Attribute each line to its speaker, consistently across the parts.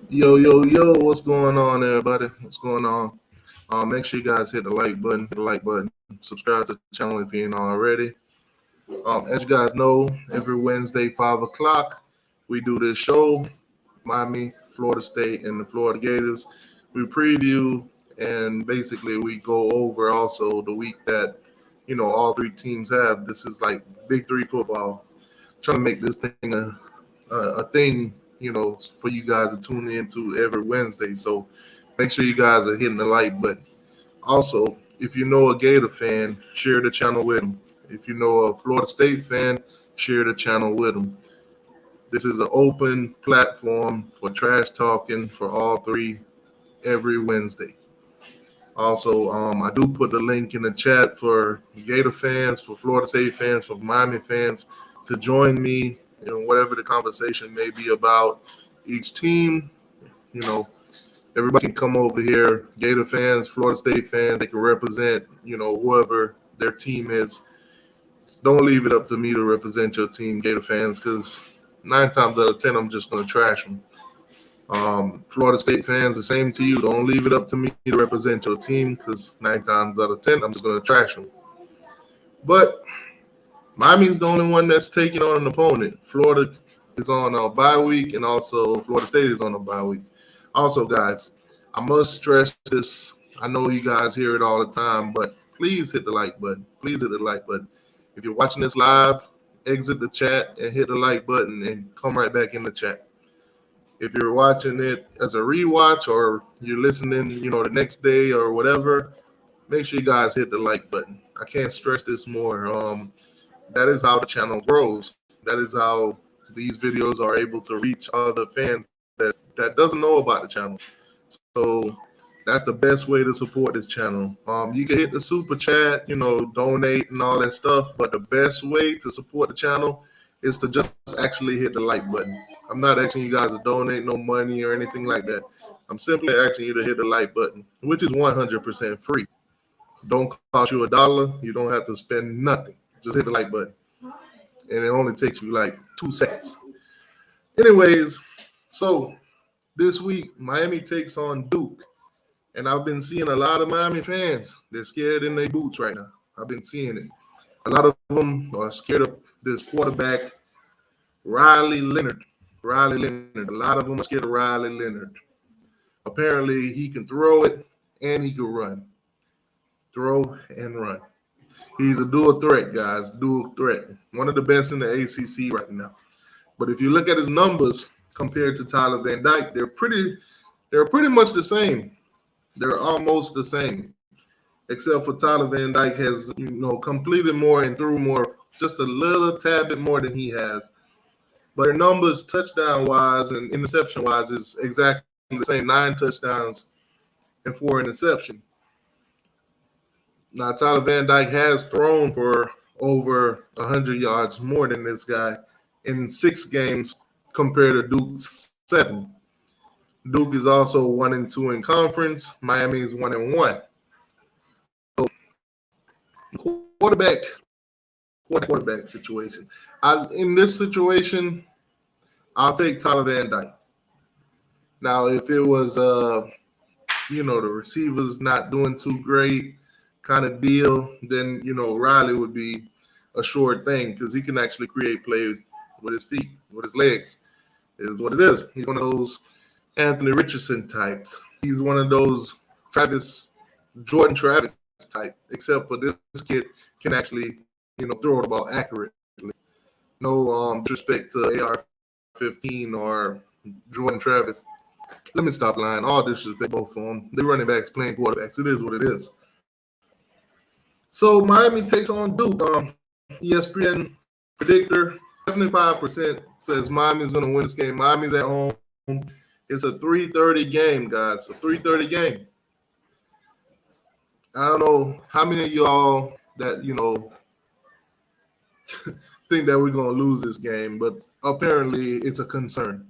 Speaker 1: Yo, yo, yo, what's going on, everybody? What's going on? Make sure you guys hit the like button, subscribe to the channel if you ain't already. As you guys know, every Wednesday, 5 o'clock, we do this show, Miami, Florida State, and the Florida Gators. We preview and basically we go over also the week that, all three teams have. This is like Big Three football. Trying to make this thing a thing, for you guys to tune into every Wednesday. So make sure you guys are hitting the like button. Also, if you know a Gator fan, share the channel with them. If you know a Florida State fan, share the channel with them. This is an open platform for trash talking for all three every Wednesday. Also, I do put the link in the chat for Gator fans, for Florida State fans, for Miami fans to join me, whatever the conversation may be about each team. Everybody can come over here. Gator fans, Florida State fans, they can represent, whoever their team is. Don't leave it up to me to represent your team, Gator fans, because 9 times out of 10, I'm just going to trash them. Florida State fans, the same to you. Don't leave it up to me to represent your team because 9 times out of 10, I'm just going to trash them. But Miami's the only one that's taking on an opponent. Florida is on a bye week, and also Florida State is on a bye week. Also, guys, I must stress this. I know you guys hear it all the time, but please hit the like button. Please hit the like button. If you're watching this live, exit the chat and hit the like button and come right back in the chat. If you're watching it as a rewatch or you're listening, the next day or whatever, make sure you guys hit the like button. I can't stress this more. That is how the channel grows. That is how these videos are able to reach other fans that doesn't know about the channel. So that's the best way to support this channel. You can hit the super chat, donate and all that stuff. But the best way to support the channel is to just actually hit the like button. I'm not asking you guys to donate no money or anything like that. I'm simply asking you to hit the like button, which is 100% free. Don't cost you $1. You don't have to spend nothing. Just hit the like button. And it only takes you like 2 seconds. Anyways, so this week, Miami takes on Duke. And I've been seeing a lot of Miami fans. They're scared in their boots right now. I've been seeing it. A lot of them are scared of this quarterback, Riley Leonard. A lot of them are scared of Riley Leonard. Apparently, he can throw it and he can run. Throw and run. He's a dual threat, guys. Dual threat. One of the best in the ACC right now. But if you look at his numbers compared to Tyler Van Dyke, they're pretty much the same. They're almost the same, except for Tyler Van Dyke has, completed more and threw more, just a little tad bit more than he has. But their numbers, touchdown-wise and interception-wise, is exactly the same, 9 touchdowns and 4 interceptions. Now, Tyler Van Dyke has thrown for over 100 yards more than this guy in 6 games compared to Duke's 7. Duke is also 1-2 in conference. Miami is 1-1. So, quarterback situation. In this situation, I'll take Tyler Van Dyke. Now, if it was, the receivers not doing too great kind of deal, then, Riley would be a sure thing because he can actually create plays with his feet, with his legs. It is what it is. He's one of those Anthony Richardson types. He's one of those Jordan Travis type, except for this kid can actually, throw the ball accurately. No disrespect to AR-15 or Jordan Travis. Let me stop lying. All disrespect both of them. They're running backs playing quarterbacks. It is what it is. So Miami takes on Duke. ESPN predictor, 75% says Miami's going to win this game. Miami's at home. It's a 3:30 game, guys. A 3:30 game. I don't know how many of y'all that, think that we're going to lose this game, but apparently it's a concern.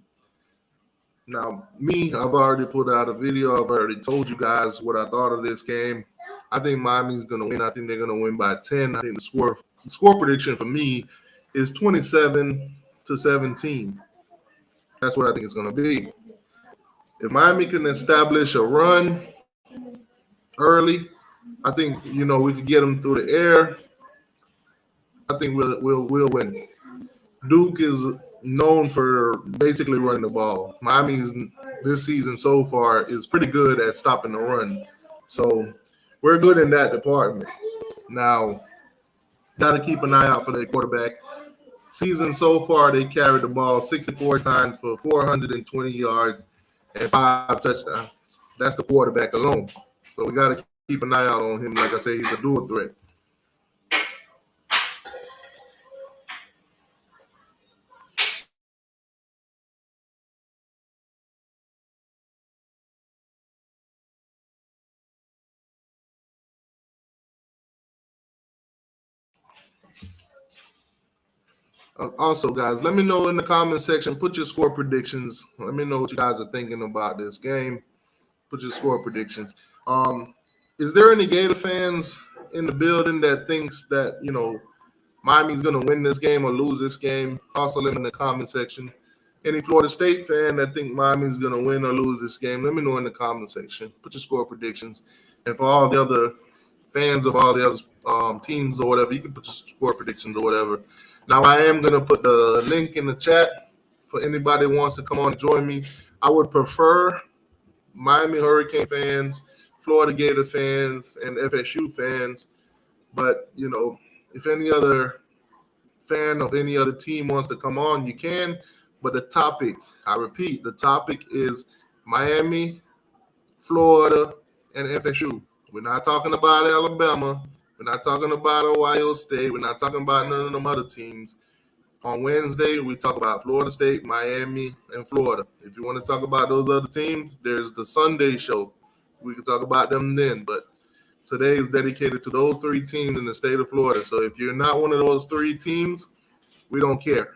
Speaker 1: Now, I've already put out a video. I've already told you guys what I thought of this game. I think Miami's going to win. I think they're going to win by 10. I think the score prediction for me is 27-17. That's what I think it's going to be. If Miami can establish a run early, I think we could get them through the air. I think we'll win. Duke is known for basically running the ball. Miami's this season so far is pretty good at stopping the run. So we're good in that department. Now, got to keep an eye out for their quarterback. Season so far, they carried the ball 64 times for 420 yards and 5 touchdowns. That's the quarterback alone. So we got to keep an eye out on him. Like I say, he's a dual threat. Also, guys, let me know in the comment section. Put your score predictions. Let me know what you guys are thinking about this game. Put your score predictions. Is there any Gator fans in the building that thinks that Miami's going to win this game or lose this game? Also, let me know in the comment section. Any Florida State fan that think Miami's going to win or lose this game? Let me know in the comment section. Put your score predictions. And for all the other fans of all the other teams or whatever, you can put your score predictions or whatever. Now, I am going to put the link in the chat for anybody who wants to come on and join me. I would prefer Miami Hurricane fans, Florida Gator fans, and FSU fans. But, if any other fan of any other team wants to come on, you can. But the topic, I repeat, the topic is Miami, Florida, and FSU. We're not talking about Alabama. We're not talking about Ohio State. We're not talking about none of them other teams. On Wednesday, we talk about Florida State, Miami, and Florida. If you want to talk about those other teams, there's the Sunday show. We can talk about them then. But today is dedicated to those 3 teams in the state of Florida. So if you're not one of those 3 teams, we don't care.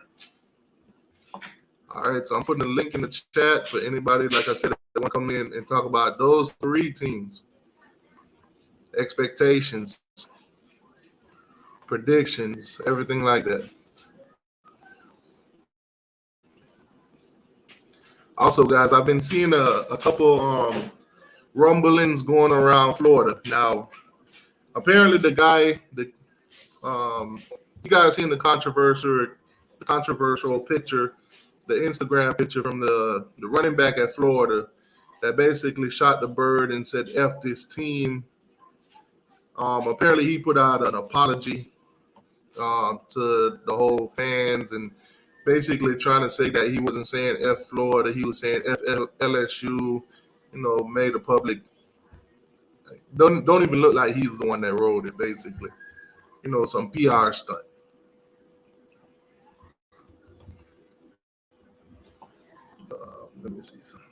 Speaker 1: All right, so I'm putting a link in the chat for anybody, like I said, that want to come in and talk about those 3 teams. Expectations, predictions, everything like that. Also, guys, I've been seeing a couple rumblings going around Florida. Now, apparently the guy that you guys seen the controversial picture, the Instagram picture from the running back at Florida that basically shot the bird and said F this team. Apparently he put out an apology to the whole fans and basically trying to say that he wasn't saying F Florida, he was saying F LSU, made a public. Don't even look like he's the one that wrote it, basically. Some PR stunt. Let me see something.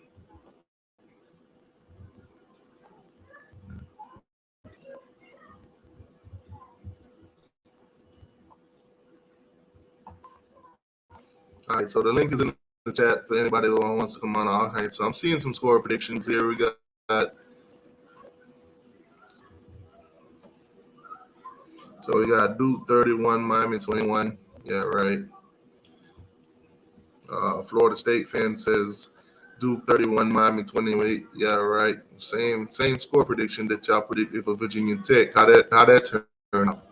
Speaker 1: All right, so the link is in the chat for anybody who wants to come on. All right, so I'm seeing some score predictions here. We got Duke 31, Miami 21. Yeah, right. Florida State fan says Duke 31, Miami 28. Yeah, right. Same score prediction that y'all predicted for Virginia Tech. How that turned out.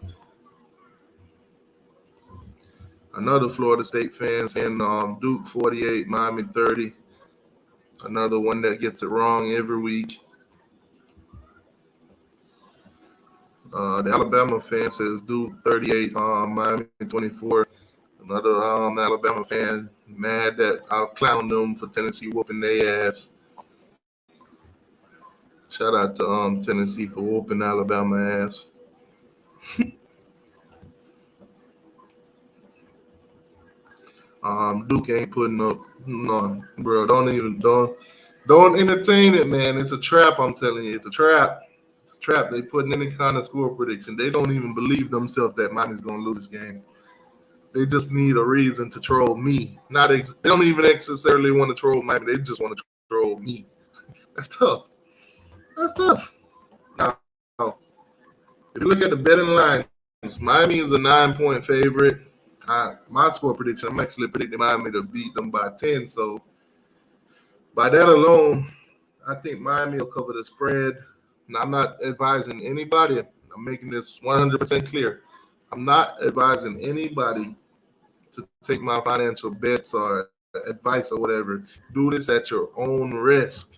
Speaker 1: Another Florida State fan saying Duke 48, Miami 30. Another one that gets it wrong every week. The Alabama fan says Duke 38, Miami 24. Another Alabama fan mad that I'll clown them for Tennessee whooping their ass. Shout out to Tennessee for whooping Alabama ass. Duke ain't putting up. No, bro, don't entertain it, man. It's a trap. I'm telling you, it's a trap. It's a trap. They putting any kind of score prediction. They don't even believe themselves that Miami's going to lose this game. They just need a reason to troll me. They don't even necessarily want to troll Miami. They just want to troll me. That's tough. Now, if you look at the betting lines, Miami is a 9-point favorite. My score prediction, I'm actually predicting Miami to beat them by 10. So by that alone, I think Miami will cover the spread. Now, I'm not advising anybody. I'm making this 100% clear. I'm not advising anybody to take my financial bets or advice or whatever. Do this at your own risk.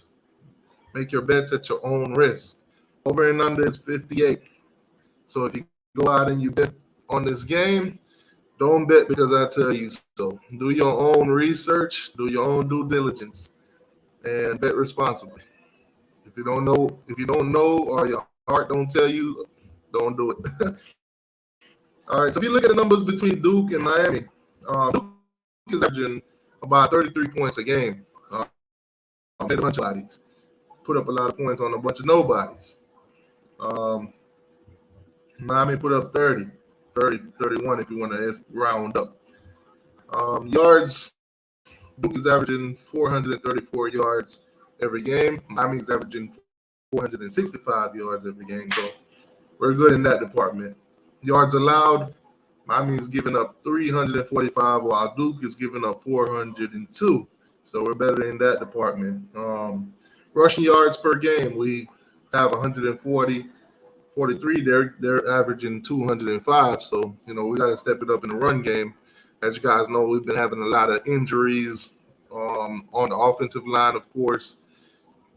Speaker 1: Make your bets at your own risk. Over and under is 58. So if you go out and you bet on this game, don't bet because I tell you so. Do your own research, do your own due diligence, and bet responsibly. If you don't know, or your heart don't tell you, don't do it. All right. So if you look at the numbers between Duke and Miami, Duke is averaging about 33 points a game. Played a bunch of bodies, put up a lot of points on a bunch of nobodies. Um, Miami put up 30, 31 if you want to round up. Yards, Duke is averaging 434 yards every game. Miami's averaging 465 yards every game. So we're good in that department. Yards allowed, Miami's giving up 345 while Duke is giving up 402. So we're better in that department. Rushing yards per game, we have 140. 43, they're averaging 205. So, we got to step it up in the run game. As you guys know, we've been having a lot of injuries on the offensive line, of course.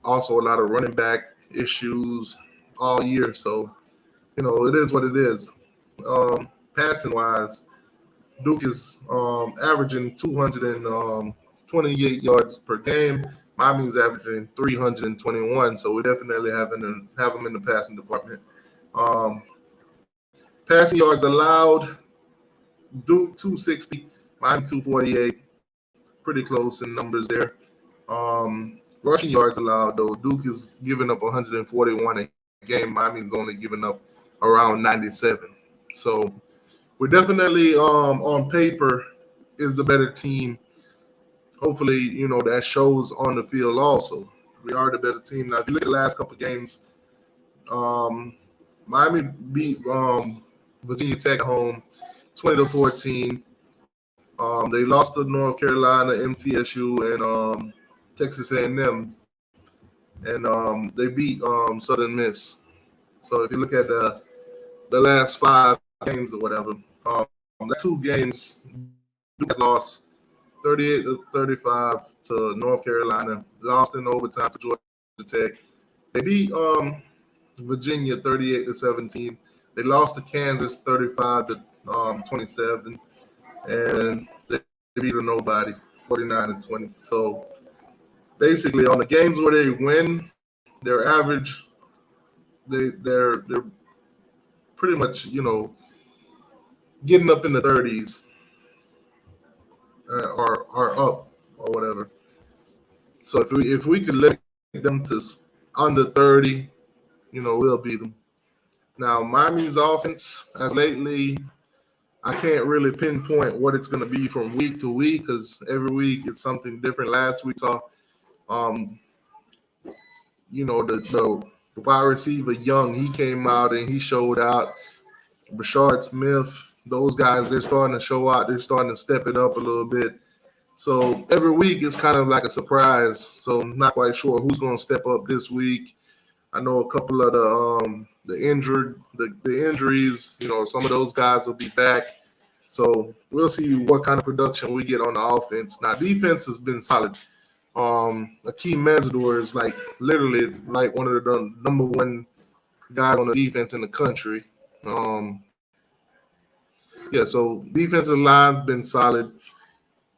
Speaker 1: Also, a lot of running back issues all year. So, it is what it is. Passing-wise, Duke is averaging 228 yards per game. Miami's averaging 321. So we definitely have them in the passing department. Passing yards allowed, Duke 260, Miami 248, pretty close in numbers there. Rushing yards allowed, though, Duke is giving up 141 a game. Miami's only giving up around 97. So we're definitely on paper is the better team. Hopefully, that shows on the field also. We are the better team. Now, if you look at the last couple of games, Miami beat Virginia Tech at home 20-14. They lost to North Carolina, MTSU, and Texas A&M. And they beat Southern Miss. So if you look at the last 5 games or whatever, the 2 games, Duke has lost 38-35 to North Carolina, lost in overtime to Georgia Tech. They beat Virginia 38-17. They lost to Kansas 35-27, and they beat a nobody 49-20. So basically, on the games where they win, their average, they're pretty much getting up in the 30s. Are up or whatever. So if we could let them to under 30, we'll beat them. Now Miami's offense, as lately, I can't really pinpoint what it's going to be from week to week because every week it's something different. Last week saw, the wide receiver Young, he came out and he showed out. Brashard Smith, those guys, they're starting to show out. They're starting to step it up a little bit. So every week it's kind of like a surprise. So I'm not quite sure who's going to step up this week. I know a couple of the injuries, some of those guys will be back. So we'll see what kind of production we get on the offense. Now, defense has been solid. Akeem Mazador is literally one of the number 1 guys on the defense in the country. So defensive line's been solid.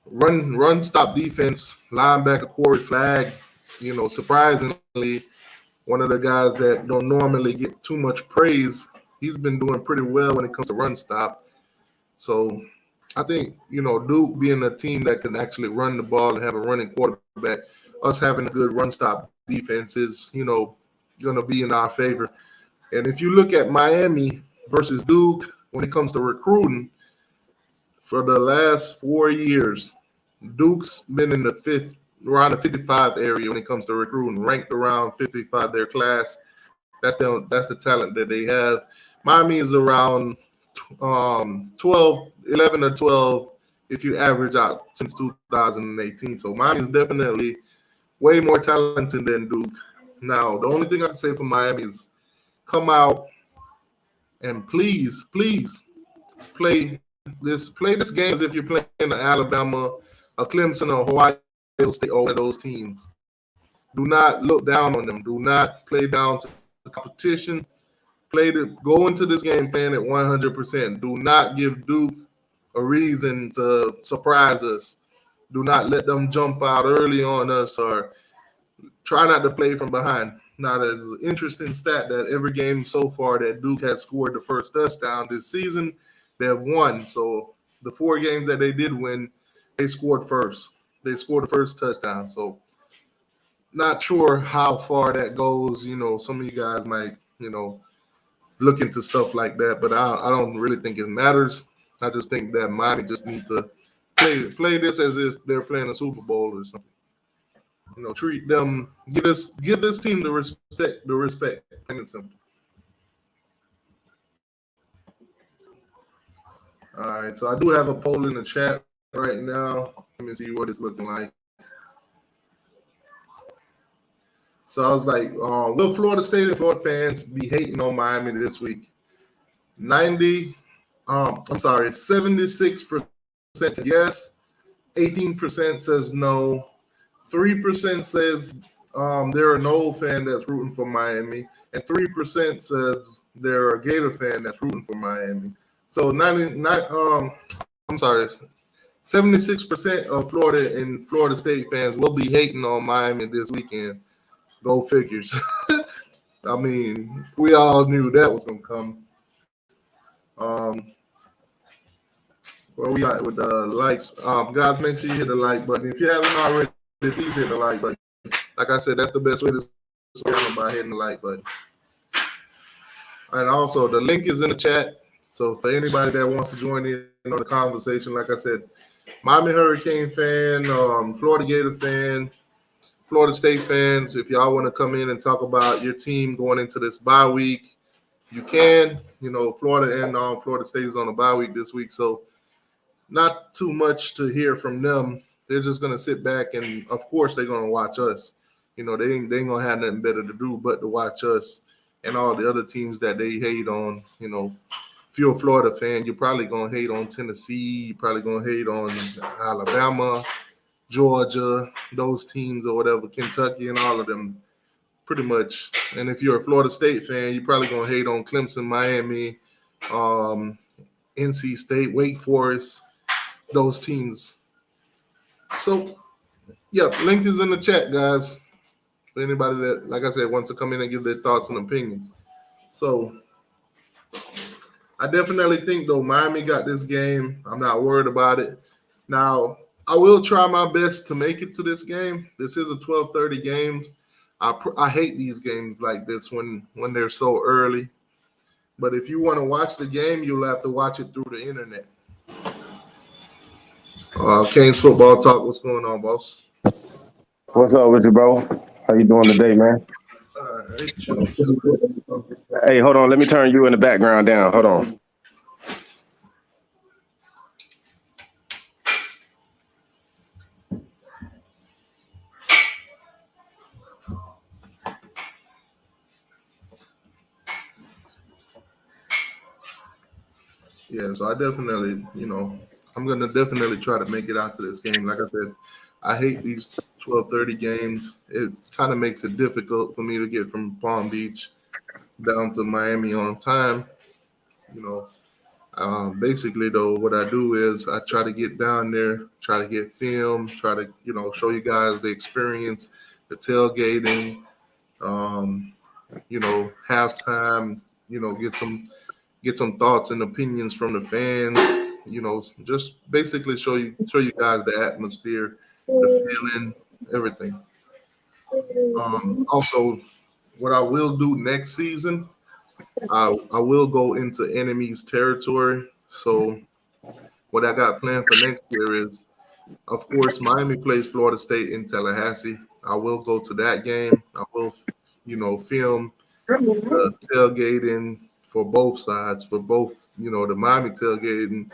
Speaker 1: Run stop defense, linebacker Corey Flagg, surprisingly, one of the guys that don't normally get too much praise. He's been doing pretty well when it comes to run stop. So I think, Duke being a team that can actually run the ball and have a running quarterback, us having a good run stop defense is, going to be in our favor. And if you look at Miami versus Duke, when it comes to recruiting, for the last 4 years, Duke's been in around the 55 area when it comes to recruiting, ranked around 55 their class. That's the talent that they have. Miami is around 11 or 12 if you average out since 2018. So Miami is definitely way more talented than Duke. Now, the only thing I can say for Miami is come out and please play this game as if you're playing an Alabama, a Clemson, or Hawaii State, or one of those teams. Do not look down on them. Do not play down to the competition. Go into this game playing at 100%. Do not give Duke a reason to surprise us. Do not let them jump out early on us, or try not to play from behind. Now, there's an interesting stat that every game so far that Duke has scored the first touchdown this season, they have won. So the 4 games that they did win, they scored first. They scored the first touchdown. So not sure how far that goes. Some of you guys might, look into stuff like that, but I don't really think it matters. I just think that Miami just needs to play this as if they're playing a Super Bowl or something. Treat them, give this team the respect, plain and simple. All right, so I do have a poll in the chat right now. Let me see what it's looking like. So I was like, will Florida State and Florida fans be hating on Miami this week? 76% yes, 18% says no, 3% says they're a Nole fan that's rooting for Miami, and 3% says they're a Gator fan that's rooting for Miami. So 76% of Florida and Florida State fans will be hating on Miami this weekend. Go figures. I mean, we all knew that was going to come. Where we at with the likes? Guys, make sure you hit the like button. If you haven't already, please hit the like button. Like I said, that's the best way to support them, by hitting the like button. And also, the link is in the chat. So for anybody that wants to join in on the conversation, like I said, Miami Hurricane fan, Florida Gator fan, Florida State fans, if y'all want to come in and talk about your team going into this bye week, you can. Florida and Florida State is on a bye week this week, so not too much to hear from them. They're just going to sit back, and of course they're going to watch us. They ain't going to have nothing better to do but to watch us and all the other teams that they hate on. If you're a Florida fan, you're probably going to hate on Tennessee. You're probably going to hate on Alabama, Georgia, those teams or whatever, Kentucky, and all of them, pretty much. And if you're a Florida State fan, you're probably going to hate on Clemson, Miami, NC State, Wake Forest, those teams. So, yeah, link is in the chat, guys, for anybody that, like I said, wants to come in and give their thoughts and opinions. So, I definitely think, though, Miami got this game. I'm not worried about it. Now, I will try my best to make it to this game. This is a 12:30 game. I hate these games like this when they're so early. But if you want to watch the game, you'll have to watch it through the internet. Canes Football Talk, what's going on, boss?
Speaker 2: What's up with you, bro? How you doing today, man?
Speaker 1: All right.
Speaker 2: Hey, hold on. Let me turn you in the background down. Hold on.
Speaker 1: Yeah, so I definitely, I'm going to definitely try to make it out to this game. Like I said, I hate these 12:30 games. It kind of makes it difficult for me to get from Palm Beach down to Miami on time. Basically, though, what I do is I try to get down there, try to get film, try to, show you guys the experience, the tailgating, halftime, get some thoughts and opinions from the fans, just basically show you guys the atmosphere, the feeling, everything. Also, what I will do next season, I will go into enemy's territory. So what I got planned for next year is, of course, Miami plays Florida State in Tallahassee. I will go to that game. I will, film the tailgating for both sides, for both, the Miami tailgating,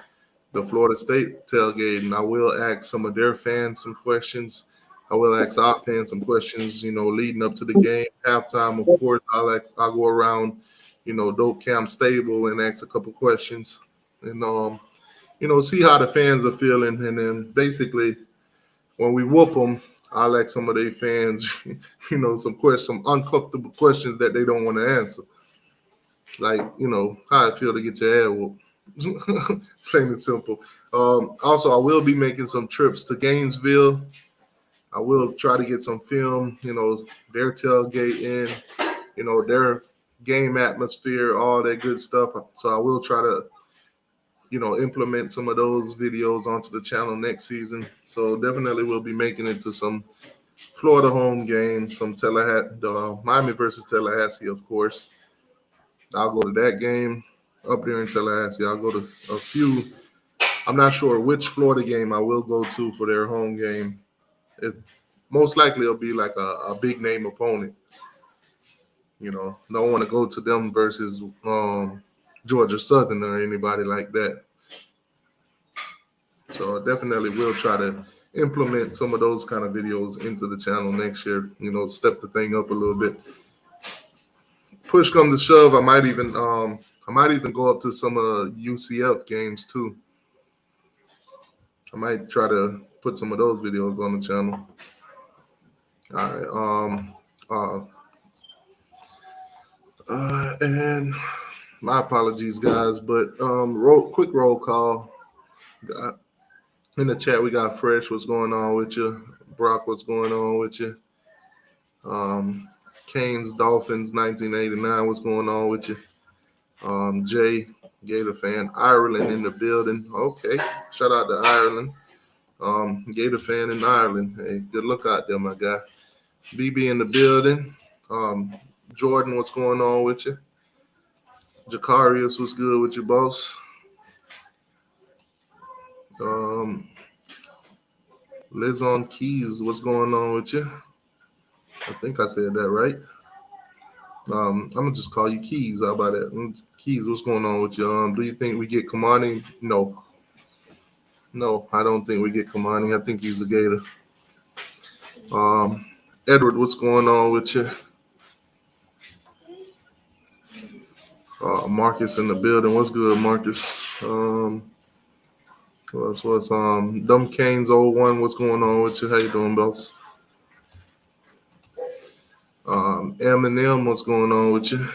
Speaker 1: the Florida State tailgating. I will ask some of their fans some questions. I will ask our fans some questions, leading up to the game. Halftime, of course, I'll go around, Dope Camp Stable and ask a couple questions, and see how the fans are feeling, and then basically when we whoop them, I'll ask some of their fans, some uncomfortable questions that they don't want to answer, like how I feel to get your ass whooped. Plain and simple. Also, I will be making some trips to Gainesville. I will try to get some film, their tailgating, their game atmosphere, all that good stuff. So I will try to, implement some of those videos onto the channel next season. So definitely we'll be making it to some Florida home games, some Miami versus Tallahassee, of course. I'll go to that game up there in Tallahassee. I'll go to a few. I'm not sure which Florida game I will go to for their home game. Most likely it'll be like a big name opponent. Don't want to go to them versus Georgia Southern or anybody like that. So definitely we'll try to implement some of those kind of videos into the channel next year. Step the thing up a little bit. Push come to shove, I might even go up to some UCF games too. I might try to put some of those videos on the channel. All right. And my apologies, guys, but quick roll call. In the chat, we got Fresh. What's going on with you? Brock, what's going on with you? Canes Dolphins 1989. What's going on with you? Jay, Gator fan. Ireland in the building. Okay, shout out to Ireland. Gator fan in Ireland. Hey, good luck out there, my guy. BB in the building. Jordan, what's going on with you? Jacarius, what's good with you, boss? Liz on Keys, what's going on with you? I think I said that right. I'm gonna just call you Keys. How about that? Keys, what's going on with you? Do you think we get Kamani? No, I don't think we get Kamani. I think he's a Gator. Edward, what's going on with you? Marcus in the building. What's good, Marcus? What's Dumb Canes 01, what's going on with you? How you doing, boss? Eminem, what's going on with you?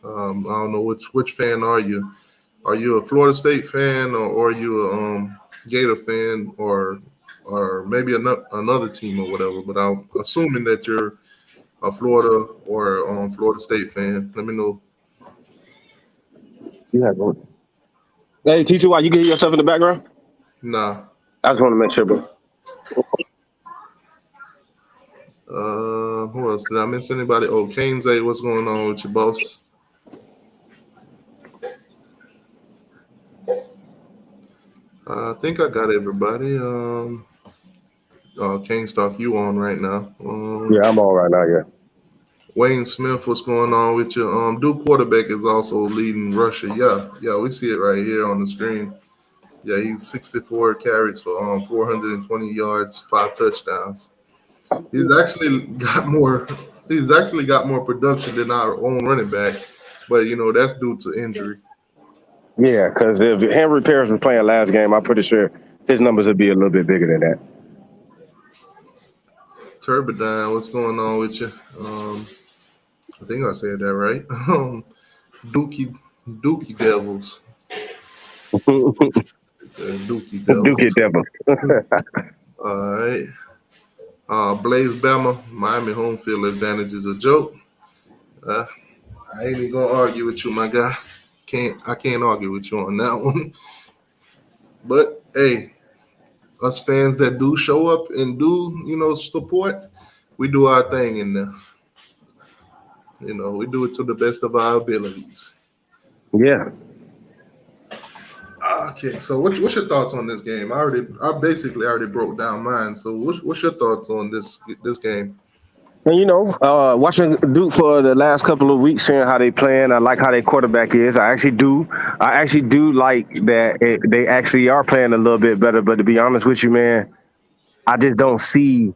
Speaker 1: I don't know which fan are you? Are you a Florida State fan, or are you a Gator fan, or maybe another team or whatever? But I'm assuming that you're a Florida or Florida State fan. Let me know.
Speaker 2: Yeah, go. Hey, teacher, why you can hear yourself in the background?
Speaker 1: Nah.
Speaker 2: I just want to make sure, bro.
Speaker 1: Who else? Did I miss anybody? Oh, Canes A, what's going on with your boss? I think I got everybody. Canes Talk, you on right now?
Speaker 2: Yeah, I'm on right now. Yeah.
Speaker 1: Wayne Smith, what's going on with you? Duke quarterback is also leading Russia. Yeah, we see it right here on the screen. Yeah, he's 64 carries for 420 yards, 5 touchdowns. He's actually got more production than our own running back, but that's due to injury.
Speaker 2: Yeah, because if Henry Parrish was playing last game, I'm pretty sure his numbers would be a little bit bigger than that.
Speaker 1: Turbidine, what's going on with you? I think I said that right. Dookie Devils.
Speaker 2: Dookie Devils.
Speaker 1: All right. Blaze Bama, Miami home field advantage is a joke. I ain't even gonna argue with you, my guy. I can't argue with you on that one. But hey, us fans that do show up and do support, we do our thing in there. We do it to the best of our abilities.
Speaker 2: Yeah.
Speaker 1: Okay, so what's your thoughts on this game? I basically already broke down mine. So what's your thoughts on this game?
Speaker 2: And watching Duke for the last couple of weeks, seeing how they playing, I like how their quarterback is. I actually do like that they actually are playing a little bit better. But to be honest with you, man, I just don't see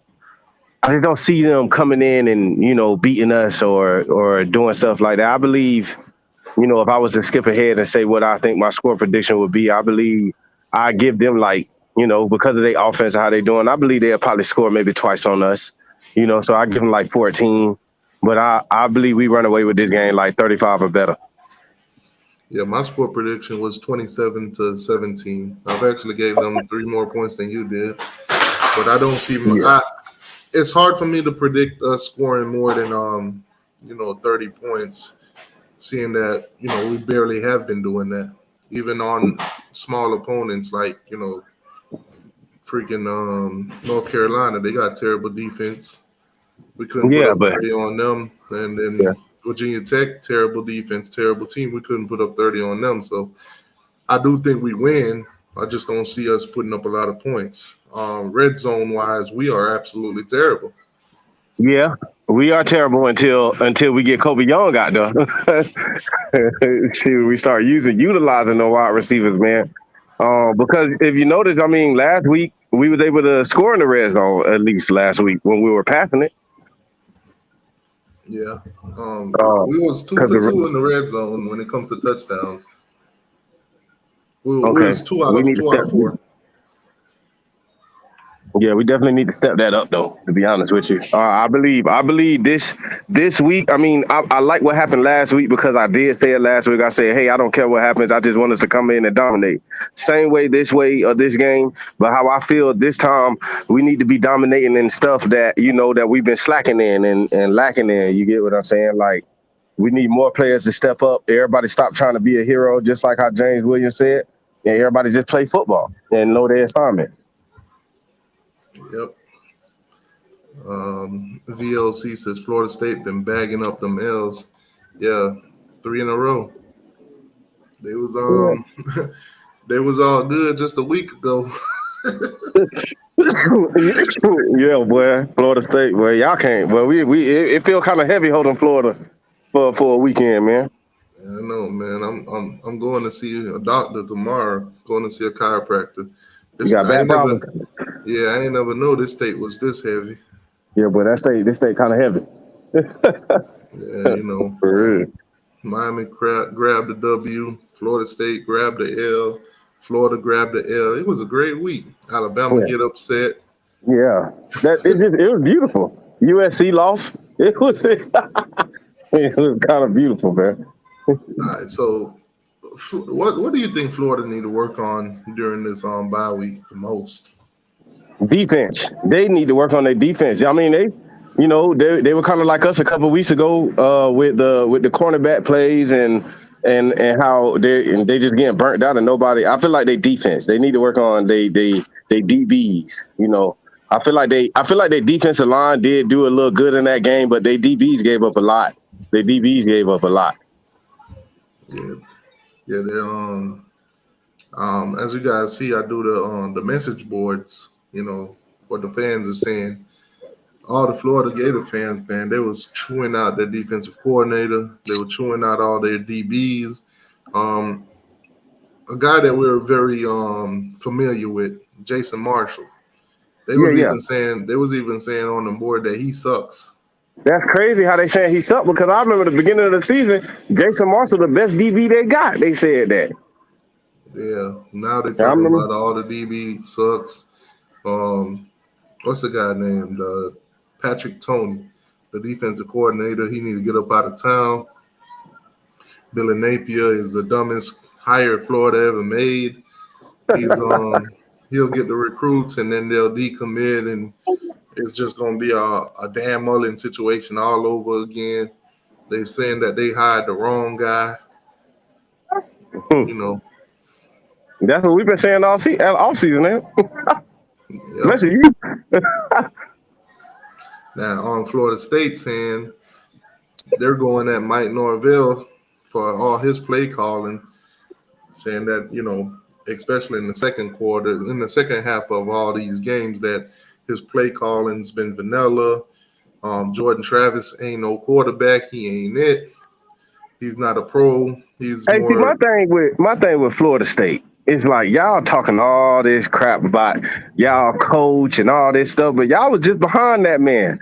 Speaker 2: I just don't see them coming in and beating us or doing stuff like that. I believe, if I was to skip ahead and say what I think my score prediction would be, I believe I give them because of their offense and how they doing. I believe they'll probably score maybe twice on us. So I give them like 14, but I believe we run away with this game like 35 or better.
Speaker 1: Yeah, my score prediction was 27-17. I've actually gave them 3 more points than you did, but I don't see. It's hard for me to predict us scoring more than 30 points, seeing that we barely have been doing that, even on small opponents like freaking North Carolina. They got terrible defense. We couldn't put up 30 on them, and then Virginia Tech, terrible defense, terrible team. We couldn't put up 30 on them. So I do think we win. I just don't see us putting up a lot of points. Red zone wise, we are absolutely terrible.
Speaker 2: Yeah, we are terrible until we get Kobe Young out there. We start utilizing the wide receivers, man. Because if you notice, last week we was able to score in the red zone at least last week when we were passing it.
Speaker 1: Yeah, we was 2 for 2 in the red zone when it comes to touchdowns. We was 2 out of 4.
Speaker 2: Yeah, we definitely need to step that up, though. To be honest with you, I believe this week. I like what happened last week because I did say it last week. I said, "Hey, I don't care what happens. I just want us to come in and dominate." Same way this game, but how I feel this time, we need to be dominating in stuff that that we've been slacking in and lacking in. You get what I'm saying? Like, we need more players to step up. Everybody stop trying to be a hero, just like how James Williams said, and everybody just play football and know their assignments.
Speaker 1: Yep. VLC says Florida State been bagging up them L's. Yeah, 3 in a row. They was they was all good just a week ago.
Speaker 2: Yeah, boy, Florida State. Well, y'all can't. Well, it feel kind of heavy holding Florida for a weekend, man.
Speaker 1: I know, man. I'm going to see a doctor tomorrow. Going to see a chiropractor.
Speaker 2: You got bad problems.
Speaker 1: I ain't never know this state was this heavy.
Speaker 2: Yeah, but this state kind of heavy.
Speaker 1: Yeah,
Speaker 2: For real.
Speaker 1: Miami grabbed the W. Florida State grabbed the L. Florida grabbed the L. It was a great week. Alabama get upset.
Speaker 2: Yeah, it was beautiful. USC lost. It was kind of beautiful, man.
Speaker 1: All right, so what do you think Florida need to work on during this bye week the most?
Speaker 2: Defense. They need to work on their defense. They were kind of like us a couple of weeks ago with the cornerback plays and how they just getting burnt out and nobody. I feel like they defense. They need to work on they DBs. I feel like their defensive line did do a little good in that game, but they DBs gave up a lot. Their DBs gave up a lot.
Speaker 1: Yeah, they as you guys see, I do the message boards. What the fans are saying. All the Florida Gator fans, man, they was chewing out their defensive coordinator. They were chewing out all their DBs. A guy that we're very familiar with, Jason Marshall. They was even saying on the board that he sucks.
Speaker 2: That's crazy how they saying he sucked because I remember the beginning of the season, Jason Marshall, the best DB they got. They said that.
Speaker 1: Yeah, now they're talking about all the DB sucks. What's the guy named Patrick Toney, the defensive coordinator? He need to get up out of town. Billy Napier is the dumbest hire Florida ever made. He's he'll get the recruits and then they'll decommit and it's just gonna be a Dan Mullen situation all over again. They're saying that they hired the wrong guy.
Speaker 2: That's what we've been saying all season, man. Especially you.
Speaker 1: Now, on Florida State's hand, they're going at Mike Norvell for all his play calling, saying that, especially in the second quarter, in the second half of all these games, that his play calling's been vanilla. Jordan Travis ain't no quarterback. He ain't it. He's not a pro. My thing with Florida State.
Speaker 2: it's like y'all talking all this crap about y'all coach and all this stuff, but y'all was just behind that man.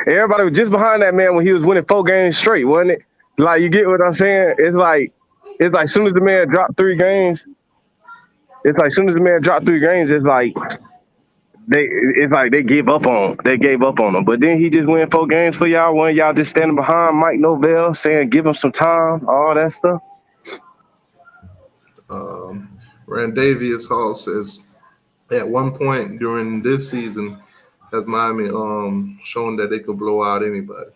Speaker 2: Everybody was just behind that man when he was winning 4 games straight, wasn't it? Like, you get what I'm saying? It's like soon as the man dropped 3 games, it's like soon as the man dropped 3 games, they gave up on him. But then he just win 4 games for y'all. One y'all just standing behind Mike Novell saying give him some time, all that stuff.
Speaker 1: Randavius Hall says, at one point during this season, has Miami shown that they could blow out anybody?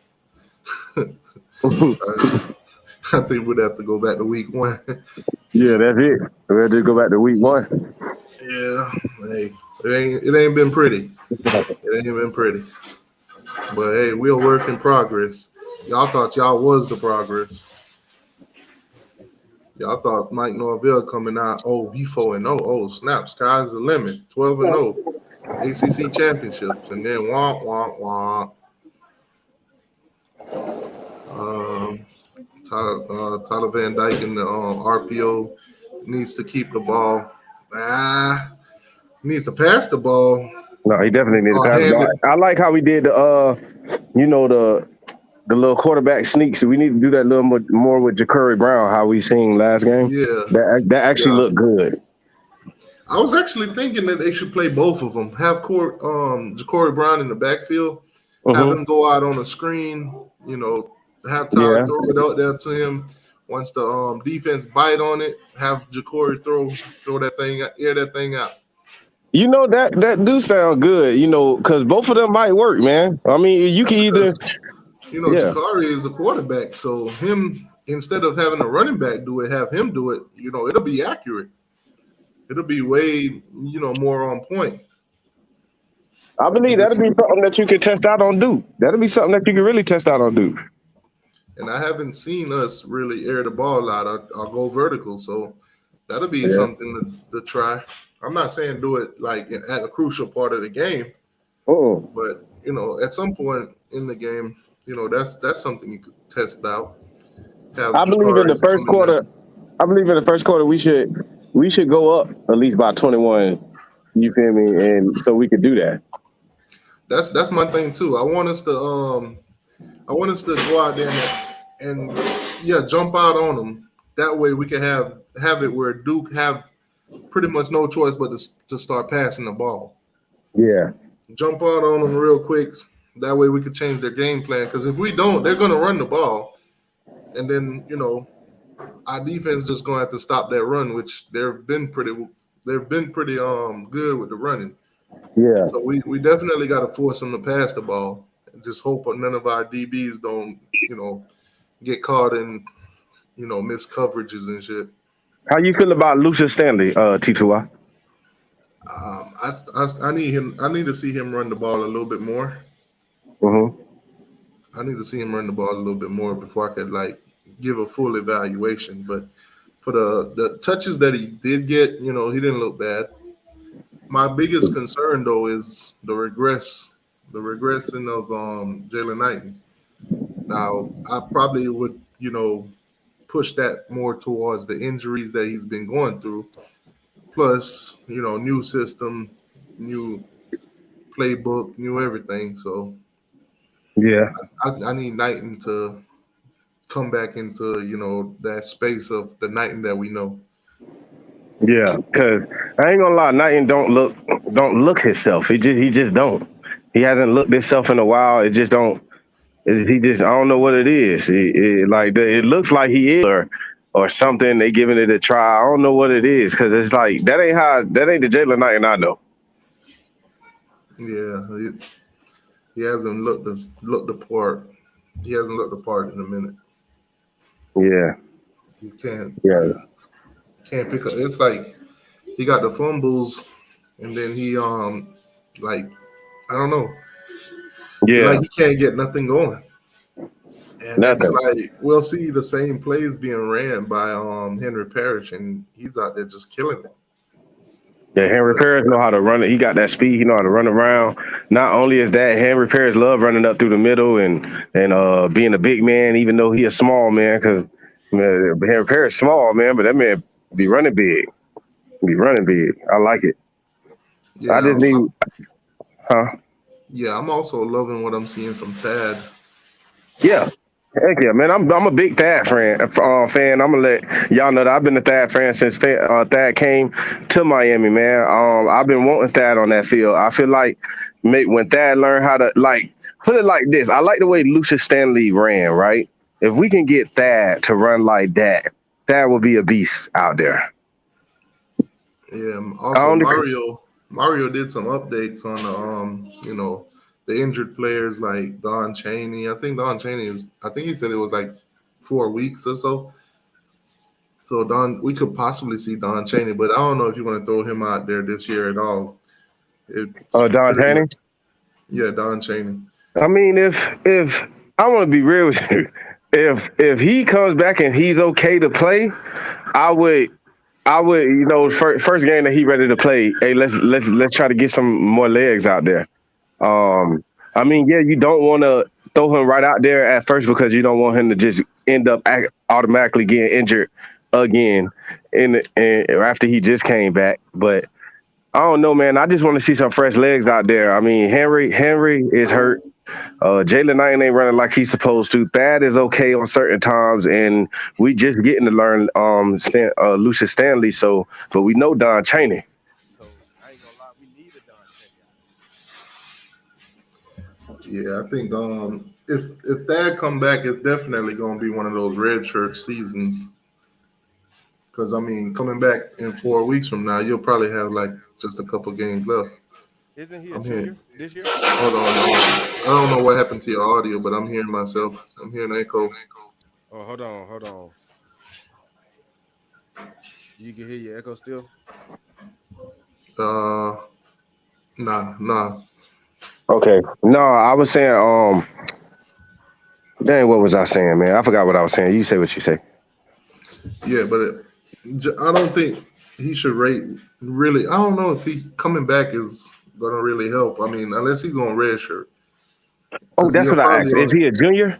Speaker 1: I think we'd have to go back to week 1.
Speaker 2: Yeah, that's it. We'll just go back to week 1.
Speaker 1: Yeah, hey, it ain't been pretty. It ain't been pretty. But hey, we're a work in progress. Y'all thought y'all was the progress. Y'all thought Mike Norvell coming out, oh, he 4-0. Oh, snap, sky's the limit. 12-0. ACC championships. And then womp, womp, womp. Tyler Van Dyke in the RPO needs to keep the ball. Needs to pass the ball.
Speaker 2: No, he definitely needs to pass the ball. I like how we did the little quarterback sneaks. We need to do that a little more with Ja'Cory Brown, how we seen last game.
Speaker 1: Yeah.
Speaker 2: That actually looked good. I
Speaker 1: was actually thinking that they should play both of them. Have Ja'Cory Brown in the backfield, have him go out on the screen, have Tyler throw it out there to him. Once the defense bite on it, have Ja'Cory throw that thing, air that thing out.
Speaker 2: That do sound good, because both of them might work, man. I mean, you can either...
Speaker 1: Ja'Cory is a quarterback, so him, instead of having a running back do it, have him do it, it'll be accurate. It'll be way, more on point.
Speaker 2: I believe that'll be something that you can test out on Duke. That'll be something that you can really test out on Duke.
Speaker 1: And I haven't seen us really air the ball out or go vertical, so that'll be something to try. I'm not saying do it like at a crucial part of the game, but at some point in the game, that's something you could test out.
Speaker 2: I believe in the first quarter. I believe in the first quarter we should go up at least by 21. You feel me? And so we could do that.
Speaker 1: That's my thing too. I want us to go out there and jump out on them. That way we can have it where Duke have pretty much no choice but to start passing the ball.
Speaker 2: Yeah.
Speaker 1: Jump out on them real quick. That way we could change their game plan. Because if we don't, they're going to run the ball. And then, our defense just going to have to stop that run, which they've been pretty good with the running.
Speaker 2: Yeah.
Speaker 1: So we definitely got to force them to pass the ball. And just hope none of our DBs don't, get caught in, missed coverages and shit.
Speaker 2: How you feel about Lucius Stanley, T2I?
Speaker 1: I need to see him run the ball a little bit more. I need to see him run the ball a little bit more before I could give a full evaluation. But for the touches that he did get, he didn't look bad. My biggest concern though is the regressing of Jalen Knighton. Now I probably would push that more towards the injuries that he's been going through. Plus, new system, new playbook, new everything. So, I need Knighton to come back into, that space of the Knighton that we know.
Speaker 2: Yeah, because I ain't gonna lie, Knighton don't look himself. He just don't. He hasn't looked himself in a while. It just don't. I don't know what it is. It looks like he is or something. They giving it a try. I don't know what it is because it's like that ain't the Jalen Knighton I know.
Speaker 1: Yeah, he hasn't looked the part. He hasn't looked the part in a minute.
Speaker 2: Yeah,
Speaker 1: he can't.
Speaker 2: Yeah,
Speaker 1: can't pick up. It's like he got the fumbles, and then he I don't know.
Speaker 2: Yeah,
Speaker 1: like he can't get nothing going. And it's like we'll see the same plays being ran by Henry Parrish, and he's out there just killing it.
Speaker 2: Yeah, Henry Parrish know how to run it. He got that speed. He know how to run around. Not only is that, Henry Parrish love running up through the middle and being a big man, even though he a small man. Because Henry Parrish small man, but that man be running big. Be running big. I like it. I
Speaker 1: Yeah,
Speaker 2: just need, huh?
Speaker 1: yeah. I'm also loving what I'm seeing from Thad.
Speaker 2: Yeah. Heck yeah, man. I'm a big Thad fan. I'm gonna let y'all know that I've been a Thad fan since Thad came to Miami, man. I've been wanting Thad on that field. I feel like when Thad learned how to put it like this, I like the way Lucius Stanley ran, right? If we can get Thad to run like that, Thad will be a beast out there.
Speaker 1: Yeah.
Speaker 2: I
Speaker 1: Also,
Speaker 2: don't,
Speaker 1: Mario did some updates on the injured players like Don Chaney. I think Don Chaney was. I think he said it was like 4 weeks or so. So we could possibly see Don Chaney, but I don't know if you want to throw him out there this year at all. It's
Speaker 2: Don
Speaker 1: pretty
Speaker 2: Chaney.
Speaker 1: much, yeah, Don Chaney.
Speaker 2: I mean, if I want to be real with you, if he comes back and he's okay to play, I would, first game that he ready to play. Hey, let's try to get some more legs out there. I mean, yeah, you don't want to throw him right out there at first because you don't want him to just end up automatically getting injured again after he just came back. But I don't know, man. I just want to see some fresh legs out there. I mean, Henry is hurt. Jalen Knight ain't running like he's supposed to. Thad is okay on certain times, and we just getting to learn Lucius Stanley. So, but we know Don Chaney. So I ain't gonna lie, we need a Don
Speaker 1: Chaney. Yeah, I think if Thad come back, it's definitely gonna be one of those red shirt seasons. Because I mean, coming back in 4 weeks from now, you'll probably have like just a couple games left.
Speaker 2: Isn't he a junior this year?
Speaker 1: Hold on. I don't know what happened to your audio, but I'm hearing myself. I'm hearing echo.
Speaker 3: Oh, hold on. You can hear your echo still?
Speaker 1: Nah.
Speaker 2: Okay. No, I was saying, dang, what was I saying, man? I forgot what I was saying. You say what you say.
Speaker 1: Yeah, but I don't think he should rate really. I don't know if he coming back is going to really help. I mean, unless he's on red shirt.
Speaker 2: Oh, that's what I asked. Is he a junior?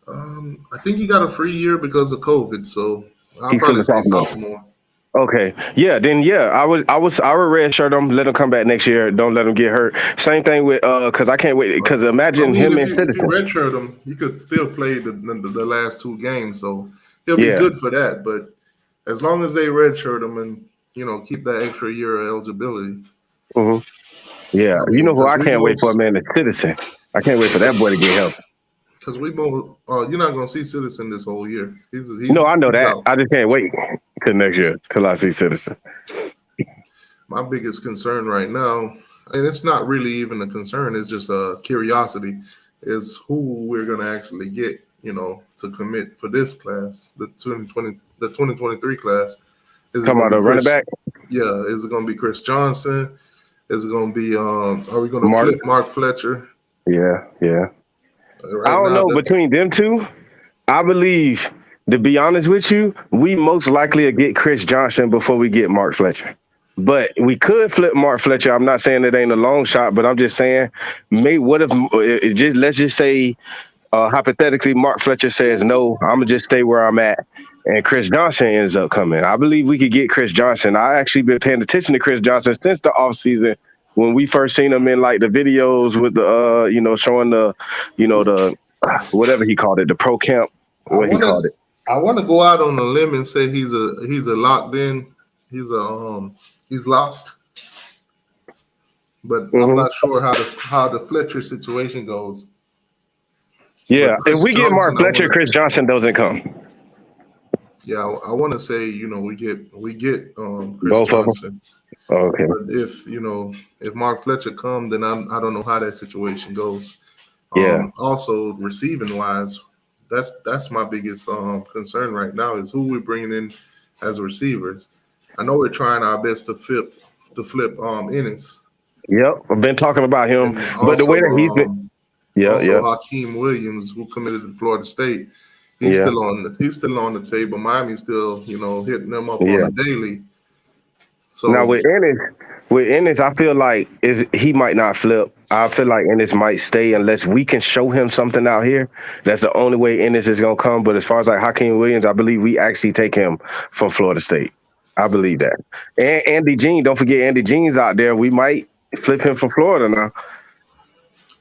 Speaker 1: I think he got a free year because of COVID, so I'll probably say sophomore.
Speaker 2: Okay, yeah, then yeah, I would red shirt him, let him come back next year. Don't let him get hurt. Same thing with because I can't wait because imagine him and Citizen. If you
Speaker 1: red shirt him, you could still play the last 2 games, so he'll be good for that. But as long as they red shirt him and keep that extra year of eligibility.
Speaker 2: Mm-hmm. Yeah, I mean, who I can't wait for, man, the Citizen. I can't wait for that boy to get help.
Speaker 1: Because we both, you're not gonna see Citizen this whole year.
Speaker 2: No, I know that. Out. I just can't wait till next year till I see Citizen.
Speaker 1: My biggest concern right now, and it's not really even a concern, it's just a curiosity, is who we're gonna actually get, to commit for this class, the 2023 class.
Speaker 2: Is talking about a running back?
Speaker 1: Yeah, is it gonna be Chris Johnson? Is it gonna be are we gonna flip Mark Fletcher?
Speaker 2: Yeah. Right I don't know. Between them two, I believe, to be honest with you, we most likely will get Chris Johnson before we get Mark Fletcher. But we could flip Mark Fletcher. I'm not saying it ain't a long shot, but I'm just saying, let's just say, hypothetically, Mark Fletcher says, no, I'm going to just stay where I'm at, and Chris Johnson ends up coming. I believe we could get Chris Johnson. I actually been paying attention to Chris Johnson since the offseason. When we first seen him in like the videos with the showing the the whatever he called it, the pro camp,
Speaker 1: I want to go out on a limb and say he's a locked in. He's locked. But I'm not sure how the Fletcher situation goes.
Speaker 2: Yeah, if we get Mark Fletcher, Chris Johnson doesn't come.
Speaker 1: Yeah, I want to say we get Chris
Speaker 2: Both
Speaker 1: Johnson.
Speaker 2: Okay.
Speaker 1: But if Mark Fletcher come, then I don't know how that situation goes.
Speaker 2: Yeah.
Speaker 1: Also, receiving wise, that's my biggest concern right now is who we're bringing in as receivers. I know we're trying our best to flip Ennis.
Speaker 2: Yep, I've been talking about him, but the way that he's been.
Speaker 1: Hakeem Williams, who committed to Florida State, he's still on the table. Miami's still hitting them up on the daily. So
Speaker 2: now with Ennis, I feel like he might not flip. I feel like Ennis might stay unless we can show him something out here. That's the only way Ennis is gonna come. But as far as like Hakeem Williams, I believe we actually take him from Florida State. I believe that. And Andy Jean, don't forget Andy Jean's out there. We might flip him from Florida now.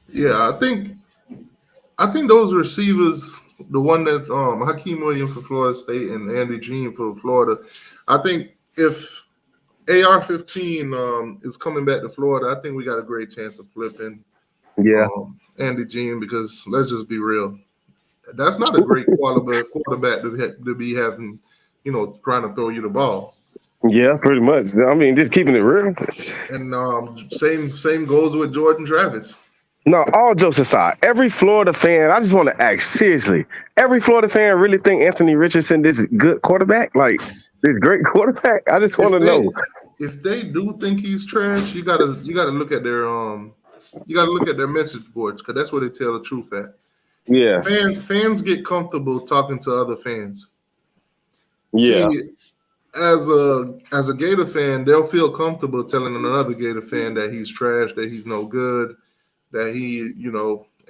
Speaker 1: Yeah, I think those receivers, the one that Hakeem Williams for Florida State and Andy Jean for Florida, I think if AR-15 is coming back to Florida, I think we got a great chance of flipping
Speaker 2: Yeah.
Speaker 1: Andy Jean, because let's just be real, that's not a great quarterback to be having, trying to throw you the ball.
Speaker 2: Yeah, pretty much. I mean, just keeping it real.
Speaker 1: And same goes with Jordan Travis.
Speaker 2: No, all jokes aside, every Florida fan, I just want to ask seriously, every Florida fan really think Anthony Richardson this good quarterback? Like this great quarterback? I just want to know.
Speaker 1: If they do think he's trash, you gotta look at their message boards, because that's where they tell the truth at.
Speaker 2: Yeah.
Speaker 1: Fans get comfortable talking to other fans.
Speaker 2: Yeah.
Speaker 1: See, as a Gator fan, they'll feel comfortable telling another Gator fan that he's trash, that he's no good, that he,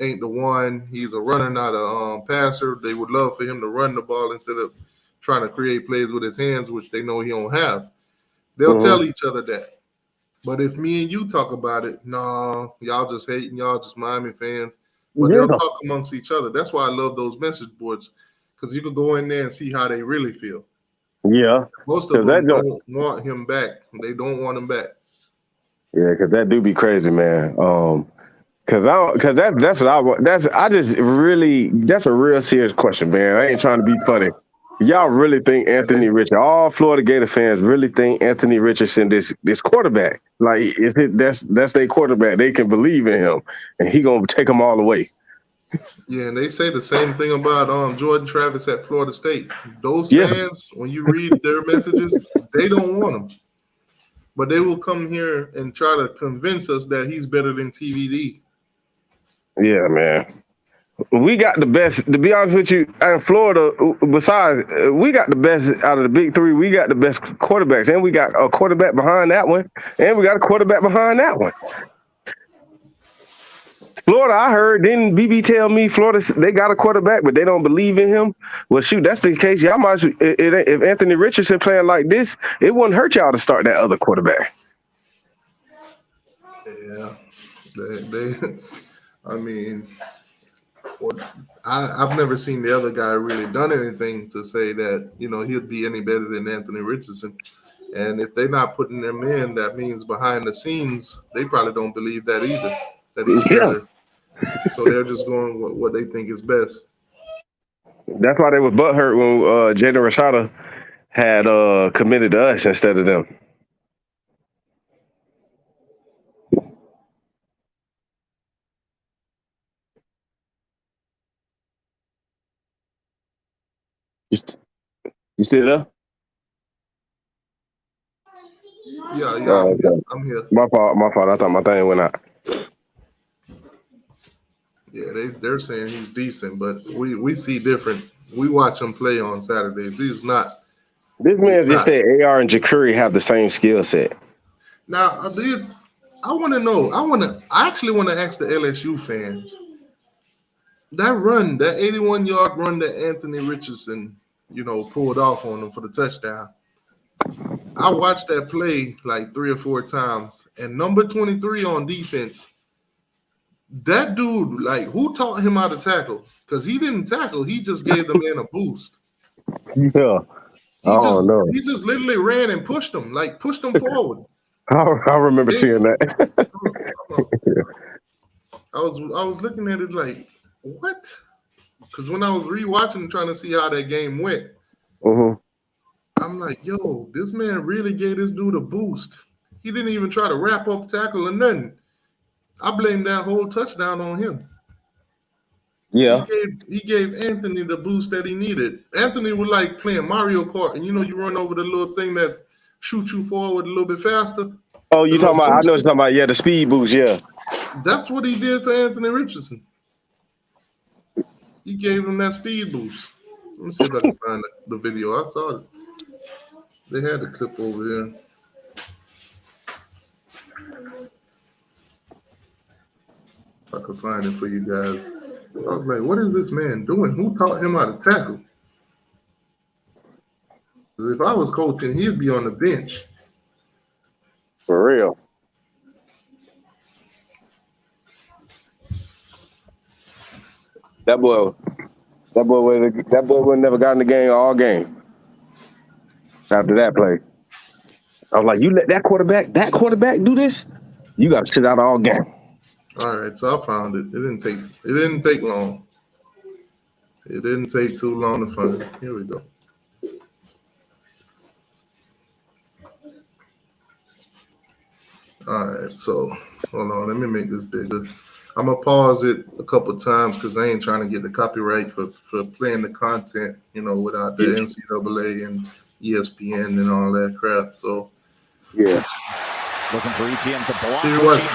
Speaker 1: ain't the one. He's a runner, not a passer. They would love for him to run the ball instead of trying to create plays with his hands, which they know he don't have. They'll tell each other that. But if me and you talk about it, no, y'all just hating, y'all just Miami fans. But they'll talk amongst each other. That's why I love those message boards, because you can go in there and see how they really feel.
Speaker 2: Yeah.
Speaker 1: Most of them don't want him back. They don't want him back.
Speaker 2: Yeah, because that do be crazy, man. Because that's what I want. That's a real serious question, man. I ain't trying to be funny. Y'all really think Anthony Richardson? All Florida Gator fans really think Anthony Richardson this quarterback? Like, that's their quarterback? They can believe in him, and he gonna take them all away.
Speaker 1: Yeah, and they say the same thing about Jordan Travis at Florida State. Those fans, when you read their messages, they don't want him, but they will come here and try to convince us that he's better than TVD.
Speaker 2: Yeah, man. We got the best, to be honest with you, in Florida, besides, we got the best out of the big three. We got the best quarterbacks, and we got a quarterback behind that one, and we got a quarterback behind that one. Florida, I heard, didn't BB tell me Florida, they got a quarterback, but they don't believe in him? Well, shoot, that's the case. Y'all might, if Anthony Richardson playing like this, it wouldn't hurt y'all to start that other quarterback.
Speaker 1: Yeah, I mean, I've never seen the other guy really done anything to say that, he'd be any better than Anthony Richardson. And if they're not putting them in, that means behind the scenes, they probably don't believe that either, that he's better. So they're just going with what they think is best.
Speaker 2: That's why they was butthurt when Jaden Rashada had committed to us instead of them. You still there?
Speaker 1: Yeah, I'm here.
Speaker 2: My fault. I thought my thing went out.
Speaker 1: Yeah, they're saying he's decent, but we see different. We watch him play on Saturdays. He's not.
Speaker 2: This man just said AR and Jakuri have the same skill set.
Speaker 1: Now, I want to know. I actually want to ask the LSU fans. That 81-yard run that Anthony Richardson, pulled off on them for the touchdown. I watched that play like 3 or 4 times, and number 23 on defense, that dude, like, who taught him how to tackle? Because he didn't tackle. He just gave the man a boost.
Speaker 2: Yeah.
Speaker 1: He just literally ran and pushed him forward.
Speaker 2: I remember seeing that.
Speaker 1: I was looking at it like, what? Because when I was rewatching trying to see how that game went, I'm like, yo, this man really gave this dude a boost. He didn't even try to wrap up tackle or nothing. I blame that whole touchdown on him.
Speaker 2: Yeah.
Speaker 1: He gave Anthony the boost that he needed. Anthony was like playing Mario Kart, and you run over the little thing that shoots you forward a little bit faster.
Speaker 2: Oh, you talking about? I know you're talking about. Yeah, the speed boost. Yeah. That's
Speaker 1: what he did for Anthony Richardson. He gave him that speed boost. Let me see if I can find the video. I saw it. They had the clip over here. If I could find it for you guys. I was like, what is this man doing? Who taught him how to tackle? If I was coaching, he'd be on the bench.
Speaker 2: For real. That boy would never got in the game all game. After that play, I was like, "You let that quarterback do this? You got to sit out all game."
Speaker 1: All right, so I found it. It didn't take long. It didn't take too long to find it. Here we go. All right, so hold on. Let me make this bigger. I'm gonna pause it a couple times because I ain't trying to get the copyright for playing the content, without the NCAA and ESPN and all that crap. So
Speaker 2: yeah,
Speaker 4: looking for ETN to block.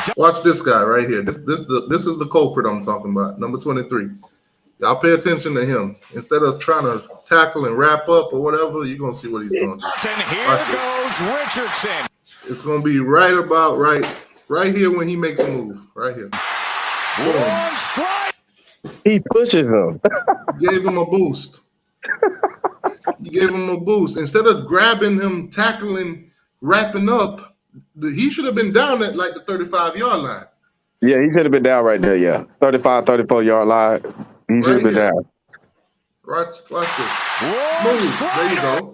Speaker 1: See, watch this guy right here. This is the culprit I'm talking about. Number 23. Y'all pay attention to him. Instead of trying to tackle and wrap up or whatever, you're gonna see what he's doing.
Speaker 4: And here goes Richardson.
Speaker 1: It's gonna be right here when he makes a move. Right here.
Speaker 4: One strike.
Speaker 2: he pushes him.
Speaker 1: Gave him a boost. Instead of grabbing him, tackling, wrapping up, he should have been down at like the 35-yard line.
Speaker 2: Yeah, he should have been down right there. Yeah, 35, 34-yard line. He should have been down.
Speaker 1: Watch this. Move. There you go.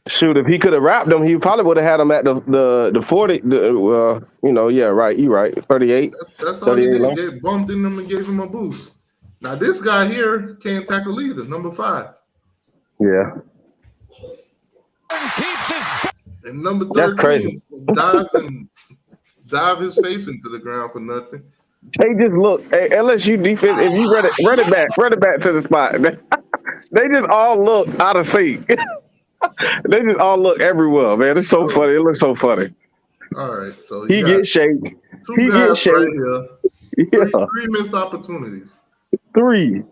Speaker 2: Shoot, if he could have wrapped him, he probably would have had him at the 40. Yeah, right. You right. 38.
Speaker 1: That's all he did. Bumped in him and gave him a boost. Now this guy here can't tackle either. Number 5.
Speaker 2: Yeah.
Speaker 1: And number 13
Speaker 2: That's crazy.
Speaker 1: dive his face into the ground for nothing.
Speaker 2: They just look. Hey, LSU defense. If you run it back to the spot. They just all look out of sync. They just all look everywhere, man. It's so funny. It looks so funny.
Speaker 1: All right, so
Speaker 2: he gets shaped.
Speaker 1: He gets shaped. Right here.
Speaker 2: Yeah.
Speaker 1: Three missed opportunities.
Speaker 2: 3.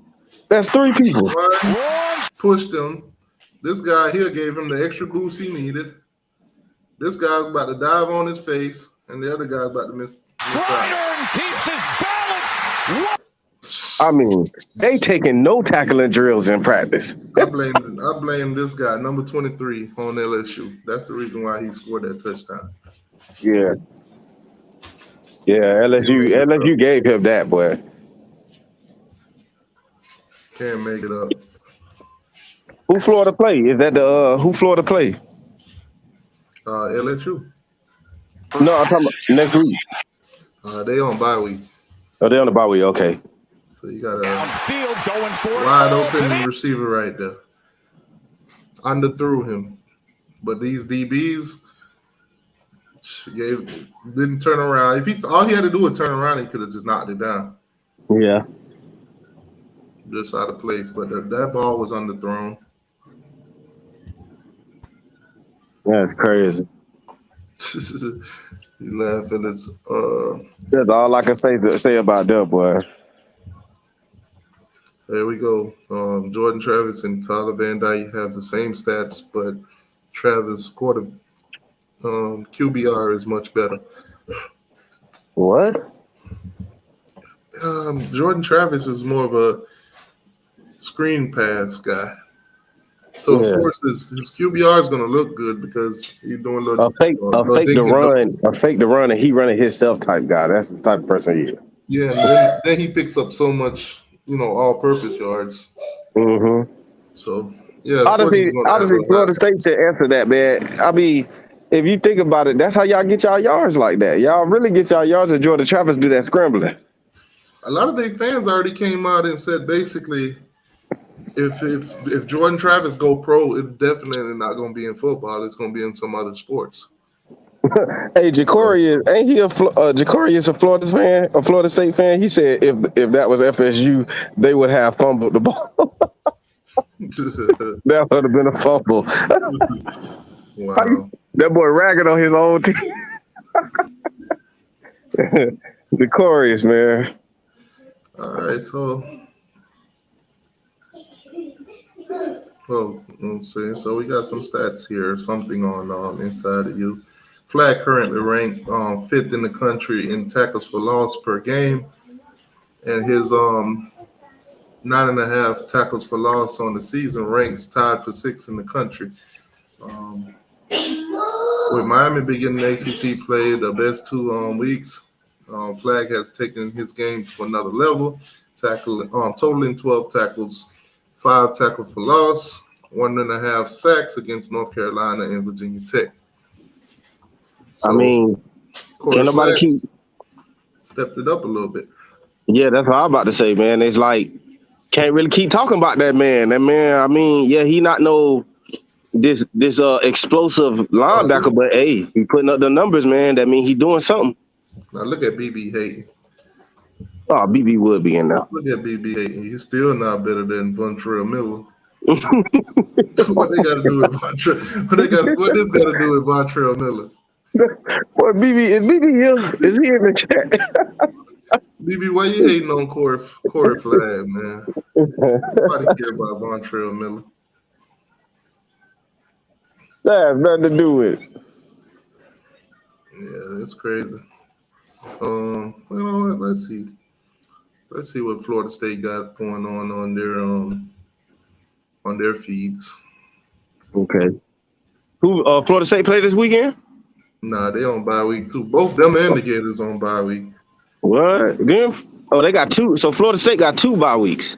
Speaker 2: That's 3 people.
Speaker 1: Pushed him. This guy here gave him the extra boost he needed. This guy's about to dive on his face, and the other guy's about to miss.
Speaker 4: Strider keeps his balance.
Speaker 2: I mean, they taking no tackling drills in practice.
Speaker 1: I blame this guy, number 23 on LSU. That's the reason why he scored that touchdown.
Speaker 2: Yeah. Yeah, LSU gave him that, boy.
Speaker 1: Can't make it up.
Speaker 2: Who Florida play? Is that who Florida play?
Speaker 1: LSU.
Speaker 2: No, I'm talking about next week.
Speaker 1: They on bye week.
Speaker 2: Oh, they on the bye week. Okay.
Speaker 1: So you got a
Speaker 4: downfield going for
Speaker 1: wide open receiver right there. Underthrew him. But these DBs didn't turn around. If all he had to do was turn around, he could have just knocked it down.
Speaker 2: Yeah.
Speaker 1: Just out of place. But that ball was underthrown.
Speaker 2: That's crazy.
Speaker 1: You laughing? It's
Speaker 2: That's all I can say about that, boy.
Speaker 1: There we go. Jordan Travis and Tyler Van Dyke have the same stats, but Travis' QBR is much better.
Speaker 2: What?
Speaker 1: Jordan Travis is more of a screen pass guy. So of course his QBR is going to look good because he's doing a fake
Speaker 2: the run, and he running himself type guy. That's the type of person he is.
Speaker 1: Yeah, and then he picks up so much, all-purpose yards.
Speaker 2: Mm-hmm.
Speaker 1: So yeah,
Speaker 2: honestly, Florida State should answer that, man. I mean, if you think about it, that's how y'all get y'all yards like that. Y'all really get y'all yards if Jordan Travis do that scrambling.
Speaker 1: A lot of their fans already came out and said basically, if Jordan Travis go pro, it's definitely not going to be in football. It's going to be in some other sports.
Speaker 2: Hey, Ja'Cory is a Florida fan, a Florida State fan. He said if that was FSU, they would have fumbled the ball. That would have been a fumble.
Speaker 1: Wow.
Speaker 2: That boy ragging on his own team. Ja'Cory, man.
Speaker 1: All right, so let's see. So we got some stats here, something on Inside of You. Flag currently ranked 5th in the country in tackles for loss per game, and his 9.5 tackles for loss on the season ranks tied for 6th in the country. Um, with Miami beginning ACC play the best 2 weeks, Flag has taken his game to another level, totaling 12 tackles, 5 tackles for loss, 1.5 sacks against North Carolina and Virginia Tech. So,
Speaker 2: I mean,
Speaker 1: Corey
Speaker 2: can nobody
Speaker 1: Flag
Speaker 2: keep?
Speaker 1: stepped it up a little bit.
Speaker 2: Yeah, that's what I'm about to say, man. It's like can't really keep talking about that man. That man, I mean, yeah, he not no this explosive linebacker, but hey, he putting up the numbers, man. That mean he doing something.
Speaker 1: Now look at BB Hayton.
Speaker 2: Oh, BB would be in there.
Speaker 1: Look at BB Hayton. He's still not better than Vontrell Miller. What they got to do with Vontrell? What this got to do with Vontrell Miller?
Speaker 2: What is BB here? Is he in the chat?
Speaker 1: BB, why you hating on Corey Flag, man? Nobody care about Vontrell Miller.
Speaker 2: That has nothing to do with it.
Speaker 1: Yeah, it's crazy. You know what? Let's see what Florida State got going on their feeds.
Speaker 2: Okay. Who Florida State play this weekend?
Speaker 1: Nah, they on bye week too. Both them and the Gators on bye week.
Speaker 2: What? They got 2. So Florida State got 2 bye weeks.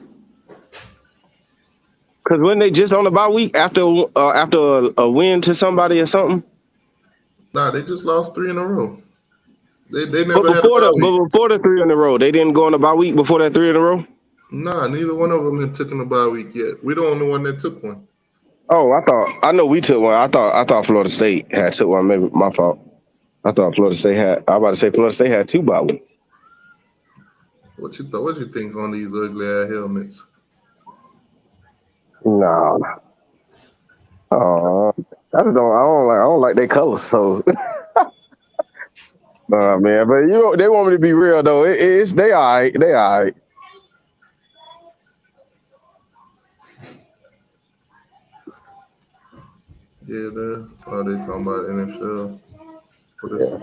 Speaker 2: Cause when they just on the bye week after a win to somebody or something.
Speaker 1: Nah, they just lost 3 in a row. They never
Speaker 2: But
Speaker 1: had a bye week.
Speaker 2: but before the 3 in a row, they didn't go on the bye week before that 3 in a row.
Speaker 1: Nah, neither one of them had taken a bye week yet. We're the only one that took one.
Speaker 2: Oh, I know we took one. I thought Florida State had took one. Maybe my fault. I thought Florida State had. I was about to say Florida State had 2 bye weeks.
Speaker 1: What you think on these ugly ass helmets?
Speaker 2: No. I don't like their colors. So, nah, man. But they want me to be real though. They all right. They all right.
Speaker 1: Yeah, they talking about NFL. What is it?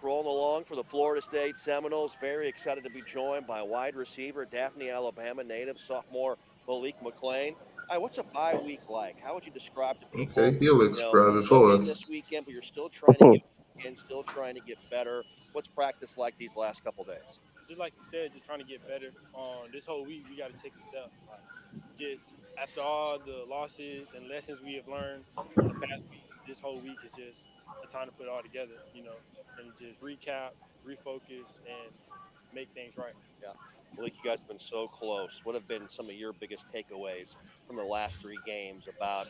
Speaker 5: Rolling along for the Florida State Seminoles. Very excited to be joined by wide receiver, Daphne, Alabama native, sophomore Malik McClain. What's a bye week like? How would you describe to people?
Speaker 1: Okay, he'll describe it for us.
Speaker 5: This weekend, but you're still trying to still trying to get better. What's practice like these last couple days?
Speaker 6: Just like you said, just trying to get better. This whole week, we got to take a step. Just after all the losses and lessons we have learned in the past weeks, this whole week is just a time to put it all together, and just recap, refocus, and make things right.
Speaker 5: Yeah. Malik, you guys have been so close. What have been some of your biggest takeaways from the last 3 games about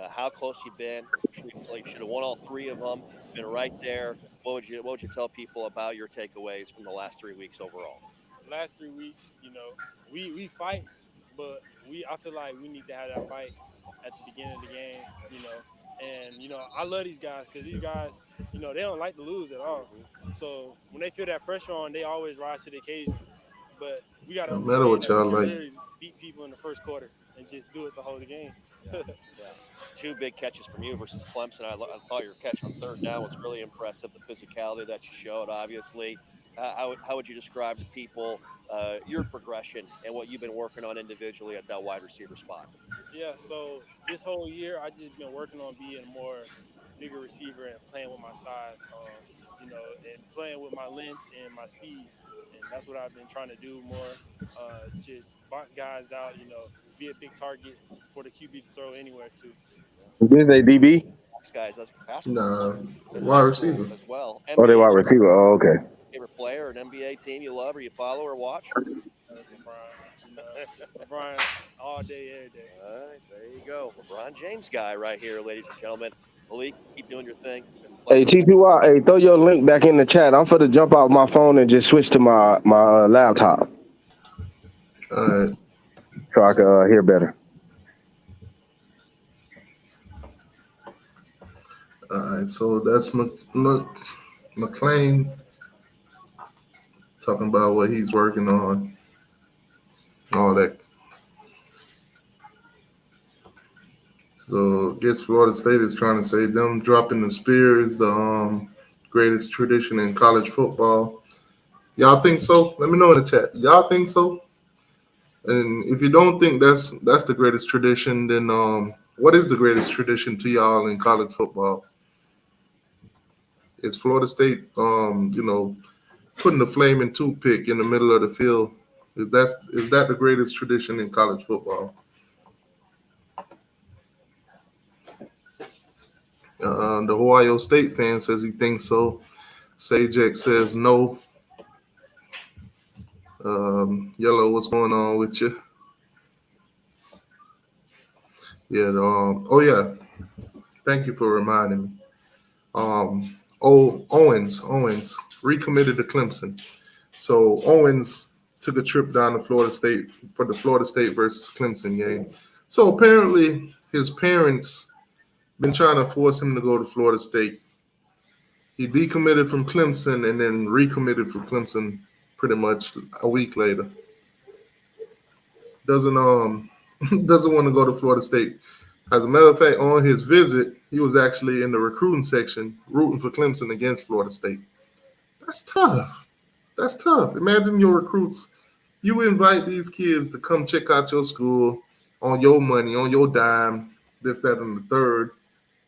Speaker 5: how close you've been? You should have won all 3 of them, been right there. What would you tell people about your takeaways from the last 3 weeks overall?
Speaker 6: The last 3 weeks, we fight, but I feel like we need to have that fight at the beginning of the game, And, I love these guys because these guys, they don't like to lose at all. So when they feel that pressure on, they always rise to the occasion. But we got to really beat people in the first quarter and just do it the whole game.
Speaker 5: Yeah. 2 big catches from you versus Clemson. I thought your catch on 3rd down was really impressive, the physicality that you showed, obviously. How would you describe to people your progression and what you've been working on individually at that wide receiver spot?
Speaker 6: Yeah, so this whole year I just been working on being a more bigger receiver and playing with my size, and playing with my length and my speed. And that's what I've been trying to do more. Just box guys out, be a big target for the QB to throw anywhere to.
Speaker 2: This a DB?
Speaker 5: Guys, that's basketball.
Speaker 1: Nah, wide receiver
Speaker 5: as well.
Speaker 2: Oh, they wide receiver. Oh, okay.
Speaker 5: Favorite player, an NBA team you love or you follow or watch?
Speaker 6: That's LeBron. LeBron all day, every day.
Speaker 5: All right, there you go. LeBron James guy right here, ladies and gentlemen. Malik, keep doing your thing.
Speaker 2: Hey, TPY, hey, throw your link back in the chat. I'm for to jump out my phone and just switch to my laptop.
Speaker 1: All right.
Speaker 2: So I can hear better.
Speaker 1: All right, so that's McClain talking about what he's working on, all that. So, I guess Florida State is trying to say them dropping the spear is the greatest tradition in college football. Y'all think so? Let me know in the chat. Y'all think so? And if you don't think that's the greatest tradition, then what is the greatest tradition to y'all in college football? It's Florida State, putting the flaming toothpick in the middle of the field. Is that the greatest tradition in college football? The Ohio State fan says he thinks so. Sajek says no. Yellow, what's going on with you? Yeah. Yeah. Thank you for reminding me. Owens recommitted to Clemson. So Owens took a trip down to Florida State for the Florida State versus Clemson game. So apparently his parents been trying to force him to go to Florida State. He decommitted from Clemson and then recommitted for Clemson pretty much a week later. Doesn't want to go to Florida State. As a matter of fact, on his visit, he was actually in the recruiting section rooting for Clemson against Florida State. That's tough. That's tough. Imagine your recruits. You invite these kids to come check out your school on your money, on your dime, this, that, and the third,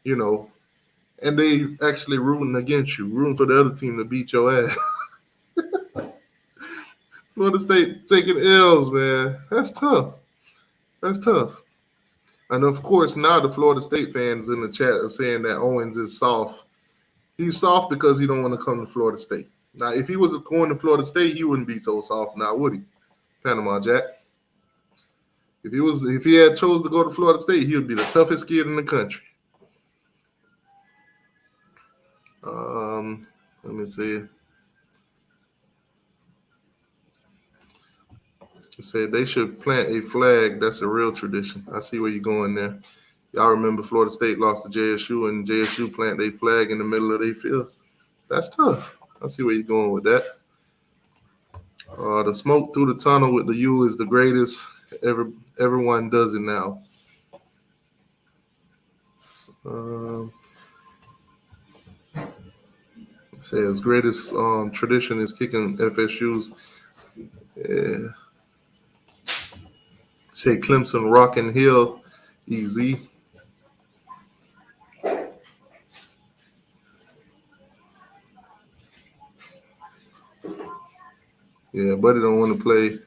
Speaker 1: and they actually rooting against you, rooting for the other team to beat your ass. Florida State taking L's, man. That's tough. That's tough. And of course, now the Florida State fans in the chat are saying that Owens is soft. He's soft because he don't want to come to Florida State. Now, if he was going to Florida State, he wouldn't be so soft now, would he? Panama Jack. If he had chose to go to Florida State, he would be the toughest kid in the country. Let me see. It said they should plant a flag. That's a real tradition. I see where you're going there. Y'all remember Florida State lost to JSU and JSU planted a flag in the middle of their field. That's tough. I see where you're going with that. The smoke through the tunnel with the U is the greatest. Everyone does it now. It says greatest tradition is kicking FSU's. Yeah. Say Clemson Rockin' Hill, easy. Yeah, Buddy don't want to play.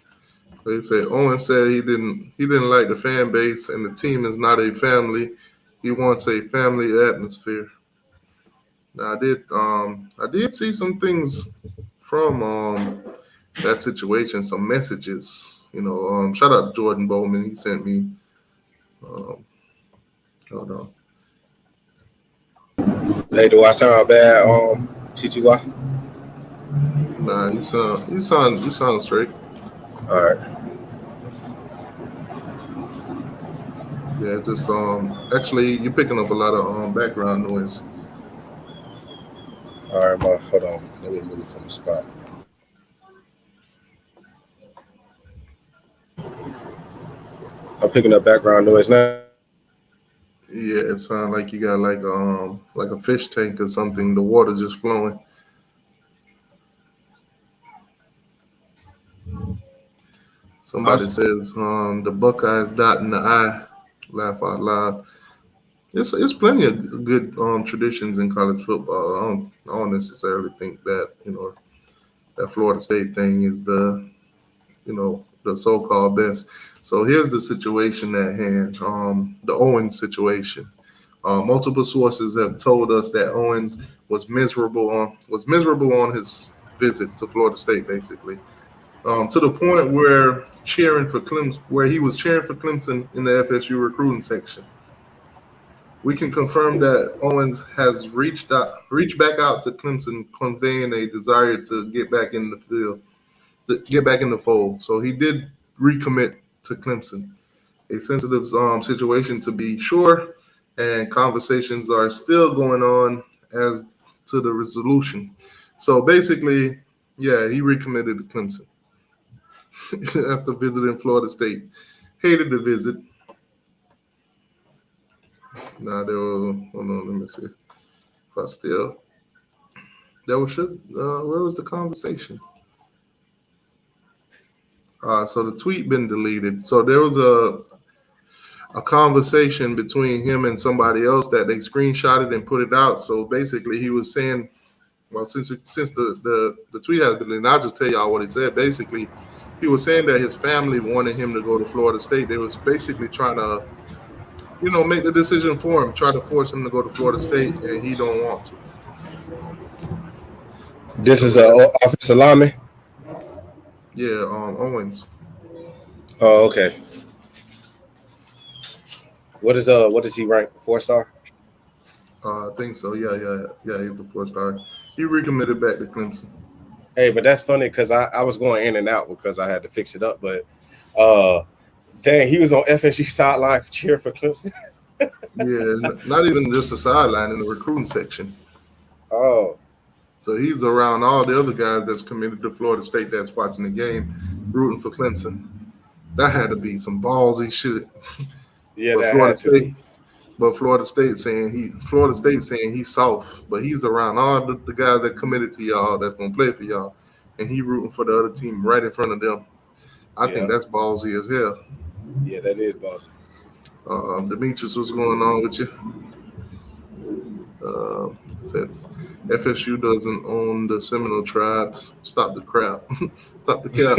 Speaker 1: They say Owen said he didn't like the fan base and the team is not a family. He wants a family atmosphere. Now I did see some things from that situation, some messages. Shout out to Jordan Bowman. He sent me. Hold on.
Speaker 7: Hey, do I sound bad, TTY?
Speaker 1: Nah, you sound straight.
Speaker 7: All right.
Speaker 1: Yeah, just actually you're picking up a lot of background noise.
Speaker 7: All right, hold on. Let me move from the spot. I'm picking up background noise now.
Speaker 1: Yeah, it sounds like you got like a fish tank or something. The water just flowing. Somebody says the Buckeyes dotting the I. Laugh out loud. It's plenty of good traditions in college football. I don't necessarily think that that Florida State thing is the the so-called best. So here's the situation at hand. The Owens situation. Multiple sources have told us that Owens was miserable on his visit to Florida State, basically, to the point where he was cheering for Clemson in the FSU recruiting section. We can confirm that Owens has reached back out to Clemson, conveying a desire to get back in the field, to get back in the fold. So he did recommit to Clemson. A sensitive situation to be sure, and conversations are still going on as to the resolution. So basically, yeah, he recommitted to Clemson after visiting Florida State. Hated the visit. Hold on, let me see. Where was the conversation? So the tweet been deleted. So there was a conversation between him and somebody else that they screenshotted and put it out. So basically, he was saying, well, since the tweet has been, and I'll just tell y'all what he said. Basically, he was saying that his family wanted him to go to Florida State. They was basically trying to, make the decision for him, try to force him to go to Florida State, and he don't want to.
Speaker 7: This is a offensive lineman.
Speaker 1: Yeah, Owens.
Speaker 7: Oh, okay. What is he ranked? 4-star?
Speaker 1: I think so. Yeah. He's a 4-star. He recommitted back to Clemson.
Speaker 7: Hey, but that's funny because I was going in and out because I had to fix it up. But dang, he was on FSU sideline cheer for Clemson.
Speaker 1: Yeah, not even just the sideline, in the recruiting section.
Speaker 7: Oh.
Speaker 1: So he's around all the other guys that's committed to Florida State that's watching the game, rooting for Clemson. That had to be some ballsy shit.
Speaker 7: Yeah,
Speaker 1: but Florida State saying he's soft, but he's around all the guys that committed to y'all that's gonna play for y'all, and he rooting for the other team right in front of them. I think that's ballsy as hell.
Speaker 7: Yeah, that is ballsy.
Speaker 1: Demetrius, what's going on with you? Says FSU doesn't own the Seminole tribes. Stop the crap. Stop the cap.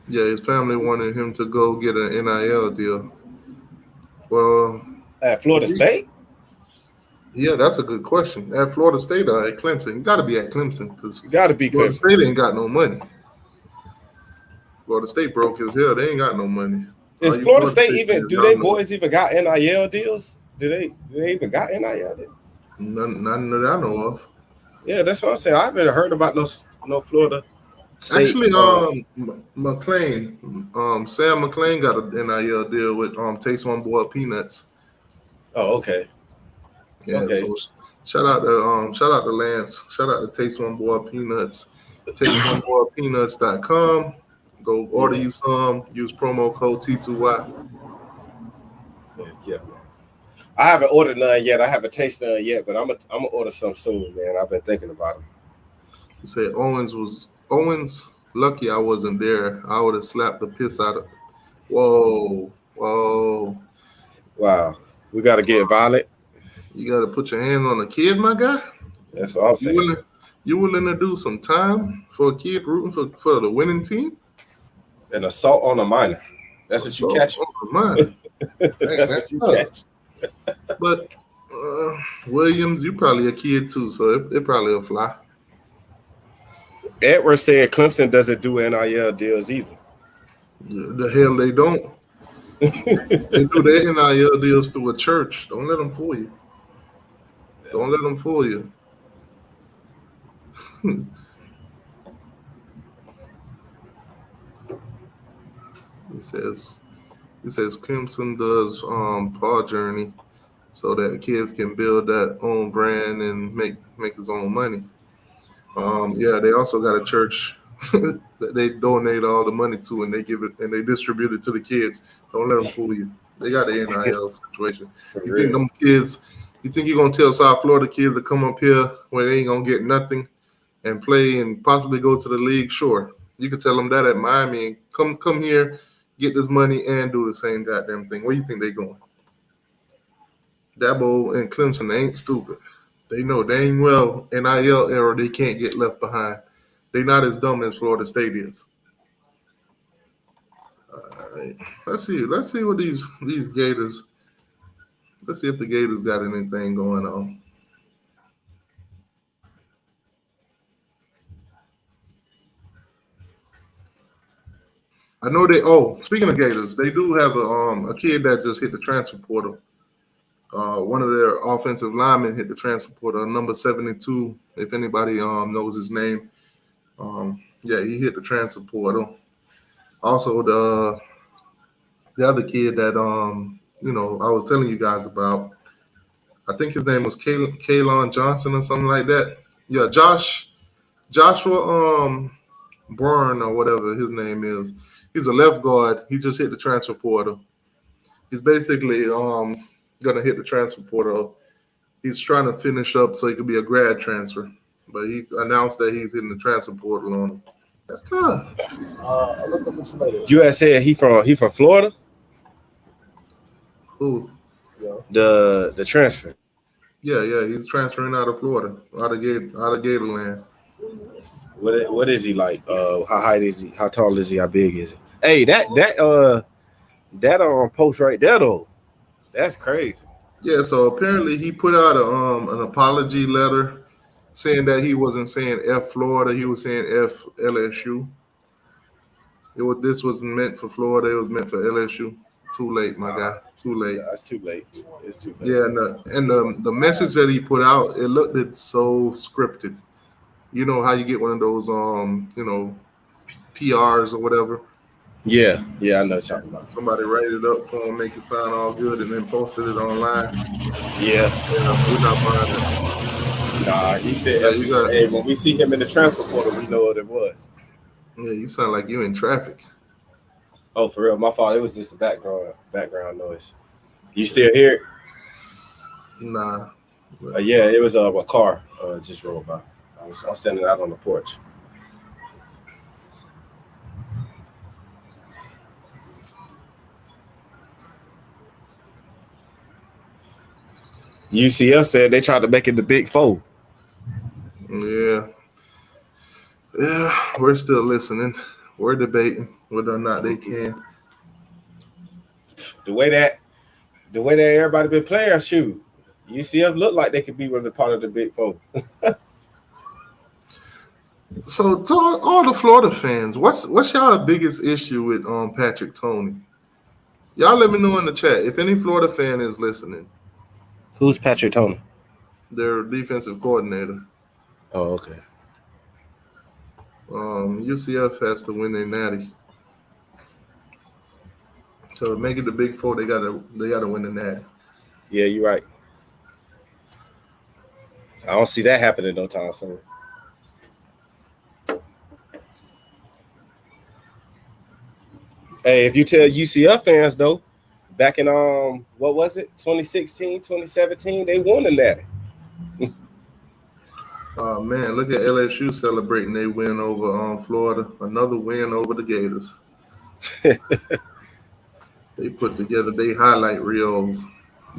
Speaker 1: Yeah, his family wanted him to go get an NIL deal. Well,
Speaker 7: at Florida State?
Speaker 1: Yeah, that's a good question. At Florida State or at Clemson? You got to be at Clemson because
Speaker 7: Florida
Speaker 1: State ain't got no money. Florida State broke as hell. They ain't got no money.
Speaker 7: Is Florida State even? Do they boys even got NIL deals? Do they even got NIL deals?
Speaker 1: None that I know of.
Speaker 7: Yeah, that's what I'm saying. I haven't heard about no Florida State.
Speaker 1: Actually, McLean, Sam McLean got an NIL deal with Taste One Boy Peanuts.
Speaker 7: Oh, okay.
Speaker 1: Yeah. Okay. So shout out to Lance. Shout out to Taste One Boy Peanuts. TasteOneBoyPeanuts.com. Go order you some. Use promo code T2Y.
Speaker 7: Yeah. I haven't ordered none yet. I haven't tasted none yet, but I'm gonna order some soon, man. I've been thinking about them.
Speaker 1: He said Owens. Lucky I wasn't there. I would have slapped the piss out of. Whoa.
Speaker 7: Wow. We got to get violent.
Speaker 1: You got to put your hand on a kid, my guy.
Speaker 7: That's what I'm saying.
Speaker 1: You willing to do some time for a kid rooting for the winning team?
Speaker 7: An assault on a minor. That's what you catch.
Speaker 1: That's what you catch. But Williams, you probably a kid too, so it probably will fly.
Speaker 7: Edwards said Clemson doesn't do NIL deals either.
Speaker 1: The hell they don't. They do their NIL deals through a church. Don't let them fool you. Don't let them fool you. It says Clemson does Paw Journey so that kids can build that own brand and make his own money. Yeah, they also got a church that they donate all the money to, and they give it and they distribute it to the kids. Don't let them fool you. They got the NIL situation. You think them kids? You think you're gonna tell South Florida kids to come up here where they ain't gonna get nothing and play and possibly go to the league? Sure, you could tell them that at Miami and come here, get this money and do the same goddamn thing. Where you think they going? Dabo and Clemson, they ain't stupid. They know dang well NIL era they can't get left behind. They're not as dumb as Florida State is. Let's see what these Gators. Let's see if the Gators got anything going on. I know speaking of Gators, they do have a kid that just hit the transfer portal. One of their offensive linemen hit the transfer portal, number 72. If anybody knows his name, he hit the transfer portal. Also, the other kid that I was telling you guys about, I think his name was Kalon Johnson or something like that. Yeah, Joshua Bourne or whatever his name is. He's a left guard. He just hit the transfer portal. He's basically gonna hit the transfer portal. He's trying to finish up so he could be a grad transfer, but he announced that he's in the transfer portal on him. That's tough.
Speaker 7: You had said he from Florida.
Speaker 1: Who?
Speaker 7: The transfer.
Speaker 1: Yeah. He's transferring out of Florida, out of Gatorland.
Speaker 7: What is he like? How high is he? How tall is he? How big is he? Hey, that post right there though, that's crazy.
Speaker 1: Yeah. So apparently he put out an apology letter saying that he wasn't saying F Florida, he was saying F LSU. This wasn't meant for Florida. It was meant for LSU. Too late, my guy. Too late.
Speaker 7: Yeah, it's too late. It's too late.
Speaker 1: Yeah, and the message that he put out, it looked so scripted. You know how you get one of those PRs or whatever.
Speaker 7: Yeah, I know what you're talking about.
Speaker 1: Somebody write it up for him, make it sound all good, and then posted it online.
Speaker 7: Yeah.
Speaker 1: We're not buying it.
Speaker 7: Nah, he said, hey, when we see him in the transfer portal, we know what it was.
Speaker 1: Yeah, you sound like you in traffic.
Speaker 7: Oh, for real? My fault. It was just a background noise. You still hear it?
Speaker 1: Nah.
Speaker 7: Yeah, it was a car just rolled by. I'm standing out on the porch. UCF said they tried to make it the Big Four.
Speaker 1: Yeah, we're still listening. We're debating whether or not they can.
Speaker 7: The way that everybody been playing, shoot, UCF looked like they could be one of the part of the Big Four.
Speaker 1: So to all the Florida fans, what's y'all biggest issue with Patrick Toney? Y'all let me know in the chat if any Florida fan is listening.
Speaker 7: Who's Patrick Toney?
Speaker 1: Their defensive coordinator.
Speaker 7: Oh, okay.
Speaker 1: UCF has to win their natty. So to make it the Big Four, they gotta win the natty.
Speaker 7: Yeah, you're right. I don't see that happening no time soon. Hey, if you tell UCF fans though, back in what was it, 2016, 2017, they won the natty.
Speaker 1: Oh man, look at LSU celebrating their win over Florida. Another win over the Gators. They put together their highlight reels.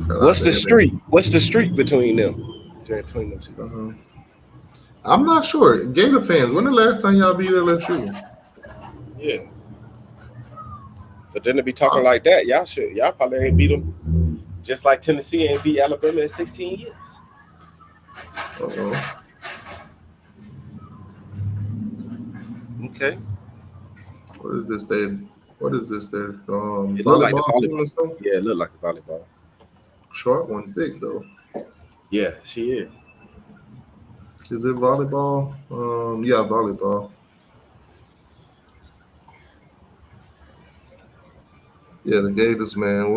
Speaker 7: What's the streak? What's the streak between them? Between them two.
Speaker 1: I'm not sure. Gator fans, when the last time y'all beat LSU?
Speaker 7: Yeah. But then to be talking like that, y'all probably ain't beat them. Just like Tennessee ain't beat Alabama in 16 years.
Speaker 1: Uh-oh.
Speaker 7: Okay.
Speaker 1: What is this there?
Speaker 7: It look like the volleyball. Yeah, it look like a volleyball.
Speaker 1: Short one, thick though.
Speaker 7: Yeah, she is.
Speaker 1: Is it volleyball? Yeah, volleyball. Yeah, the Gators, man.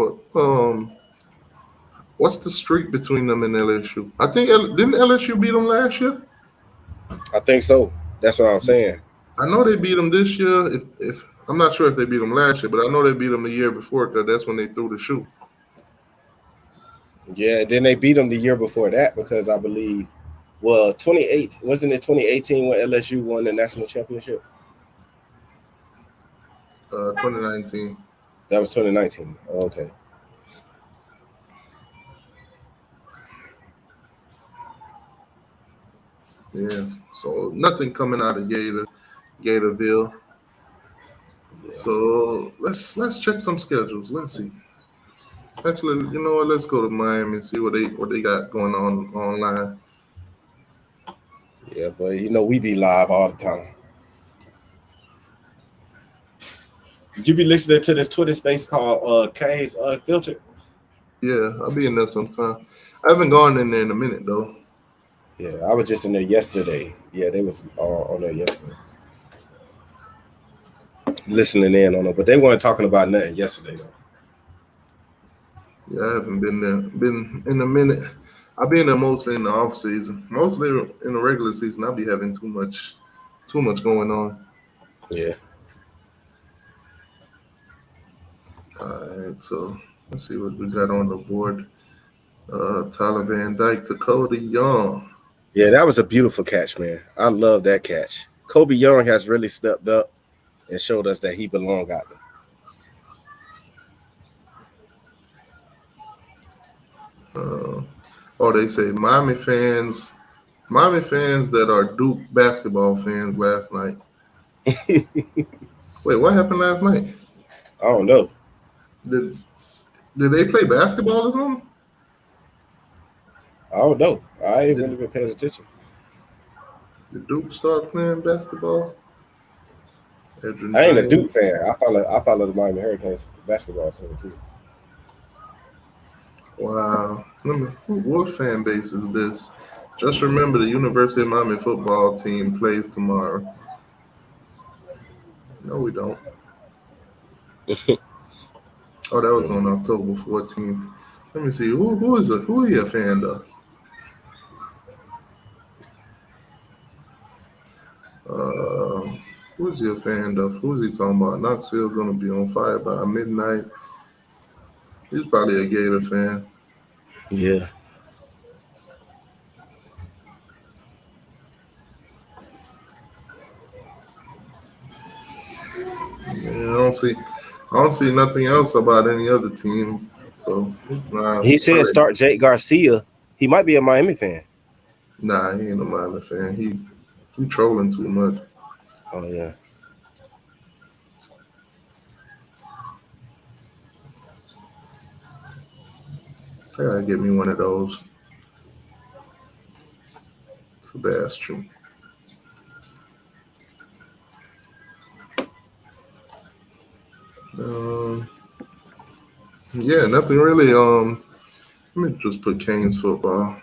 Speaker 1: What's the streak between them and LSU? I think didn't LSU beat them last year?
Speaker 7: I think so. That's what I'm saying.
Speaker 1: I know they beat them this year. If I'm not sure if they beat them last year, but I know they beat them the year before because that's when they threw the shoe.
Speaker 7: Yeah, then they beat them the year before that because I believe, 28 wasn't it 2018 when LSU won the national championship?
Speaker 1: 2019.
Speaker 7: That was 2019. Oh, okay.
Speaker 1: Yeah. So nothing coming out of Gatorville. Yeah. So let's check some schedules. Let's see. Actually, you know what? Let's go to Miami and see what they got going on online.
Speaker 7: Yeah, but we be live all the time. You be listening to this Twitter space called Caves Unfiltered?
Speaker 1: Yeah, I'll be in there sometime. I haven't gone in there in a minute though.
Speaker 7: Yeah, I was just in there yesterday. Yeah, they was on there yesterday. Listening in on it, but they weren't talking about nothing yesterday though.
Speaker 1: Yeah, I haven't been there. Been in a minute. I've been there mostly in the off season. Mostly in the regular season, I'll be having too much going on.
Speaker 7: Yeah.
Speaker 1: All right, so let's see what we got on the board. Tyler Van Dyke, Dakota Young.
Speaker 7: Yeah, that was a beautiful catch, man. I love that catch. Kobe Young has really stepped up and showed us that he belongs out there.
Speaker 1: They say Miami fans that are Duke basketball fans last night. Wait, what happened last night?
Speaker 7: I don't know.
Speaker 1: Did they play basketball or something?
Speaker 7: I don't know. I ain't really been paying attention.
Speaker 1: Did Duke start playing basketball?
Speaker 7: I ain't a Duke fan. I follow the Miami Hurricanes basketball team too.
Speaker 1: Wow. What fan base is this? Just remember the University of Miami football team plays tomorrow. No, we don't. Oh, that was on October 14th. Let me see. Who are you a fan of? Who's he a fan of? Who's he talking about? Knoxville's going to be on fire by midnight. He's probably a Gator fan.
Speaker 7: Yeah.
Speaker 1: I don't see nothing else about any other team. So
Speaker 7: he said start Jake Garcia. He might be a Miami fan.
Speaker 1: Nah, he ain't a Miami fan. He trolling too much.
Speaker 7: Oh yeah.
Speaker 1: I gotta get me one of those. Sebastian. Yeah, nothing really. Let me just put Canes football.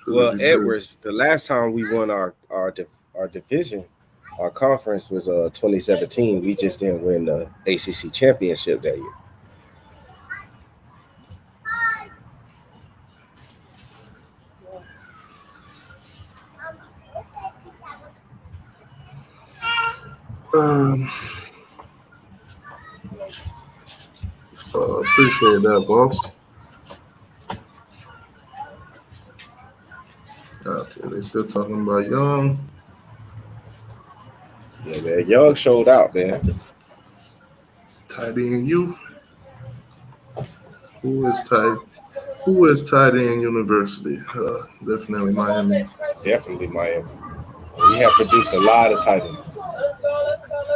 Speaker 7: Well, Edwards, the last time we won our division, our conference was 2017. We just didn't win the ACC championship that year.
Speaker 1: Appreciate that, boss. Okay, they still talking about Young.
Speaker 7: Yeah, man, Young showed out, man.
Speaker 1: Tight end you. Who is tight end University? Definitely Miami.
Speaker 7: Definitely Miami. We have produced a lot of tight ends.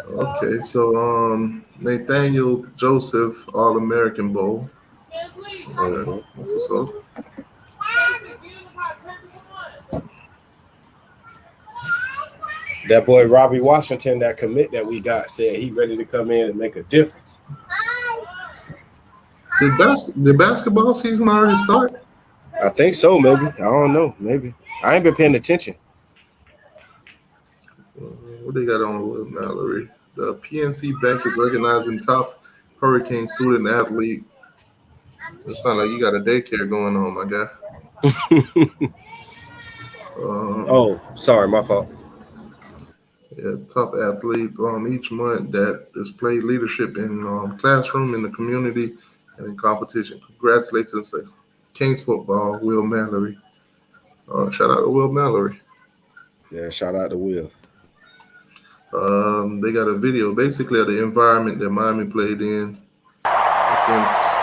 Speaker 1: Okay, so Nathaniel Joseph All-American Bowl. So
Speaker 7: that boy Robbie Washington, that commit that we got, said he ready to come in and make a difference.
Speaker 1: Did basketball season already start?
Speaker 7: I think so, maybe. I don't know, maybe. I ain't been paying attention.
Speaker 1: What they got on with Mallory? The PNC Bank is recognizing top Hurricane student athlete. It sounds like you got a daycare going on, my guy.
Speaker 7: Oh, sorry, my fault.
Speaker 1: Yeah, top athletes each month that display leadership in classroom, in the community, and in competition. Congratulations to Kings football, Will Mallory. Shout out to Will Mallory.
Speaker 7: Yeah, shout out to Will.
Speaker 1: They got a video basically of the environment that Miami played in against.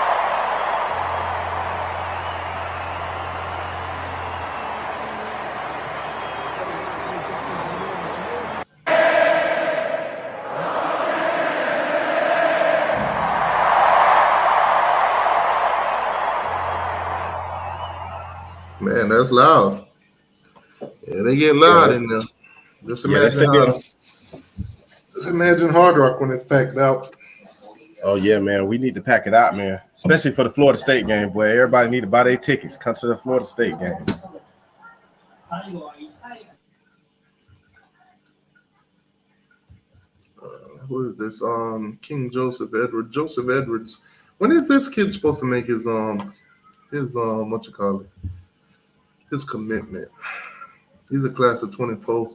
Speaker 1: Man, that's loud. Yeah, they get loud in there. Just imagine Hard Rock when it's packed out.
Speaker 7: Oh, yeah, man. We need to pack it out, man. Especially for the Florida State game, boy. Everybody need to buy their tickets. Come to the Florida State game.
Speaker 1: Who is this? King Joseph Edwards. Joseph Edwards. When is this kid supposed to make his what you call it? His commitment. He's a class of 24.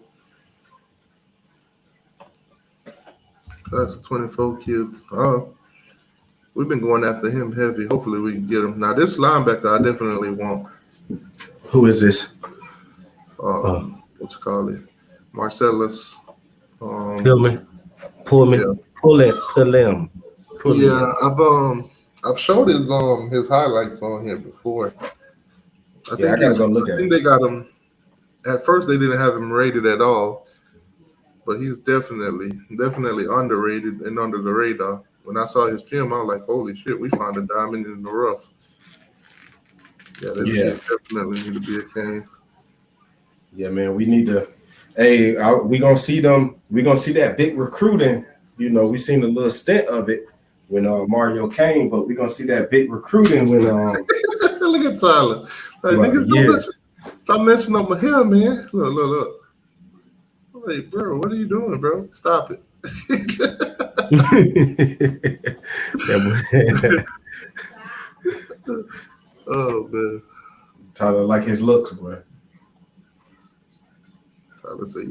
Speaker 1: Class of 24 kids. We've been going after him heavy. Hopefully we can get him. Now this linebacker I definitely want.
Speaker 7: Who is this?
Speaker 1: Marcellus.
Speaker 8: Pullman.
Speaker 1: Yeah.
Speaker 8: Pullman.
Speaker 1: Yeah, I've showed his highlights on here before. I
Speaker 7: gotta go look at
Speaker 1: think
Speaker 7: it.
Speaker 1: they got him. At first, they didn't have him rated at all, but he's definitely underrated and under the radar. When I saw his film, I was like, "Holy shit, we found a diamond in the rough." Yeah, this kid definitely need to be a king.
Speaker 7: Yeah, man, we need to. Hey, we gonna see them. We gonna see that big recruiting. You know, we seen a little stint of it when Mario came, but we gonna see that big recruiting when
Speaker 1: Look at Tyler. I think it's stop messing up my hair, man. Look. Hey, bro, what are you doing, bro? Stop it. Oh man.
Speaker 7: Tyler like his looks, boy.
Speaker 1: Tyler said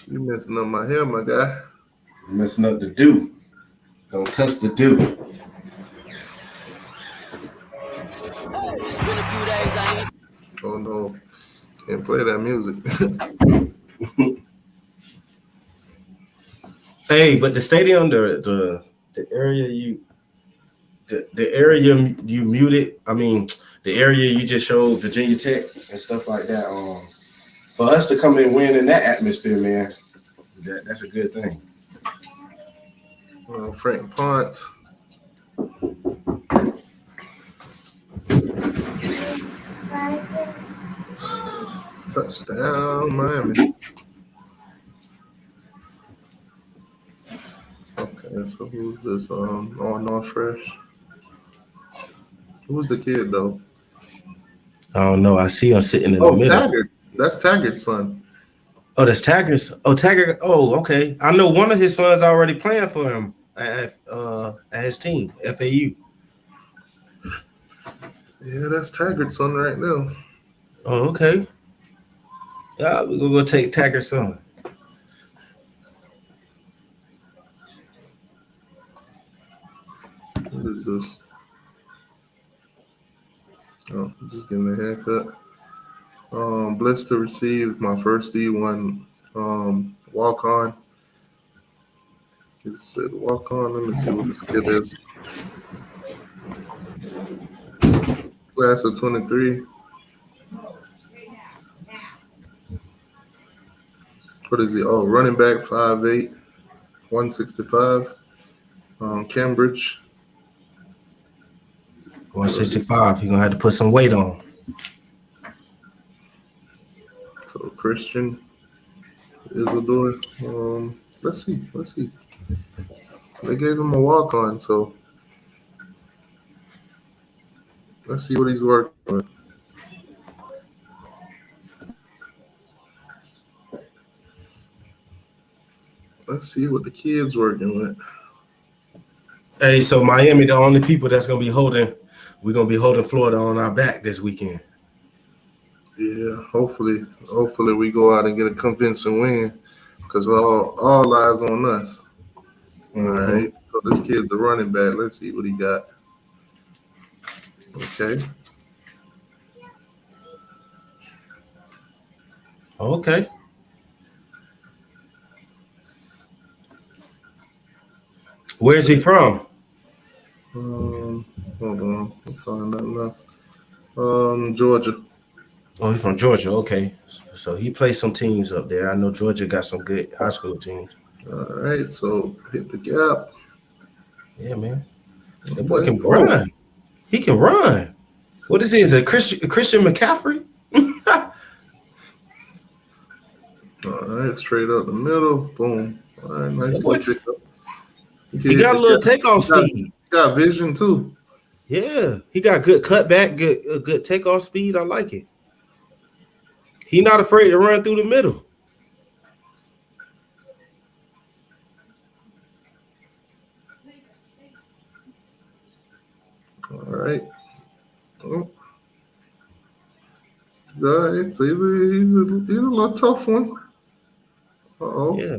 Speaker 1: you messing up my hair, my guy.
Speaker 7: You're messing up the dew. Don't touch the dew.
Speaker 9: It's been a few days, I ain't.
Speaker 1: Oh no. Can't play that music.
Speaker 8: Hey, but the stadium, the area you muted. I mean, the area you just showed Virginia Tech and stuff like that. For us to come and win in that atmosphere, man, that's a good thing.
Speaker 1: Frank Ponce. Touchdown, Miami. Okay, so who's this? North Fresh. Who's the kid though?
Speaker 8: I don't know. I see him sitting in the middle.
Speaker 1: Taggart. That's Taggart's son.
Speaker 8: Oh, that's Taggart's. Oh, Taggart. Oh, okay. I know one of his sons already playing for him at his team, FAU.
Speaker 1: Yeah, that's Taggart's son right now.
Speaker 8: Oh, okay. Yeah, we're gonna go take Taggart's son.
Speaker 1: What is this? Oh, just getting a haircut. Blessed to receive my first D1 walk on. It said walk on. Let me see what this kid is. Class of 23. What is he? Oh, running back 5'8", 165. Cambridge.
Speaker 8: 165. You're gonna have to put some weight on.
Speaker 1: So Christian Isidore. Let's see. They gave him a walk on, so let's see what he's working with. Let's see what the kid's working with.
Speaker 8: Hey, so Miami, the only people that's gonna be holding, we're gonna be holding Florida on our back this weekend.
Speaker 1: Yeah, hopefully we go out and get a convincing win, because all eyes on us.
Speaker 8: Mm-hmm.
Speaker 1: All right. So this kid's the running back. Let's see what he got.
Speaker 8: Okay. Where's he from?
Speaker 1: Hold on. I'll find out now. Georgia.
Speaker 8: Oh, he's from Georgia. Okay. So he plays some teams up there. I know Georgia got some good high school teams.
Speaker 1: All right. So hit the gap.
Speaker 8: Yeah, man. That boy can run. He can run. What is he? Is it Christian McCaffrey?
Speaker 1: All right. Straight up the middle. Boom. All right. Nice pick up.
Speaker 8: He got a little takeoff speed.
Speaker 1: He got vision too.
Speaker 8: Yeah, he got good cutback, good takeoff speed. I like it. He not afraid to run through the middle.
Speaker 1: All right. Oh. All right. So he's a little tough one. Uh-oh.
Speaker 8: Yeah.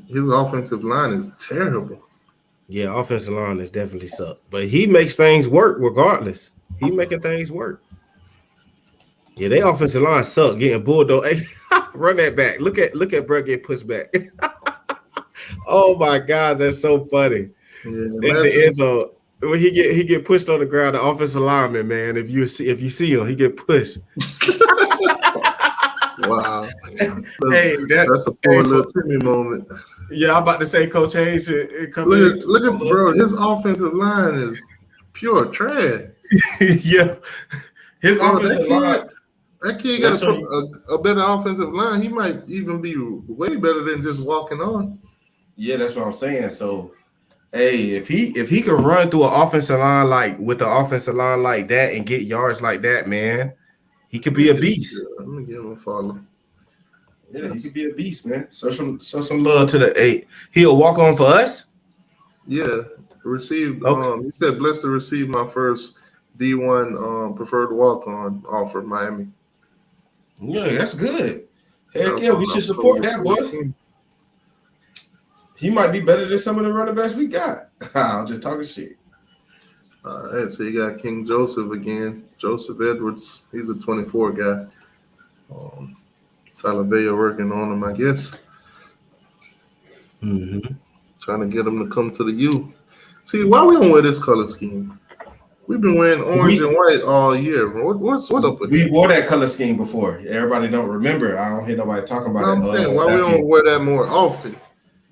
Speaker 1: His offensive line is terrible.
Speaker 8: Yeah, offensive line is definitely suck, but he makes things work regardless. He making things work. Yeah, they offensive line suck. Getting bulldog. Hey, run that back. Look at Brett get pushed back. Oh my God, that's so funny.
Speaker 1: Yeah,
Speaker 8: In the
Speaker 1: imagine.
Speaker 8: end zone, when he get pushed on the ground, the offensive lineman, man. If you see him, he get pushed.
Speaker 1: Wow.
Speaker 8: Hey,
Speaker 1: That's a poor little Timmy moment.
Speaker 8: yeah, I'm about to say Coach Hayes should come in.
Speaker 1: Look at bro. His offensive line is pure trash.
Speaker 8: Yeah, his
Speaker 1: Bro,
Speaker 8: offensive line.
Speaker 1: that kid got a better offensive line. He might even be way better than just walking on.
Speaker 8: Yeah, that's what I'm saying. So, hey, if he can run through an offensive line with an offensive line like that and get yards like that, man, he could be a beast.
Speaker 1: Let me give him a follow.
Speaker 8: Yeah, he could be a beast, man. Show some love to the eight. He'll walk on for us.
Speaker 1: Yeah, received.
Speaker 8: Okay.
Speaker 1: He said, "Blessed to receive my first D1 preferred walk-on offer, Miami."
Speaker 8: Yeah, that's good. Heck yeah, we should support that boy. He might be better than some of the running backs we got. I'm just talking shit.
Speaker 1: All right, so you got King Joseph again. Joseph Edwards. He's a 24 guy. Salavea working on him, I guess.
Speaker 8: Mm-hmm.
Speaker 1: Trying to get him to come to the U. See, why we don't wear this color scheme? We've been wearing orange and white all year. What's up with
Speaker 8: We wore that color scheme before. Everybody don't remember. I don't hear nobody talking about it.
Speaker 1: I'm saying, why we don't wear that more often?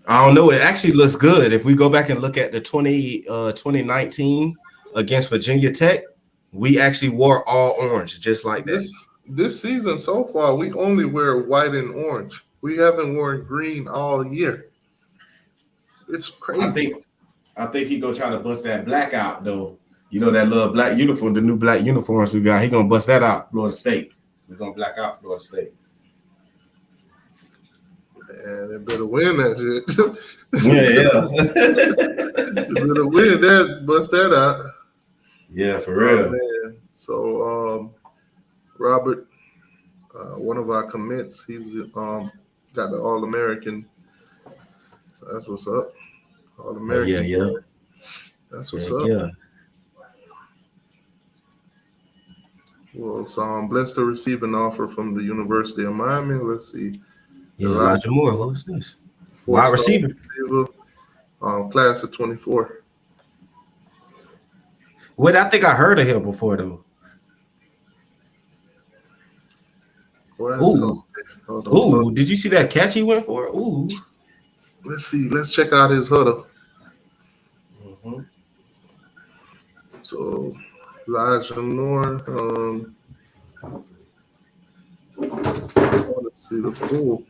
Speaker 8: I don't know. It actually looks good. If we go back and look at the 2019 against Virginia Tech, we actually wore all orange, just like that.
Speaker 1: This season so far, we only wear white and orange. We haven't worn green all year. It's crazy.
Speaker 8: I think he gonna try to bust that black out though. You know that little black uniform, the new black uniforms we got. He gonna bust that out, Florida State. We're gonna black out Florida State.
Speaker 1: Man, they better win that shit.
Speaker 8: Yeah.
Speaker 1: They better win that, bust that out.
Speaker 8: Yeah, for real.
Speaker 1: Man. So Robert, one of our commits, he's got the All-American. So that's what's up. All-American.
Speaker 8: Yeah.
Speaker 1: That's what's up.
Speaker 8: Yeah.
Speaker 1: Well, so I'm blessed to receive an offer from the University of Miami. Let's see.
Speaker 8: Yeah, Elijah Moore. Who's this? Wide receiver.
Speaker 1: Class of 24.
Speaker 8: Wait, I think I heard of him before though. Ooh, did you see that catch he went for? Ooh.
Speaker 1: Let's see. Let's check out his huddle.
Speaker 8: Mm-hmm.
Speaker 1: So, Elijah Moore. I want to see the full.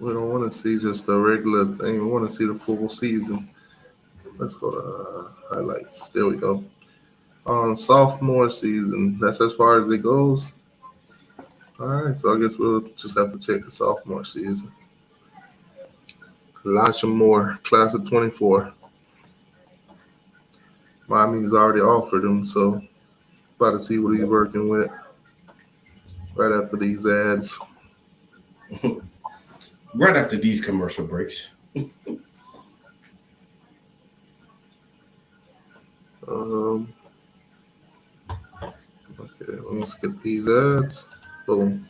Speaker 1: We don't want to see just a regular thing. We want to see the full season. Let's go to highlights. There we go. Sophomore season. That's as far as it goes. All right. So I guess we'll just have to check the sophomore season. Elijah Moore, class of 24. Miami's already offered him, so about to see what he's working with right after these ads.
Speaker 8: Right after these commercial breaks.
Speaker 1: Okay, let me skip these ads. Boom.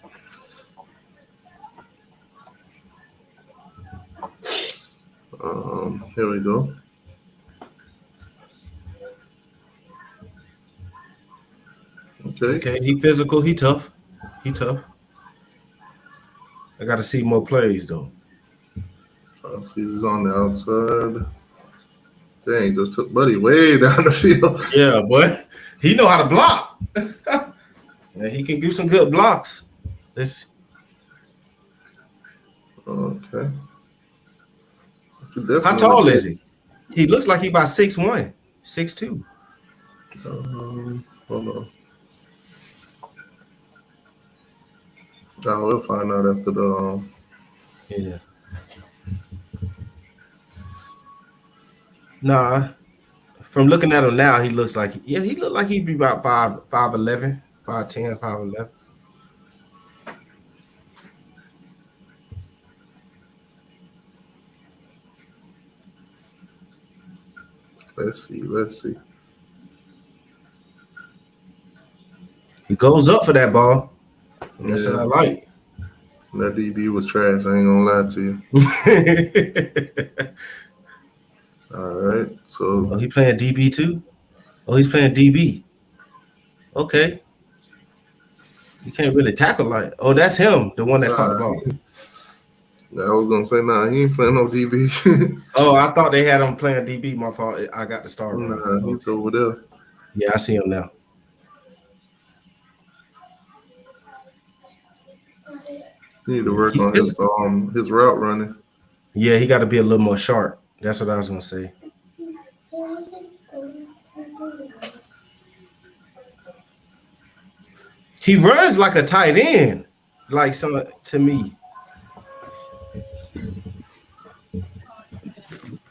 Speaker 1: Here we go. Okay,
Speaker 8: he physical, he tough. I got to see more plays though.
Speaker 1: See, he's on the outside. Dang, just took Buddy way down the field.
Speaker 8: Yeah, but he know how to block. Yeah, he can do some good blocks.
Speaker 1: Okay.
Speaker 8: How tall is he? He looks like he about 6'1", 6'2".
Speaker 1: Hold on. We'll find out after the.
Speaker 8: Yeah. Nah. From looking at him now, he looks like he looked like he'd be about 5'11", 5'10", 5'11".
Speaker 1: Let's see.
Speaker 8: He goes up for that ball. That's what I
Speaker 1: Yeah,
Speaker 8: like.
Speaker 1: that DB was trash. I ain't gonna lie to you. All right, so
Speaker 8: Oh, he playing DB too? Oh, he's playing DB. Okay. You can't really tackle like. Oh, that's him, the one that caught the ball.
Speaker 1: I was gonna say, nah, he ain't playing no DB.
Speaker 8: Oh, I thought they had him playing DB. My fault. I got the star wrong.
Speaker 1: Nah, he's over there.
Speaker 8: Yeah, I see him now.
Speaker 1: He need to work on his route running.
Speaker 8: Yeah, he got to be a little more sharp. That's what I was gonna say. He runs like a tight end, like some to me.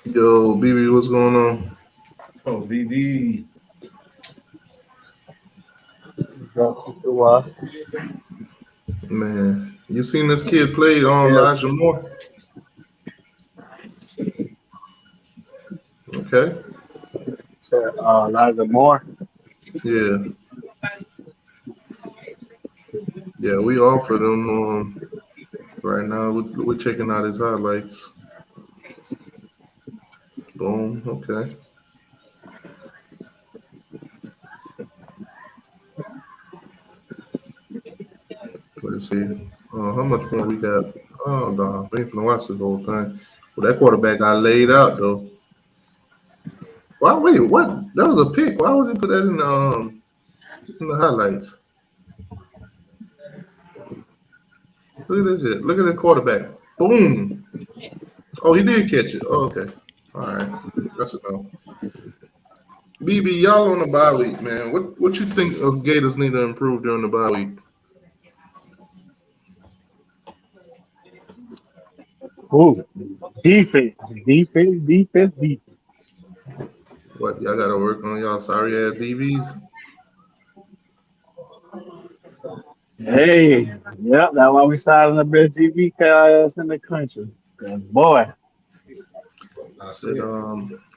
Speaker 1: Yo, BB, what's going on?
Speaker 8: Oh, BB.
Speaker 1: Man, you seen this kid play on Elijah Moore? Okay.
Speaker 10: Elijah Moore.
Speaker 1: Yeah. Yeah, we offered him right now. We're checking out his highlights. Boom. Okay. Let's see. How much more we got? Oh, no. We ain't finna watch this whole thing. Well, that quarterback got laid out, though. Why? Wait, what? That was a pick. Why would you put that in the highlights? Look at this shit. Look at the quarterback. Boom. Oh, he did catch it. Oh, okay. All right. That's enough. BB, y'all on the bye week, man. What you think of Gators need to improve during the bye week?
Speaker 10: Ooh, defense.
Speaker 1: What, y'all got to work on y'all sorry-ass DBs?
Speaker 10: Hey, yep, that's why we started the best DB class in the country. Boy,
Speaker 7: I said,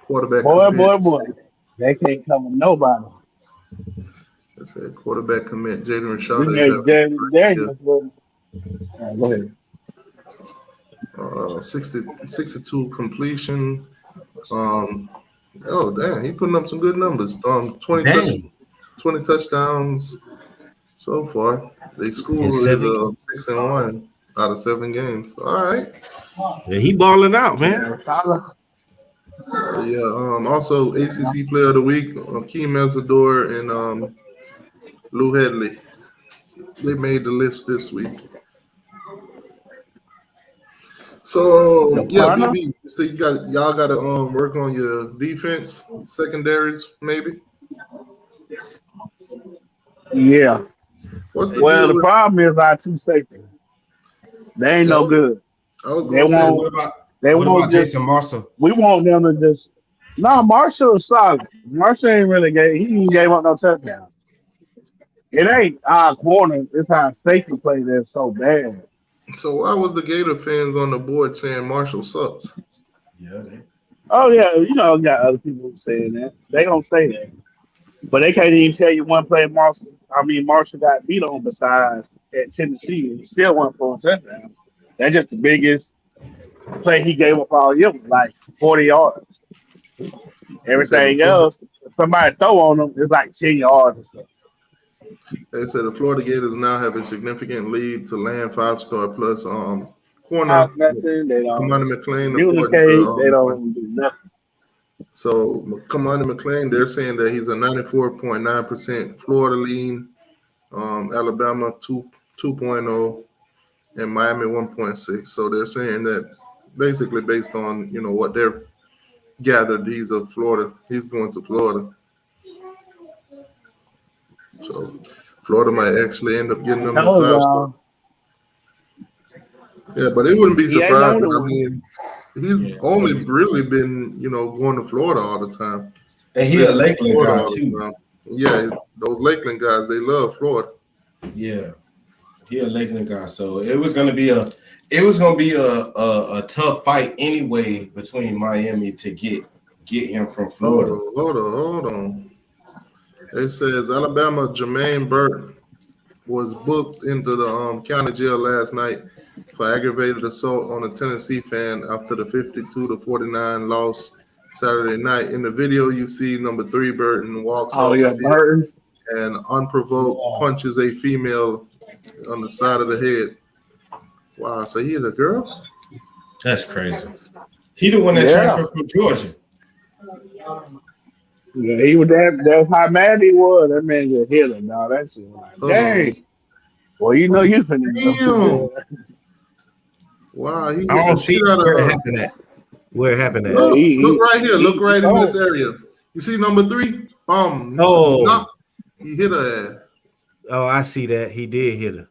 Speaker 1: Quarterback.
Speaker 10: boy. They can't cover nobody.
Speaker 1: I said quarterback commit. Jaden
Speaker 10: We
Speaker 1: Rashad.
Speaker 10: Daniels. Go ahead.
Speaker 1: 62 completion. Oh, damn. He putting up some good numbers. 20 touchdowns so far. They school is 6-1 out of 7 games. All right.
Speaker 8: Yeah, he balling out, man.
Speaker 1: Also, ACC Player of the Week, Keem Mesador and Lou Headley. They made the list this week. So BB. So y'all got to work on your defense, secondaries, maybe.
Speaker 10: Yeah.
Speaker 1: What's the
Speaker 10: Well,
Speaker 1: deal
Speaker 10: the problem is our two safeties. They ain't no good.
Speaker 1: I was going to say,
Speaker 8: what about Jason Marshall?
Speaker 10: We want them to just. No, Marshall is solid. Marshall ain't really he ain't gave up no touchdown. It ain't our corner. It's our safety play that's so bad.
Speaker 1: So why was the Gator fans on the board saying Marshall sucks?
Speaker 7: Yeah.
Speaker 10: Oh yeah, got other people saying that. They don't say that, but they can't even tell you one play Marshall got beat on besides at Tennessee. He still went for a touchdown. That's just the biggest play he gave up all year, was like 40 yards. Everything else, if somebody throw on them, it's like 10 yards or something.
Speaker 1: They said the Florida Gators now have a significant lead to land 5-star plus corner.
Speaker 10: Nothing. They don't
Speaker 1: Commander McLean.
Speaker 10: communicate. They don't do nothing.
Speaker 1: So Commander McLean, they're saying that he's a 94.9% Florida lean, Alabama 2.0, and Miami 1.6. So they're saying that basically based on what they've gathered, he's going to Florida. So Florida might actually end up getting them 5-star. Yeah, but it wouldn't be surprising. I mean, he's only really been, going to Florida all the time.
Speaker 7: And he a Lakeland guy too.
Speaker 1: Yeah, those Lakeland guys, they love Florida.
Speaker 7: Yeah, he a Lakeland guy. So it was gonna be a tough fight anyway between Miami to get get him from Florida.
Speaker 1: Hold on. It says Alabama Jermaine Burke was booked into the county jail last night for aggravated assault on a Tennessee fan after the 52-49 loss Saturday night. In the video, you see number 3 Burton walks
Speaker 10: Oh
Speaker 1: off
Speaker 10: yeah,
Speaker 1: the field
Speaker 10: Burton.
Speaker 1: and unprovoked punches a female on the side of the head. Wow, so he hit a girl?
Speaker 7: That's crazy. He the one that transferred from Georgia.
Speaker 10: Yeah, he was that. That's how mad he was. That man just hit him. Now that's it. Like, dang. Well, you know you finna
Speaker 1: Damn. Wow, he hit
Speaker 8: I don't
Speaker 1: the
Speaker 8: see
Speaker 1: shit out of
Speaker 8: where it
Speaker 1: her.
Speaker 8: happened at. Where it happened at.
Speaker 1: Look right here. Look right in this area. You see number 3? Boom. He hit her ass.
Speaker 8: Oh, I see that. He did hit her.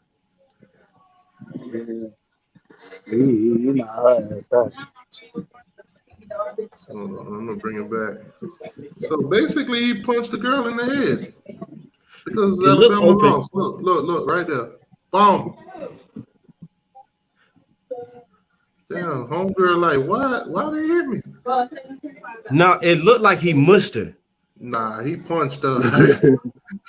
Speaker 10: He not her ass up.
Speaker 1: Hold on, I'm gonna bring it back. So basically, he punched the girl in the head because
Speaker 8: It looked
Speaker 1: Alabama
Speaker 8: open.
Speaker 1: lost. Look, right there. Boom. Damn, homegirl, like, why they hit me?
Speaker 8: No, it looked like he mushed her.
Speaker 1: Nah, he punched her.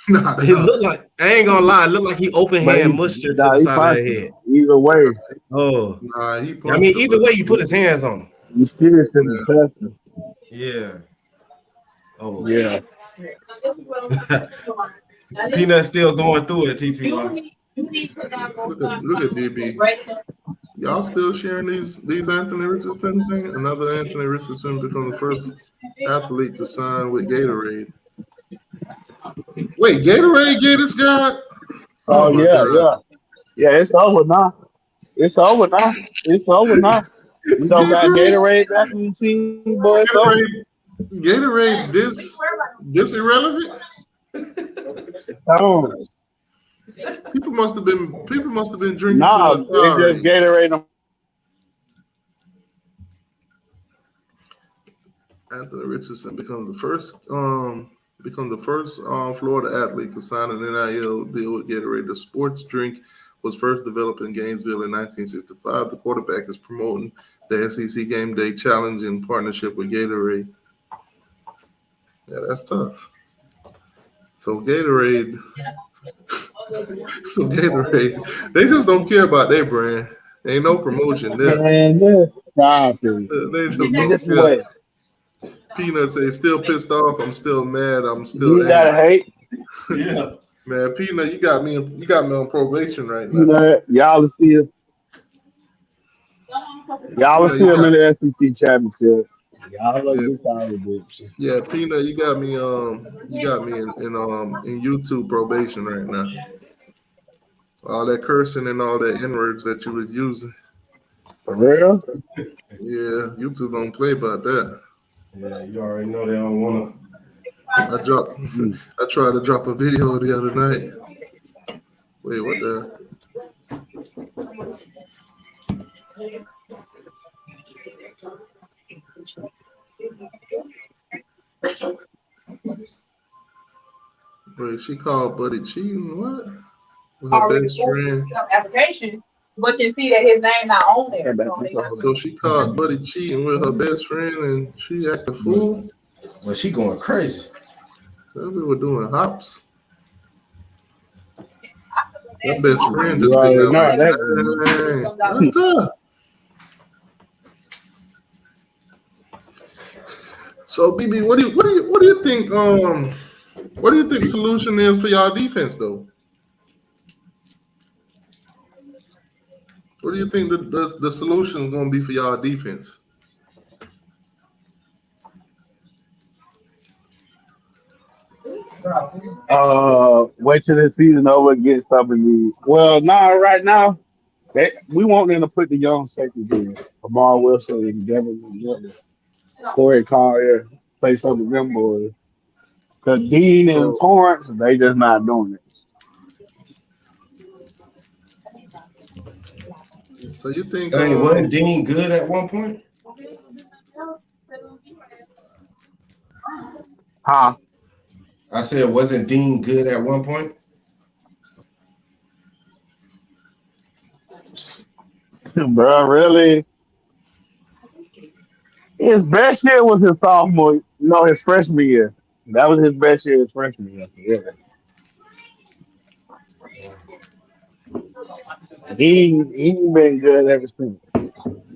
Speaker 8: Nah, it looked like, I ain't gonna lie, it looked like he open hand mushed her to the side of her head.
Speaker 10: Either way.
Speaker 1: Oh. Nah, he punched
Speaker 8: I mean, either way, you put his hands on him.
Speaker 10: You still shouldn't touch him.
Speaker 7: Yeah.
Speaker 8: Oh.
Speaker 10: Yeah.
Speaker 8: Peanut's still going through it, TTY.
Speaker 1: Look at DB. Y'all still sharing these Anthony Richardson thing? Another Anthony Richardson become the first athlete to sign with Gatorade. Wait, Gatorade get this guy?
Speaker 10: Oh yeah. Yeah, it's over now. It's over now. You don't got Gatorade back in the team, boy. It's over.
Speaker 1: Gatorade this irrelevant?
Speaker 10: Oh.
Speaker 1: People must have been drinking.
Speaker 10: Nah, they just Gatorade them.
Speaker 1: Anthony Richardson becomes the first Florida athlete to sign an NIL deal with Gatorade. The sports drink was first developed in Gainesville in 1965. The quarterback is promoting the SEC Game Day Challenge in partnership with Gatorade. Yeah, that's tough. So Gatorade, they just don't care about their brand. Ain't no promotion there. They just don't care. Peanut say, still pissed off. I'm still mad. I'm still.
Speaker 10: You gotta hate.
Speaker 1: Yeah, man. Peanut, you got me on probation right now.
Speaker 10: Y'all will see him. Y'all will see him in the SEC championship. Y'all look this out of it.
Speaker 1: Yeah, Peanut, you got me in YouTube probation right now. All that cursing and all that N-words that you was using.
Speaker 10: For real?
Speaker 1: Yeah, YouTube don't play about that.
Speaker 7: Yeah, you already know they don't want to.
Speaker 1: I tried to drop a video the other night. Wait, what the? Wait, she called Buddy cheating? What? With her best friend.
Speaker 11: Application, but you see that his name not on there.
Speaker 1: So she caught Buddy cheating with her best friend, and she acted a fool.
Speaker 7: Well, she going crazy.
Speaker 1: We were doing hops. That best friend just been like, what's up? So BB, what do you think? What do you think the solution is for y'all defense though? What do you think the solution is going to be for y'all defense?
Speaker 10: Wait till the season over and get something. Well, right now, we want them to put the young safeties in. Amar Wilson and Devin Corey Collier, play some of them boys. Because Dean and Torrance, they just not doing it.
Speaker 1: So you think
Speaker 7: wasn't Dean good at one point?
Speaker 10: Huh?
Speaker 7: I said, wasn't Dean good at one point?
Speaker 10: Bro, really? His best year was his sophomore. No, his freshman year. That was his best year. His freshman year. Yeah. He ain't been good ever since.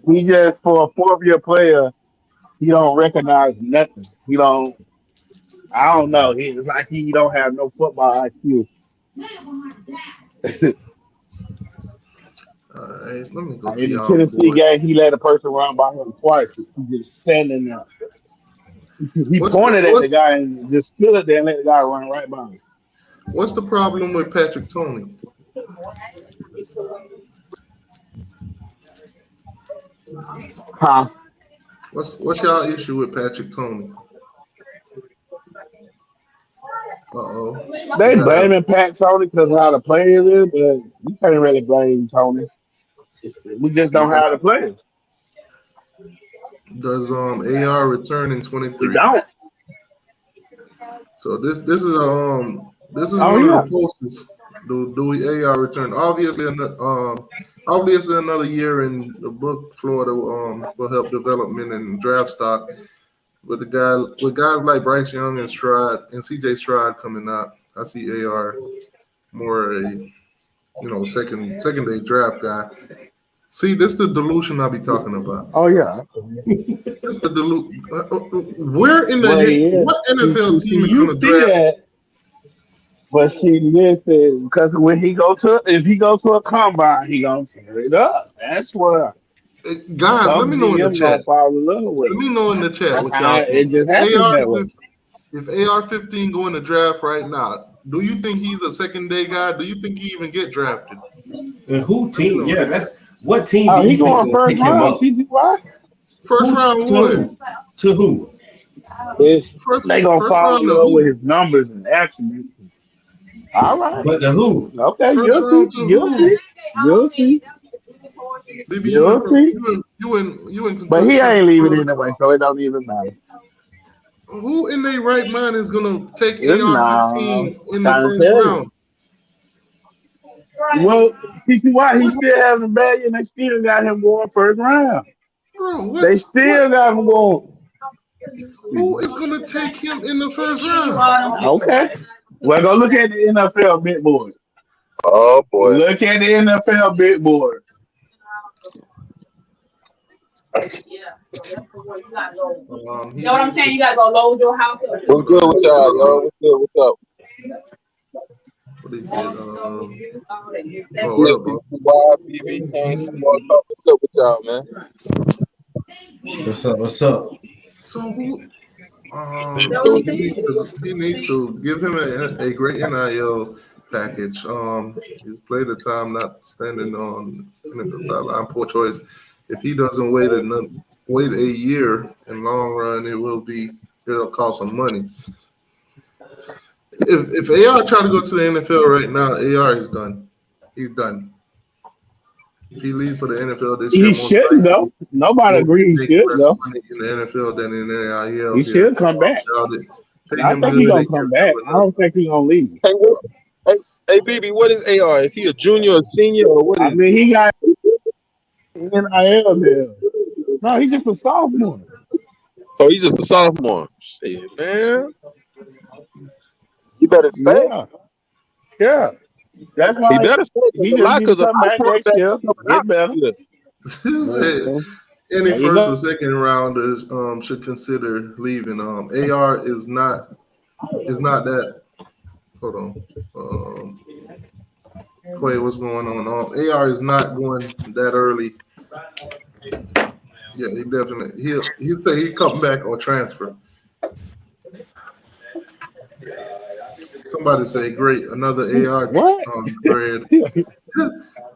Speaker 10: He just for a 4th-year player, he don't recognize nothing. He don't. I don't know. It's like he don't have no football IQ.
Speaker 1: Let me go to
Speaker 10: In the
Speaker 1: y'all
Speaker 10: Tennessee
Speaker 1: board.
Speaker 10: game, he let a person run by him twice. He just standing there. He
Speaker 1: What's
Speaker 10: pointed at the
Speaker 1: what's
Speaker 10: guy and just stood there and let the guy run right by him.
Speaker 1: what's the problem with Patrick Tony?
Speaker 10: Huh?
Speaker 1: What's y'all issue with Patrick Tony? Uh-oh.
Speaker 10: They
Speaker 1: We got a,
Speaker 10: blaming Pat Tony because of how the players is, but you can't really blame Tony. We just don't have the players.
Speaker 1: does AR return in
Speaker 10: We
Speaker 1: 23?
Speaker 10: don't.
Speaker 1: So this is one
Speaker 10: Oh
Speaker 1: of
Speaker 10: yeah.
Speaker 1: the posters. Do we AR return? Obviously another year in the book Florida will help development and draft stock. With guys like Bryce Young and CJ Stroud coming out, I see AR more a second day draft guy. See, this is the delusion I be talking about.
Speaker 10: Oh yeah.
Speaker 1: That's the delusion. Where in
Speaker 10: Well, yeah.
Speaker 1: what NFL team is
Speaker 10: You
Speaker 1: going to
Speaker 10: see
Speaker 1: draft?
Speaker 10: that, but listen, because when if he go to a combine, he gonna tear it up. That's what
Speaker 1: Guys, let
Speaker 10: some
Speaker 1: me know in the
Speaker 10: GM gonna
Speaker 1: chat.
Speaker 10: fall in love with
Speaker 1: Let
Speaker 10: him.
Speaker 1: me know in the chat
Speaker 10: That's
Speaker 1: what
Speaker 10: how
Speaker 1: y'all
Speaker 10: it
Speaker 1: think.
Speaker 10: just happens that way.
Speaker 1: If AR-15 go in the draft right now, do you think he's a second day guy? Do you think he even get drafted?
Speaker 8: And who team? Yeah, that's what team
Speaker 10: Oh,
Speaker 8: do
Speaker 10: he
Speaker 8: you think
Speaker 10: going
Speaker 8: will
Speaker 10: first
Speaker 8: pick him
Speaker 10: round.
Speaker 8: up?
Speaker 10: CGY.
Speaker 1: First
Speaker 8: Who
Speaker 1: round
Speaker 8: to
Speaker 1: one.
Speaker 8: who? To who?
Speaker 10: They gonna
Speaker 1: First
Speaker 10: fall in
Speaker 1: round to
Speaker 10: love with
Speaker 1: who?
Speaker 10: his numbers and attributes. All right.
Speaker 8: But the who?
Speaker 10: Okay,
Speaker 1: First
Speaker 10: you'll see.
Speaker 1: round to
Speaker 10: You'll
Speaker 1: who?
Speaker 10: see. You'll see.
Speaker 1: BB,
Speaker 10: You'll see.
Speaker 1: you in
Speaker 10: But he
Speaker 1: concussion
Speaker 10: ain't leaving
Speaker 1: protocol.
Speaker 10: anyway, so it don't even matter.
Speaker 1: Who in their right mind is gonna take
Speaker 10: It's not.
Speaker 1: AR-15 in the
Speaker 10: Trying to
Speaker 1: first
Speaker 10: tell
Speaker 1: round?
Speaker 10: you. Well, CCY, he still having a bad year, and they still got him going first round.
Speaker 1: Bro,
Speaker 10: They still got him going.
Speaker 1: who is gonna take him in the first round?
Speaker 10: Okay. Well, go look at the NFL big board.
Speaker 2: Oh boy.
Speaker 10: Look at the NFL big board.
Speaker 11: You know what I'm saying? You gotta go load your house up.
Speaker 2: What's good with y'all, yo? What's good? What's up?
Speaker 1: What they said?
Speaker 2: BB King, what's up with y'all, man?
Speaker 8: What's up?
Speaker 1: So who? He needs to give him a great NIL package. He's played the time not standing on the sideline. Poor choice. If he doesn't wait a year, in long run, it'll cost some money. If AR try to go to the NFL right now, AR is done. He's done. If he leaves for the NFL this year,
Speaker 10: He shouldn't though. Nobody agrees he should though.
Speaker 1: money in the NFL than in the NIL.
Speaker 10: He should come back.
Speaker 1: Pay
Speaker 10: I
Speaker 1: him
Speaker 10: think
Speaker 1: good.
Speaker 10: he's gonna come back. I don't think he's gonna leave.
Speaker 2: Hey, BB, what is AR? Is he a junior or senior or what is
Speaker 10: I mean, he got NIL there. No, he's just a sophomore.
Speaker 2: So he's just a sophomore. Shit, man. You better stay.
Speaker 10: Yeah. That's why
Speaker 2: he better stay.
Speaker 10: He just needs to come back next year. Get better.
Speaker 1: Any first or second rounders should consider leaving. AR is not that. Hold on. Quay, what's going on? AR is not going that early. Yeah, he definitely he'll say he come back or transfer. Somebody say great, another AR thread.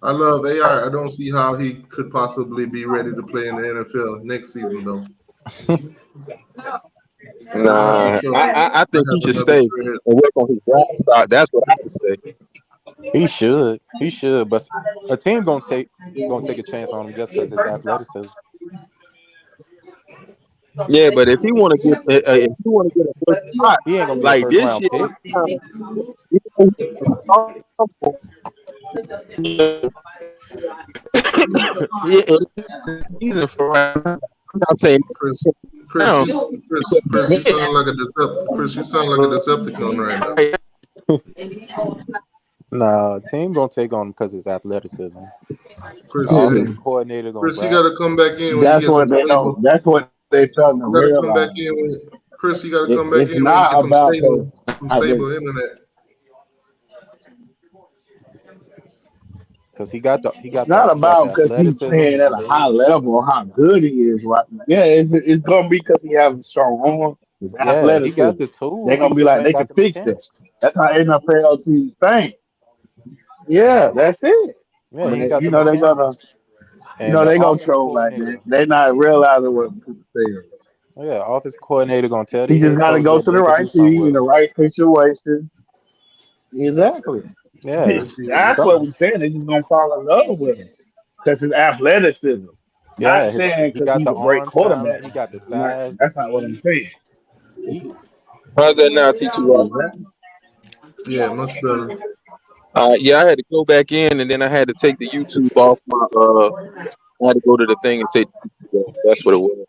Speaker 1: I love AR. I don't see how he could possibly be ready to play in the NFL next season though.
Speaker 2: Nah, I think he should stay and work on his draft stock. That's what I would say.
Speaker 12: He should, but a team gonna take a chance on him just because his athleticism.
Speaker 2: Yeah, but if he want to get a good spot,
Speaker 12: he ain't gonna be
Speaker 2: like
Speaker 12: a
Speaker 2: this
Speaker 12: first round
Speaker 2: pick. Yeah, season for not saying
Speaker 1: Chris,
Speaker 2: now.
Speaker 1: Chris, you sound like a Chris, you sound like a Decepticon right now.
Speaker 12: Nah, team gonna take on him because it's athleticism.
Speaker 1: Chris,
Speaker 12: Offensive coordinator gonna
Speaker 1: Chris, you got to come back in when
Speaker 10: That's
Speaker 1: you get
Speaker 10: what
Speaker 1: some
Speaker 10: they
Speaker 1: stable.
Speaker 10: don't. That's what they felt to
Speaker 1: You got to come
Speaker 10: realize.
Speaker 1: back in when Chris. You got to come back
Speaker 10: It's
Speaker 1: in when you
Speaker 10: not
Speaker 1: get some
Speaker 10: about
Speaker 1: stable internet.
Speaker 12: because he got
Speaker 10: Not
Speaker 12: the
Speaker 10: about because he's
Speaker 12: athleticism,
Speaker 10: playing
Speaker 12: the
Speaker 10: at a high
Speaker 12: speed.
Speaker 10: level or how good he is right now. Yeah, it's gonna be because he has a strong arm, his
Speaker 12: Yeah, he got
Speaker 10: athleticism.
Speaker 12: the
Speaker 10: They're
Speaker 12: tools. He
Speaker 10: gonna be
Speaker 12: just
Speaker 10: like
Speaker 12: ain't
Speaker 10: they can
Speaker 12: got the
Speaker 10: fix that.
Speaker 12: mechanics.
Speaker 10: That's how NFL teams think. Yeah, that's it.
Speaker 12: Yeah, he ain't
Speaker 10: But
Speaker 12: got the mechanics. And the
Speaker 10: they gonna
Speaker 12: offensive
Speaker 10: troll like that.
Speaker 12: coordinator,
Speaker 10: They not realizing what people saying.
Speaker 12: yeah, offensive coordinator gonna tell
Speaker 10: He
Speaker 12: the
Speaker 10: just
Speaker 12: head
Speaker 10: got to
Speaker 12: coach
Speaker 10: go
Speaker 12: that
Speaker 10: to the
Speaker 12: they could do
Speaker 10: right
Speaker 12: something
Speaker 10: team in
Speaker 12: with
Speaker 10: the
Speaker 12: him.
Speaker 10: right situation. Exactly.
Speaker 12: Yeah,
Speaker 10: That's what we're saying. They just gonna fall in love with him because his athleticism. Not
Speaker 12: yeah.
Speaker 10: saying
Speaker 12: He
Speaker 10: because
Speaker 12: got
Speaker 10: he's
Speaker 12: the
Speaker 10: a great
Speaker 12: arm talent.
Speaker 10: quarterback.
Speaker 12: He got the
Speaker 10: Not,
Speaker 12: size, the
Speaker 10: that's not what I'm
Speaker 12: speed.
Speaker 10: saying.
Speaker 12: He
Speaker 13: How's that now, T2?
Speaker 1: Yeah, much better.
Speaker 13: Yeah, I had to go back in, and then I had to take the YouTube off my. I had to go to the thing and take the YouTube off. That's what it was.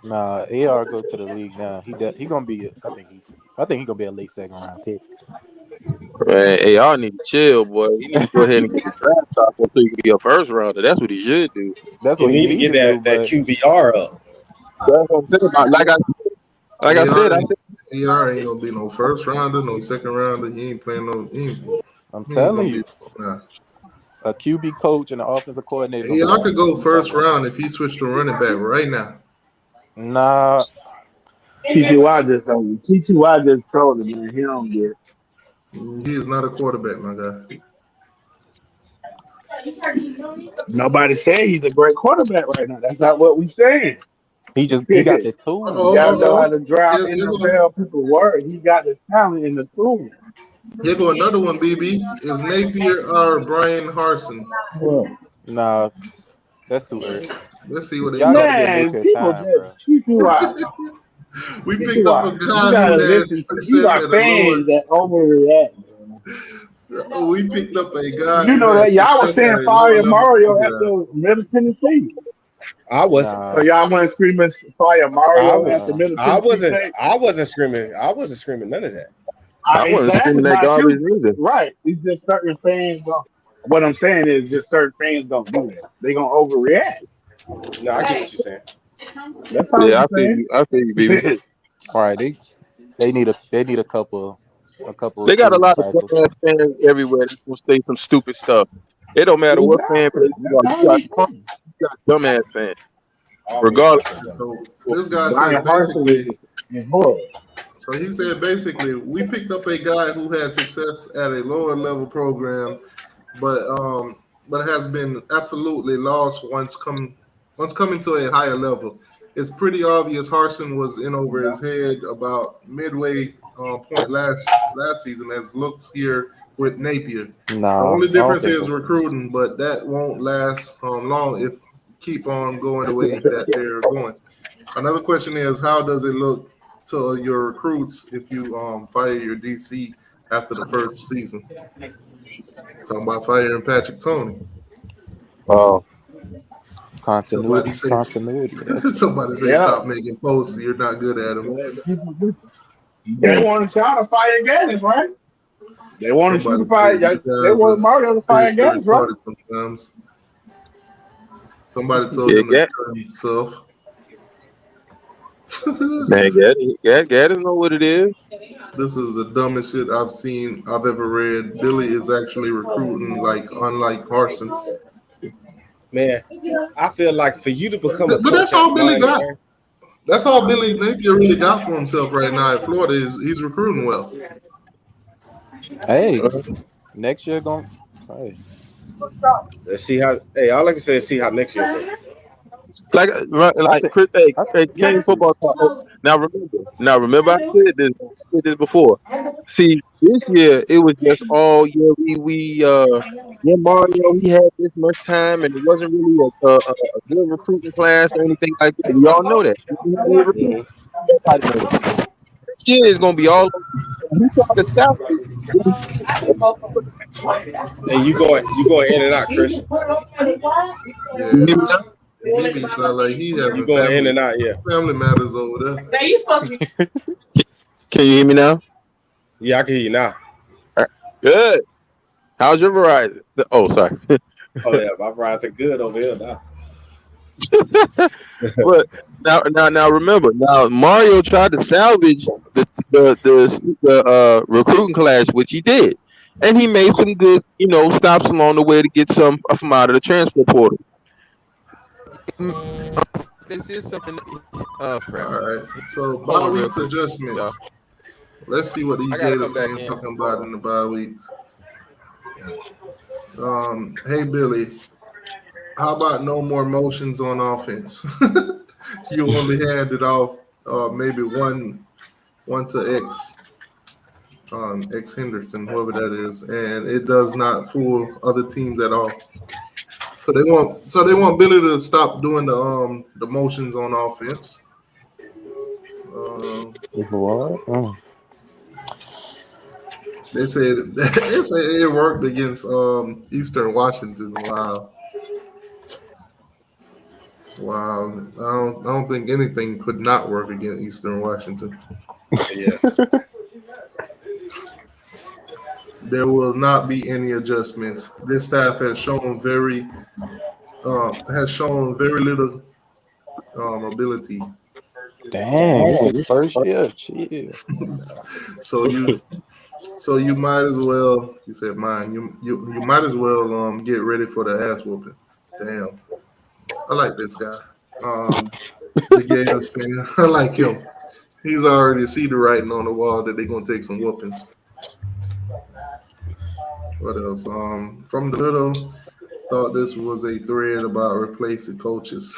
Speaker 12: Nah, AR go to the league now. He gonna be. I think he gonna be a late second round pick.
Speaker 13: Man, hey, y'all need to chill, boy. He need to go ahead and get the draft stock so he can be a first rounder. That's what he should do.
Speaker 12: That's
Speaker 7: You
Speaker 12: what he
Speaker 7: need to
Speaker 12: need
Speaker 7: get
Speaker 12: to do.
Speaker 7: that
Speaker 12: But
Speaker 7: QBR up.
Speaker 13: That's what I'm saying. Like I said,
Speaker 1: AR ain't gonna be no first rounder, no second rounder. He ain't playing no. He
Speaker 12: I'm
Speaker 1: ain't
Speaker 12: telling
Speaker 1: gonna
Speaker 12: you,
Speaker 1: be. Nah.
Speaker 12: a QB coach and an offensive coordinator gonna be
Speaker 1: AR
Speaker 12: like,
Speaker 1: could go first round if he switched to running back right now.
Speaker 12: nah.
Speaker 10: TTY just trolled him, man. He don't get it.
Speaker 1: He is not a quarterback, my guy.
Speaker 10: Nobody said he's a great quarterback right now. That's not what we saying.
Speaker 12: He got the tools.
Speaker 10: You gotta know how to
Speaker 1: Here,
Speaker 10: drive
Speaker 1: here
Speaker 10: NFL people work. He got the talent in the tool.
Speaker 1: go another one, BB. Is Napier or Brian Harson?
Speaker 12: Nah, that's too early.
Speaker 1: Let's see what they
Speaker 12: Y'all got to give
Speaker 10: Man,
Speaker 12: Napier
Speaker 10: people
Speaker 12: time, bro.
Speaker 10: just TTY.
Speaker 1: We picked up a
Speaker 10: You
Speaker 1: guy
Speaker 10: gotta
Speaker 1: who had
Speaker 10: listen to. You
Speaker 1: success
Speaker 10: got
Speaker 1: at a lower.
Speaker 10: fans that overreact.
Speaker 1: We picked up a guy
Speaker 10: You
Speaker 1: who
Speaker 10: know
Speaker 1: had
Speaker 10: that y'all was
Speaker 1: success at
Speaker 10: saying
Speaker 1: a lower
Speaker 10: fire
Speaker 1: level
Speaker 10: Mario
Speaker 1: program.
Speaker 10: after Middle Tennessee.
Speaker 7: I wasn't.
Speaker 10: So y'all went screaming fire Mario after Middle
Speaker 7: I
Speaker 10: Tennessee
Speaker 7: wasn't.
Speaker 10: State.
Speaker 7: I wasn't screaming. I wasn't screaming none of that.
Speaker 13: I wasn't
Speaker 10: Exactly,
Speaker 13: screaming that
Speaker 10: not
Speaker 13: garbage
Speaker 10: you.
Speaker 13: either.
Speaker 10: Right. It's just certain fans. What I'm saying is just certain fans don't do that. They gonna overreact.
Speaker 7: No, I get what you're saying.
Speaker 10: That's all
Speaker 13: Yeah,
Speaker 10: I'm
Speaker 13: I feel
Speaker 10: saying.
Speaker 13: you. I feel you, baby.
Speaker 12: All right, they need a couple
Speaker 13: They got a
Speaker 12: recruiting
Speaker 13: lot of
Speaker 12: cycles.
Speaker 13: dumbass fans everywhere that's gonna say some stupid stuff. It don't matter what fan base you
Speaker 10: That's
Speaker 13: are.
Speaker 10: all
Speaker 13: You
Speaker 10: I'm
Speaker 13: got
Speaker 10: saying.
Speaker 13: dumbass fans,
Speaker 7: Always
Speaker 13: regardless.
Speaker 7: got them.
Speaker 1: So this guy
Speaker 10: Brian
Speaker 1: said
Speaker 10: Harson
Speaker 1: basically.
Speaker 10: is horrible.
Speaker 1: So he said basically, we picked up a guy who had success at a lower level program, but has been absolutely lost once coming to a higher level. It's pretty obvious Harson was in over his head about midway point last season, as looks here with Napier.
Speaker 12: Nah,
Speaker 1: The only
Speaker 12: I don't
Speaker 1: difference
Speaker 12: think
Speaker 1: is
Speaker 12: so.
Speaker 1: recruiting, but that won't last long if keep on going the way that they're going. Another question is, how does it look to your recruits if you fire your DC after the first season? Talking about firing Patrick Toney.
Speaker 12: Continuity.
Speaker 1: Somebody say
Speaker 10: Yeah.
Speaker 1: stop making posts. You're not good at them.
Speaker 10: They wanted y'all to fire Gattis, right? They wanted you to fire. They wanted Mario to fire Gattis, right?
Speaker 1: Sometimes. Somebody told
Speaker 13: Yeah,
Speaker 1: him to kill himself.
Speaker 13: Man, Gaddis know what it is.
Speaker 1: This is the dumbest shit I've ever read. Billy is actually recruiting unlike Harson.
Speaker 7: Man, I feel like for you to become a
Speaker 1: But that's all Billy got. That's all Billy Napier really got for himself right now in Florida is he's recruiting well.
Speaker 12: Hey, next year hey.
Speaker 7: Let's see how. Hey, all I can say is see how next year goes.
Speaker 13: Like Chris, King football talk. Now remember, I said this before. See, this year it was just we Mario he had this much time and it wasn't really a good recruiting class or anything like that. We all know that. This year is gonna be all over. He saw the South.
Speaker 7: Hey, you going in and out, Chris?
Speaker 1: Yeah.
Speaker 13: You hear me now?
Speaker 1: BB sound like he having
Speaker 7: You going in and out, yeah.
Speaker 1: family matters over there.
Speaker 13: Can you hear me now?
Speaker 7: Yeah, I can hear you now.
Speaker 13: Good. How's your Verizon? Oh, sorry.
Speaker 7: Oh yeah, my Verizon good over here now.
Speaker 13: But now remember, now Mario tried to salvage the recruiting class, which he did, and he made some good, stops along the way to get some from out of the transfer portal. This is something.
Speaker 1: All right. So bye weeks adjustments.
Speaker 13: Yeah.
Speaker 1: Let's see what these Gator fans talking about in the bye weeks. Hey Billy, how about no more motions on offense? You only handed off maybe one to X Henderson, whoever that is, and it does not fool other teams at all. So they want Billy to stop doing the motions on offense. They said it worked against Eastern Washington. Wow. I don't think anything could not work against Eastern Washington.
Speaker 7: Yeah.
Speaker 1: There will not be any adjustments. This staff has shown very little ability.
Speaker 12: Dang, this is first year. Chill.
Speaker 1: So you might as well. You said mine. You might as well get ready for the ass whooping. Damn, I like this guy. The Gators fan. I like him. He's already see the writing on the wall that they're gonna take some whoopings. What else? From the little, thought this was a thread about replacing coaches.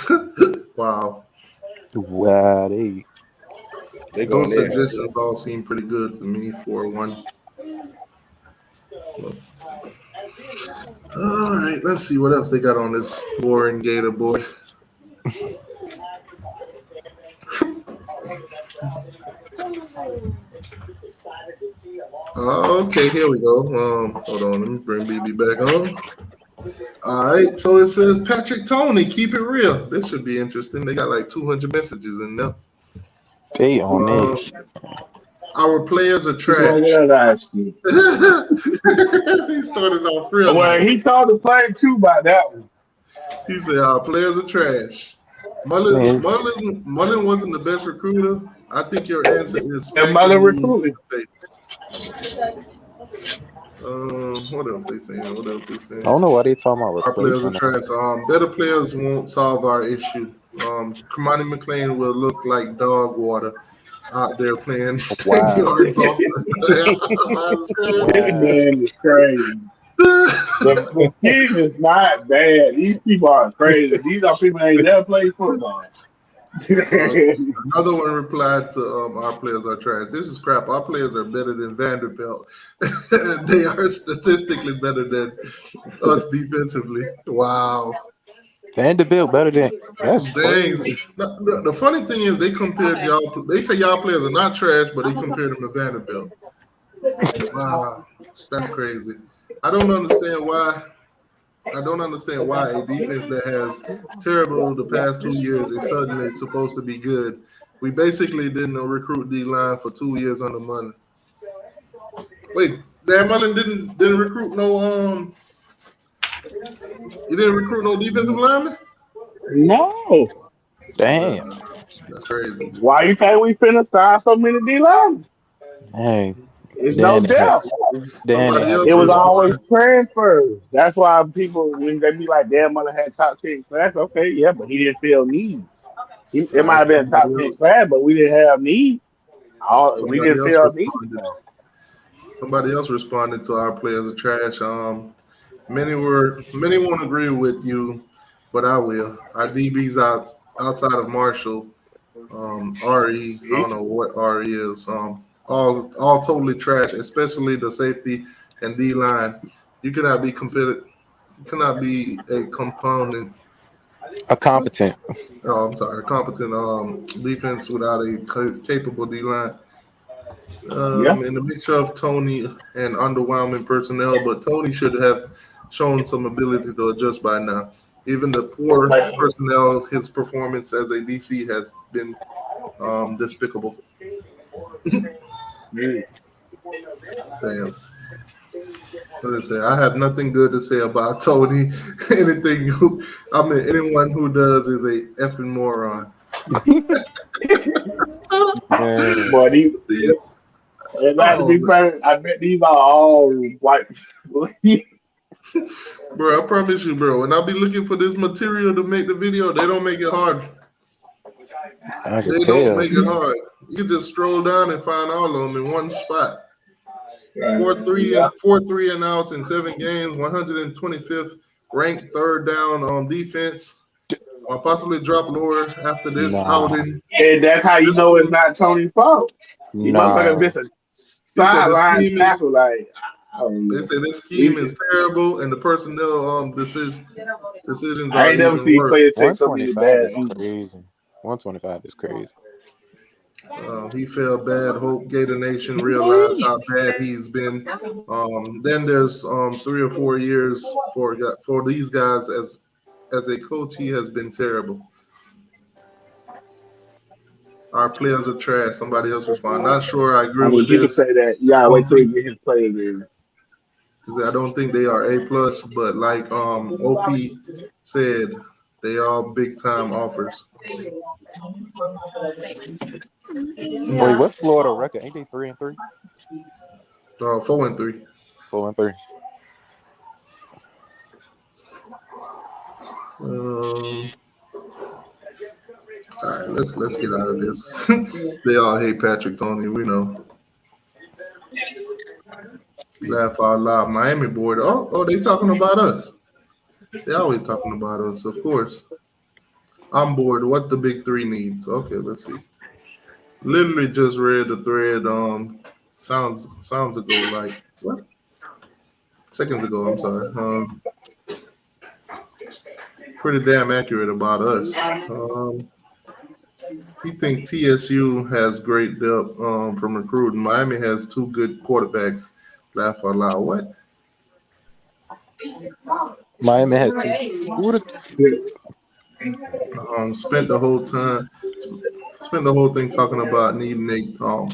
Speaker 1: Wow.
Speaker 12: Wow,
Speaker 7: they go
Speaker 1: Those suggestions all seem pretty good to me for one. All right, let's see what else they got on this boring Gator board. Okay, here we go. Hold on, let me bring BB back on. All right, so it says Patrick Toney, keep it real. This should be interesting. They got like 200 messages in there.
Speaker 12: They on it.
Speaker 1: Our players are trash. He started off real.
Speaker 10: Well, he told the player too about that one.
Speaker 1: He said our players are trash. Mullen wasn't the best recruiter. I think your answer is
Speaker 10: Mullen recruiting.
Speaker 1: What else they saying?
Speaker 12: I don't know why they talking about
Speaker 1: our players are
Speaker 12: replacing.
Speaker 1: trash. Better players won't solve our issue. Kamani McLean will look like dog water out there playing
Speaker 12: Wow.
Speaker 1: yards off.
Speaker 10: This man is crazy. The scheme is not bad. These people are crazy. These are people that ain't never played football.
Speaker 1: Another one replied to our players are trash. This is crap. Our players are better than Vanderbilt. They are statistically better than us defensively. Wow.
Speaker 12: Vanderbilt better than that's
Speaker 1: Dang. The funny thing is they compared y'all. They say y'all players are not trash, but they compared them to Vanderbilt. Wow, that's crazy. I don't understand why a defense that has terrible the past 2 years is suddenly supposed to be good. We basically didn't recruit D-line for 2 years under Mullen. Wait, Dan Mullen didn't recruit no he didn't recruit no defensive lineman?
Speaker 10: No.
Speaker 12: damn.
Speaker 1: That's crazy.
Speaker 10: Why you think we finna sign so many D-linemen?
Speaker 12: Hey,
Speaker 10: It's no doubt. It was always transfers. That's why people, when they be like, damn, Mullen had top 10 class. Okay, yeah, but he didn't feel needs. It might have been a top 10 class, but we didn't have needs. We didn't feel needs.
Speaker 1: Somebody else responded to our players are trash. Many won't agree with you, but I will. Our DBs outside of Marshall, RE, I don't know what RE is. All totally trash, especially the safety and D line. You cannot be competent. You cannot be a competent defense without a capable D line.
Speaker 10: Yeah.
Speaker 1: In the mixture of Tony and underwhelming personnel, but Tony should have shown some ability to adjust by now. Even the poor personnel, his performance as a DC has been despicable. Damn. What is it? I have nothing good to say about Tony. Anyone who does is a effing moron.
Speaker 13: Man.
Speaker 10: Boy, these,
Speaker 1: Yeah.
Speaker 10: and not to be fair, I bet these are all white people.
Speaker 1: Bro, I promise you, bro. When I be looking for this material to make the video, they don't make it hard.
Speaker 12: I can
Speaker 1: They don't
Speaker 12: tell.
Speaker 1: make it hard. You just stroll down and find all of them in one spot. 4-3 and outs in 7 games, 125th ranked third down on defense. Possibly drop lower after this outing.
Speaker 10: And that's how you know it's not Tony's fault. You motherfucker miss a sideline tackle like.
Speaker 1: They say this scheme is terrible, and the personnel decisions
Speaker 10: I
Speaker 1: are
Speaker 10: ain't never
Speaker 1: even
Speaker 10: seen
Speaker 1: worse.
Speaker 10: players take so many bad.
Speaker 12: 125 is crazy.
Speaker 1: He felt bad. Hope Gator Nation realized how bad he's been. Then there's 3 or 4 years for these guys as a coach. He has been terrible. Our players are trash. Somebody else respond. Not sure I agree with
Speaker 10: you
Speaker 1: this.
Speaker 10: can say that. Yeah, wait till you get his players in.
Speaker 1: I don't think they are A+, but like OP said, they all big time offers.
Speaker 12: Wait, what's Florida record? Ain't they 3-3?
Speaker 1: 4-3.
Speaker 12: 4-3.
Speaker 1: All right, let's get out of this. They all hate Patrick Tony. We know. Laugh out loud. Miami board. Oh, they talking about us. They always talking about us, of course. I'm bored. What the big 3 needs. Okay, let's see. Literally just read the thread sounds ago, like what? Seconds ago, I'm sorry. Pretty damn accurate about us. He thinks TSU has great depth from recruiting. Miami has 2 good quarterbacks. Laugh out loud. What?
Speaker 12: Miami has 2.
Speaker 1: Spent the whole thing talking about needing a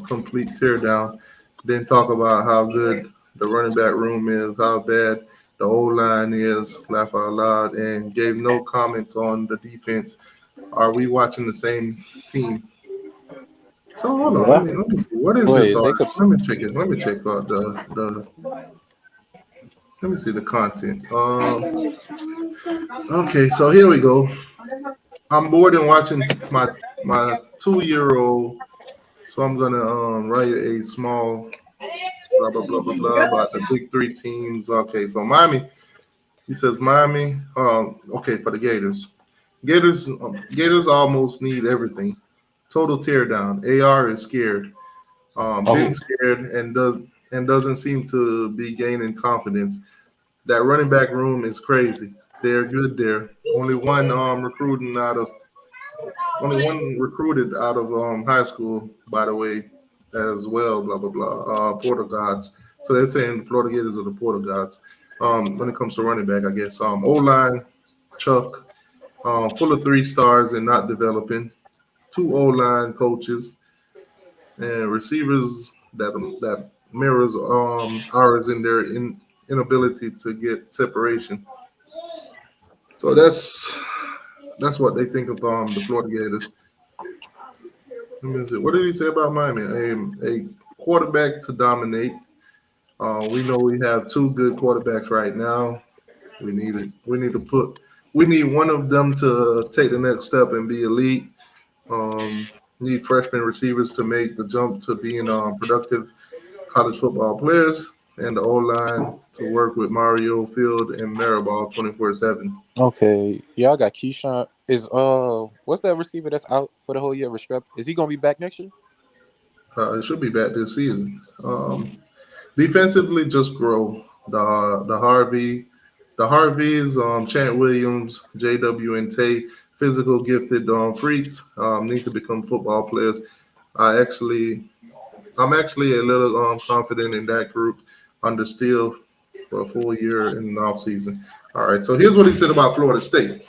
Speaker 1: complete teardown. Then talk about how good the running back room is, how bad the O-line is. Laugh out loud, and gave no comments on the defense. Are we watching the same team? So hold on. Let me see. What is this? Let me check it. Let me check out the. Let me see the content. Okay, so here we go. I'm bored and watching my 2-year-old, so I'm gonna write a small blah blah blah blah blah about the big 3 teams. Okay, so Miami. He says Miami. Okay, for the Gators. Gators almost need everything. Total teardown. AR is scared. Been scared and doesn't seem to be gaining confidence. That running back room is crazy. They're good there. Only one recruited out of high school, by the way, as well. Blah blah blah. Porter Gods. So they're saying the Florida Gators are the Porter Gods. When it comes to running back, I guess. O-line, Chuck, full of 3 stars and not developing. 2 O-line coaches and receivers that mirrors ours in their inability to get separation. So that's what they think of the Florida Gators. What did he say about Miami? A quarterback to dominate. We know we have 2 good quarterbacks right now. We need one of them to take the next step and be elite. Need freshman receivers to make the jump to being productive college football players, and the O-line to work with Mario Field and Mariball 24/7.
Speaker 12: Okay, y'all got Keyshawn. Is what's that receiver that's out for the whole year? Is he gonna be back next year?
Speaker 1: It should be back this season. Defensively, just grow. The Harveys, Chant Williams, JW, and Tay, physical gifted freaks, need to become football players. I actually I'm actually a little confident in that group under Steele for a full year in the offseason. All right, so here's what he said about Florida State.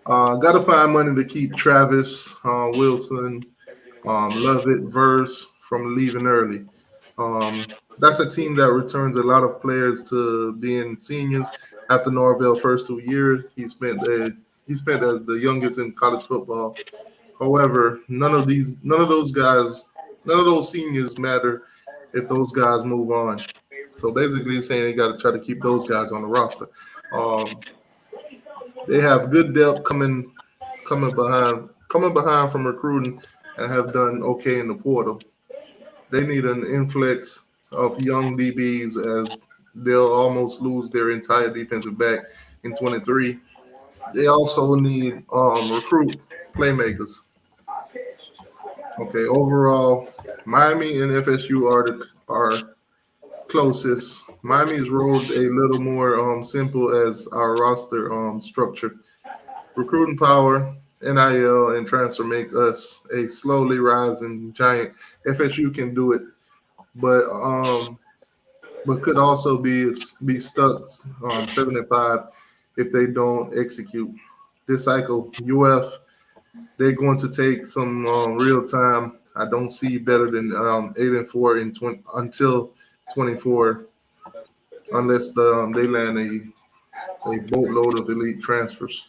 Speaker 1: Got to find money to keep Travis, Wilson, Lovett, Verse from leaving early. That's a team that returns a lot of players to being seniors. After Norvell's first 2 years, he spent as the youngest in college football. However, none of those seniors matter if those guys move on. So basically, he's saying you got to try to keep those guys on the roster. They have good depth coming behind from recruiting and have done okay in the portal. They need an influx of young DBs as they'll almost lose their entire defensive back in 23. They also need recruit playmakers. Okay, overall, Miami and FSU are closest. Miami's road a little more simple as our roster structure. Recruiting power, NIL, and transfer make us a slowly rising giant. FSU can do it, but could also be stuck 75 if they don't execute. This cycle, UF, they're going to take some real time. I don't see better than 8-4 until 24, unless they land a boatload of elite transfers.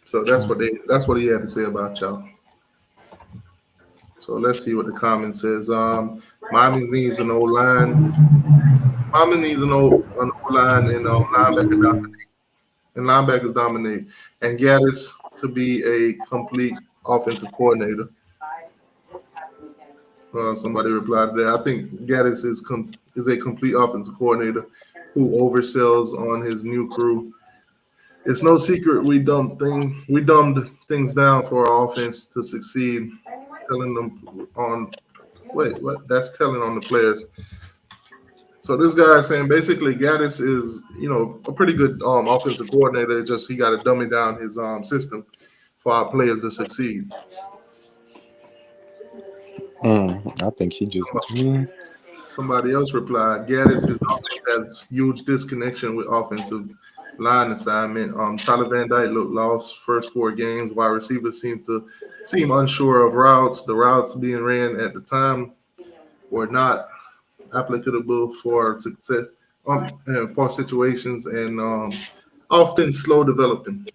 Speaker 1: So that's what he had to say about y'all. So let's see what the comment says. Miami needs an old line. Miami needs an old line and linebackers dominate, and Gattis to be a complete offensive coordinator. Somebody replied to that. I think Gattis is a complete offensive coordinator who oversells on his new crew. It's no secret we dumbed things down for our offense to succeed. Telling them on that's telling on the players. So this guy is saying basically Gattis is, a pretty good offensive coordinator. Just he got to dummy down his system for our players to succeed.
Speaker 12: I think he just.
Speaker 1: Somebody else replied, Gattis, his offense has huge disconnection with offensive line assignment. Tyler Van Dyke looked lost first 4 games. Wide receivers seem unsure of routes. The routes being ran at the time were not applicable for success for situations and often slow developing.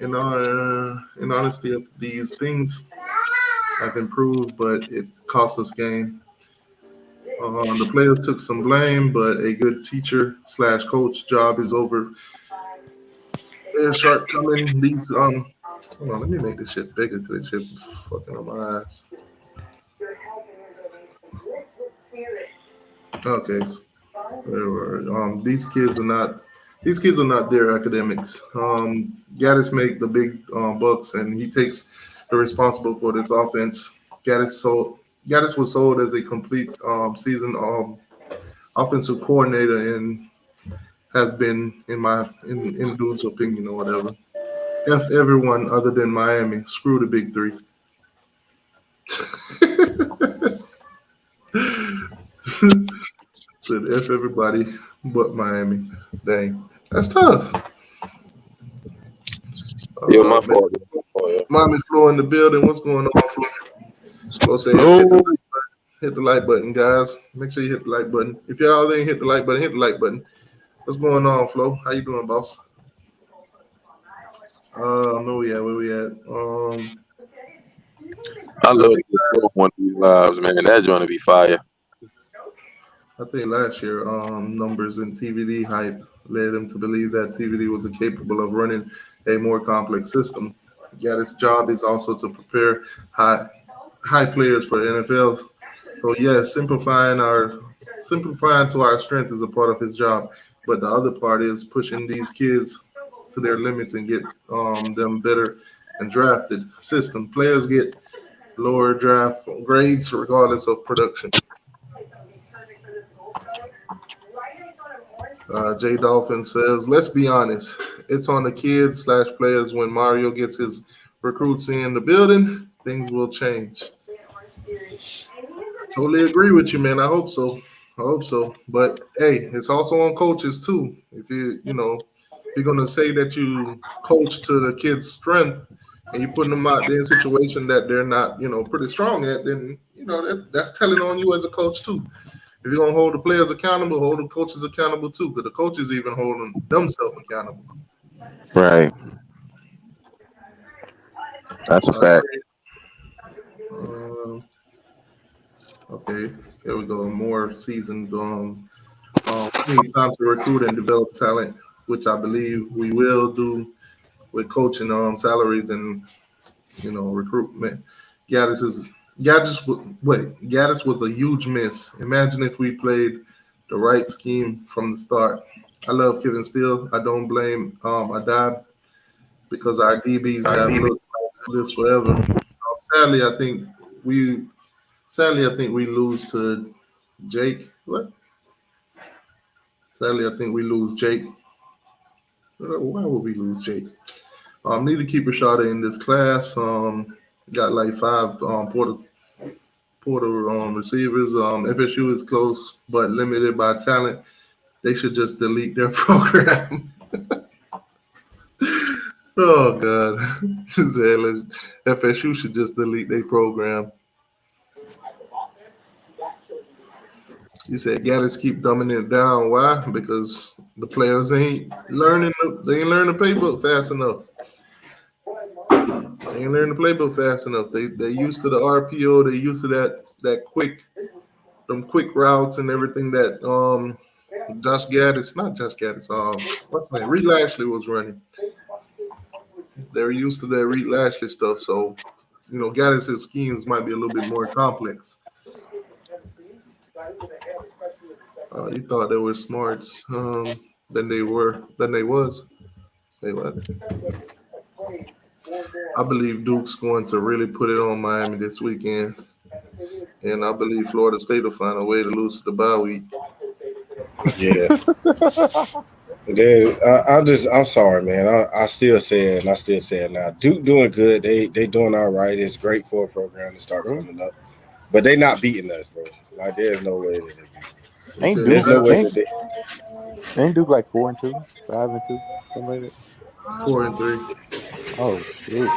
Speaker 1: In honesty, these things have improved, but it cost us game. The players took some blame, but a good teacher/coach job is over their shortcoming. These hold on, let me make this shit bigger because this shit fucking on my eyes. Okay, these kids are not their academics. Gattis make the big bucks, and he takes the responsible for this offense. Gattis was sold as a complete season offensive coordinator and has been in dude's opinion or whatever. F everyone other than Miami. Screw the big 3. Said F everybody but Miami. Dang. That's tough.
Speaker 13: My fault.
Speaker 1: Miami Flo in the building. What's going on, Flo? Flo say hit the like button, guys. Make sure you hit the like button. If y'all ain't hit the like button, hit the like button. What's going on, Flo? How you doing, boss? Where we at?
Speaker 13: I love one of these lives, man. That's going to be fire.
Speaker 1: I think last year, numbers and TVD hype led him to believe that TVD was capable of running a more complex system. Gattis' job is also to prepare high players for the NFL. So yes, simplifying to our strength is a part of his job, but the other part is pushing these kids to their limits and get them better and drafted. System players get lower draft grades regardless of production. Jay Dolphin says, let's be honest. It's on the kids/players when Mario gets his recruits in the building, things will change. Totally agree with you, man. I hope so. But hey, it's also on coaches too. If if you're gonna say that you coach to the kid's strength and you're putting them out there in a situation that they're not, pretty strong at, then that's telling on you as a coach too. If you're gonna hold the players accountable, hold the coaches accountable too, because the coaches even holding themselves accountable.
Speaker 13: Right. That's a fact.
Speaker 1: Okay, here we go. More seasoned. We need time to recruit and develop talent, which I believe we will do with coaching salaries and recruitment. Gattis was a huge miss. Imagine if we played the right scheme from the start. I love Kevin Steele. I don't blame Adab because our DBs have looked like this forever. Sadly, I think we lose to Jake. What? Sadly, I think we lose Jake. Why would we lose Jake? Need to keep Rashada in this class. Got like 5 Porter receivers. FSU is close but limited by talent. They should just delete their program. Oh God, FSU should just delete their program. He said Gattis keep dumbing it down. Why? Because the players ain't learning. They ain't learning the playbook fast enough. They ain't learning the playbook fast enough. They used to the RPO. They used to that quick routes and everything that Josh Gattis, not Josh Gattis. What's his name? Reed Lashley was running. They're used to that Reed Lashley stuff. So Gattis' schemes might be a little bit more complex. You thought they were smarts than they was. They were. I believe Duke's going to really put it on Miami this weekend, and I believe Florida State will find a way to lose to the bye week.
Speaker 7: Yeah. I'm sorry, man. I still say it, and I still say it now. Duke doing good. They doing all right. It's great for a program to start coming up, but they not beating us, bro. Like there's no way that they beat us. There's no way that they
Speaker 12: ain't Duke like 4-2, 5-2, something like that.
Speaker 1: 4-3.
Speaker 12: Oh shoot.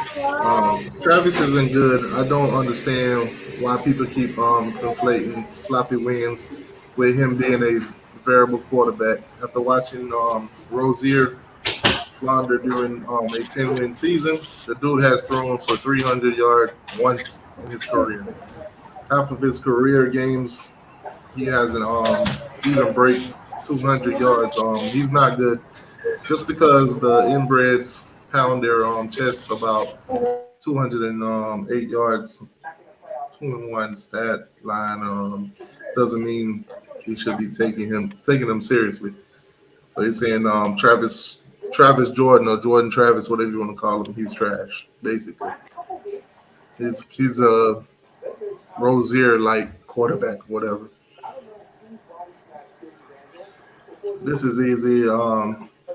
Speaker 1: Travis isn't good. I don't understand why people keep conflating sloppy wins with him being a variable quarterback. After watching Rozier flounder during a 10-win season, the dude has thrown for 300 yards once in his career. Half of his career games, he hasn't even break 200 yards. He's not good. Just because the inbreds pound their chests about 208 yards, 2-1 stat line, doesn't mean he should be taking them seriously. So he's saying Travis Jordan or Jordan Travis, whatever you want to call him, he's trash, basically. He's a Rozier-like quarterback, whatever. This is easy.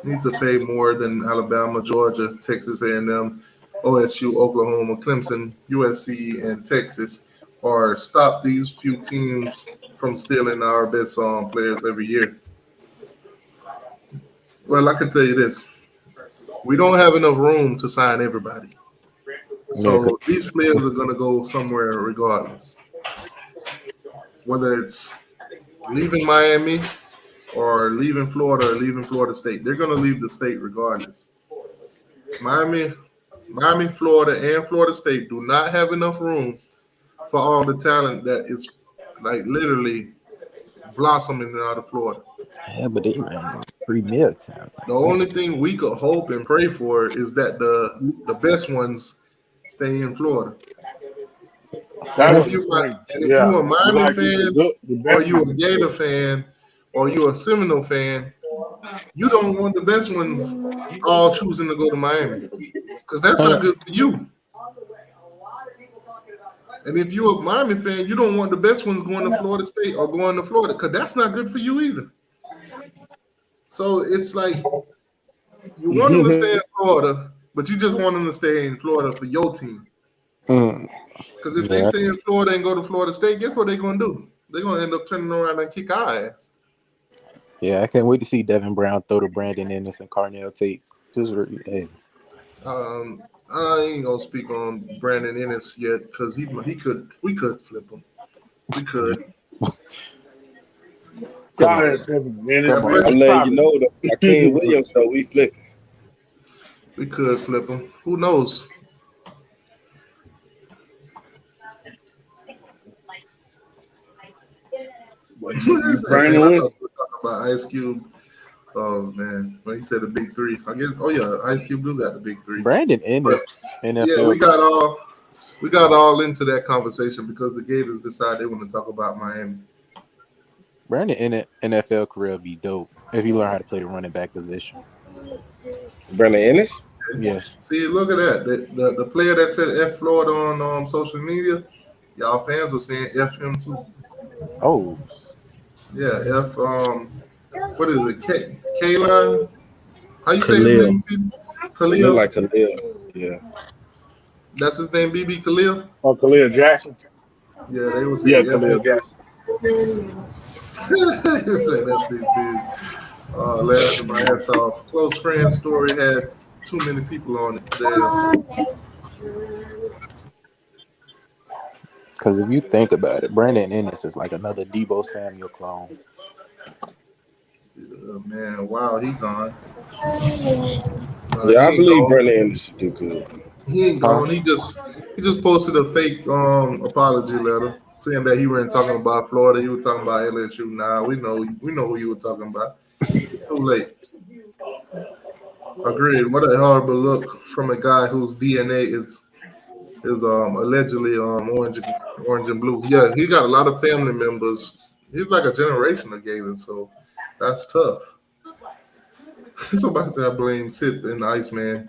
Speaker 1: Need to pay more than Alabama, Georgia, Texas A&M, OSU, Oklahoma, Clemson, USC, and Texas, or stop these few teams from stealing our best players every year. Well, I can tell you this. We don't have enough room to sign everybody. So these players are going to go somewhere regardless. Whether it's leaving Miami or leaving Florida or leaving Florida State. They're going to leave the state regardless. Miami, Florida, and Florida State do not have enough room for all the talent that is like literally blossoming out of Florida.
Speaker 12: Yeah, but they ran premier talent.
Speaker 1: The only thing we could hope and pray for is that the best ones stay in Florida. And if you're a Miami fan or you're a Gator fan or you're a Seminole fan, you don't want the best ones all choosing to go to Miami because that's not good for you. And if you're a Miami fan, you don't want the best ones going to Florida State or going to Florida because that's not good for you either. So it's like you want them to stay in Florida, But you just want them to stay in Florida for your team. Because if they
Speaker 12: Yeah,
Speaker 1: stay in Florida and go to Florida State, guess what they're going to do? They're going to end up turning around and kick our ass.
Speaker 12: yeah. I can't wait to see Devin Brown throw to Brandon Ennis and Carnell Tate. Hey.
Speaker 1: I ain't gonna speak on Brandon Ennis yet because we could flip him. We could.
Speaker 10: God, it's Devin Ennis.
Speaker 12: Come on.
Speaker 2: I'm letting you know that Akeem Williams, though, we flip.
Speaker 1: We could flip him. Who knows?
Speaker 10: Brandon
Speaker 1: I
Speaker 10: Ennis.
Speaker 1: thought we were talking about Ice Cube. Oh man, when he said the big three, I guess. Oh yeah, Ice Cube do got the big three.
Speaker 12: Brandon Ennis, NFL.
Speaker 1: Yeah, we got all into that conversation because the Gators decided they want to talk about Miami.
Speaker 12: Brandon Ennis NFL career would be dope if he learned how to play the running back position.
Speaker 2: Brandon Ennis?
Speaker 12: Yes.
Speaker 1: See, look at that. The player that said F Florida on social media, y'all fans were saying F him too.
Speaker 12: Oh.
Speaker 1: Yeah, F. What is it? K-Line? How you say his
Speaker 2: Khalil.
Speaker 1: name? Khalil.
Speaker 2: Look like Khalil. Yeah.
Speaker 1: That's his name, BB Khalil.
Speaker 10: Oh, Khalil Jackson.
Speaker 1: Yeah, they was saying F
Speaker 10: Khalil
Speaker 1: him.
Speaker 10: Jackson.
Speaker 1: Say that's his dude. Laughing my ass off. Close friend story had too many people on it. Damn.
Speaker 12: Because if you think about it, Brandon Ennis is like another Debo Samuel clone.
Speaker 1: Man, wow, he gone.
Speaker 2: Yeah, I believe Brandon Ennis should do good.
Speaker 1: He ain't gone. He just posted a fake apology letter saying that he wasn't talking about Florida. He was talking about LSU. Nah, we know who you were talking about. Too late. Agreed. What a horrible look from a guy whose DNA is allegedly orange and blue. Yeah, he got a lot of family members. He's like a generation of Gators, so that's tough. Somebody said I blame Sid and the Iceman.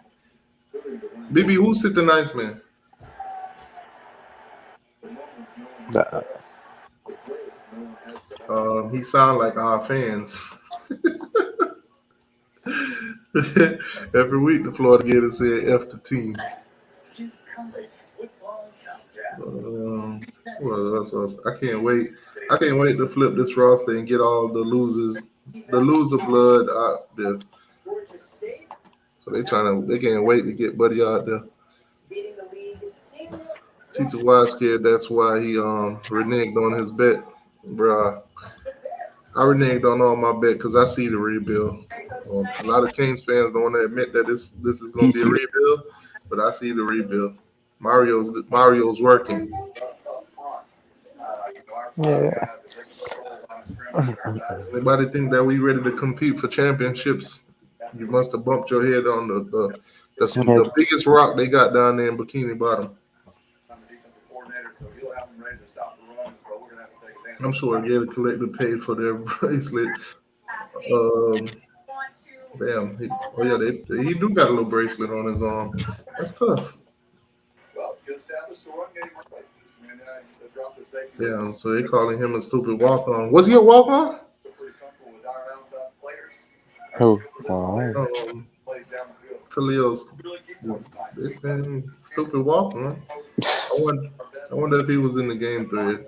Speaker 1: BB, who's Sid and the Iceman? He sound like our fans. Every week the Florida Gators say F the team. What else? I can't wait. I can't wait to flip this roster and get all the loser blood out there. So they can't wait to get Buddy out there. Tita Wise scared that's why he reneged on his bet. Bruh. I reneged on all my bet because I see the rebuild. A lot of Kings fans don't want to admit that this is going to be a rebuild, but I see the rebuild. Mario's working.
Speaker 12: Yeah.
Speaker 1: Anybody think that we ready to compete for championships? You must have bumped your head on the biggest rock they got down there in Bikini Bottom. I'm sure Gator Collective paid for their bracelet. Damn. He do got a little bracelet on his arm. That's tough. Damn, so they calling him a stupid walk-on. Was he a walk-on?
Speaker 12: Who?
Speaker 1: Khalil's this man stupid walk-on. I wonder if he was in the game thread.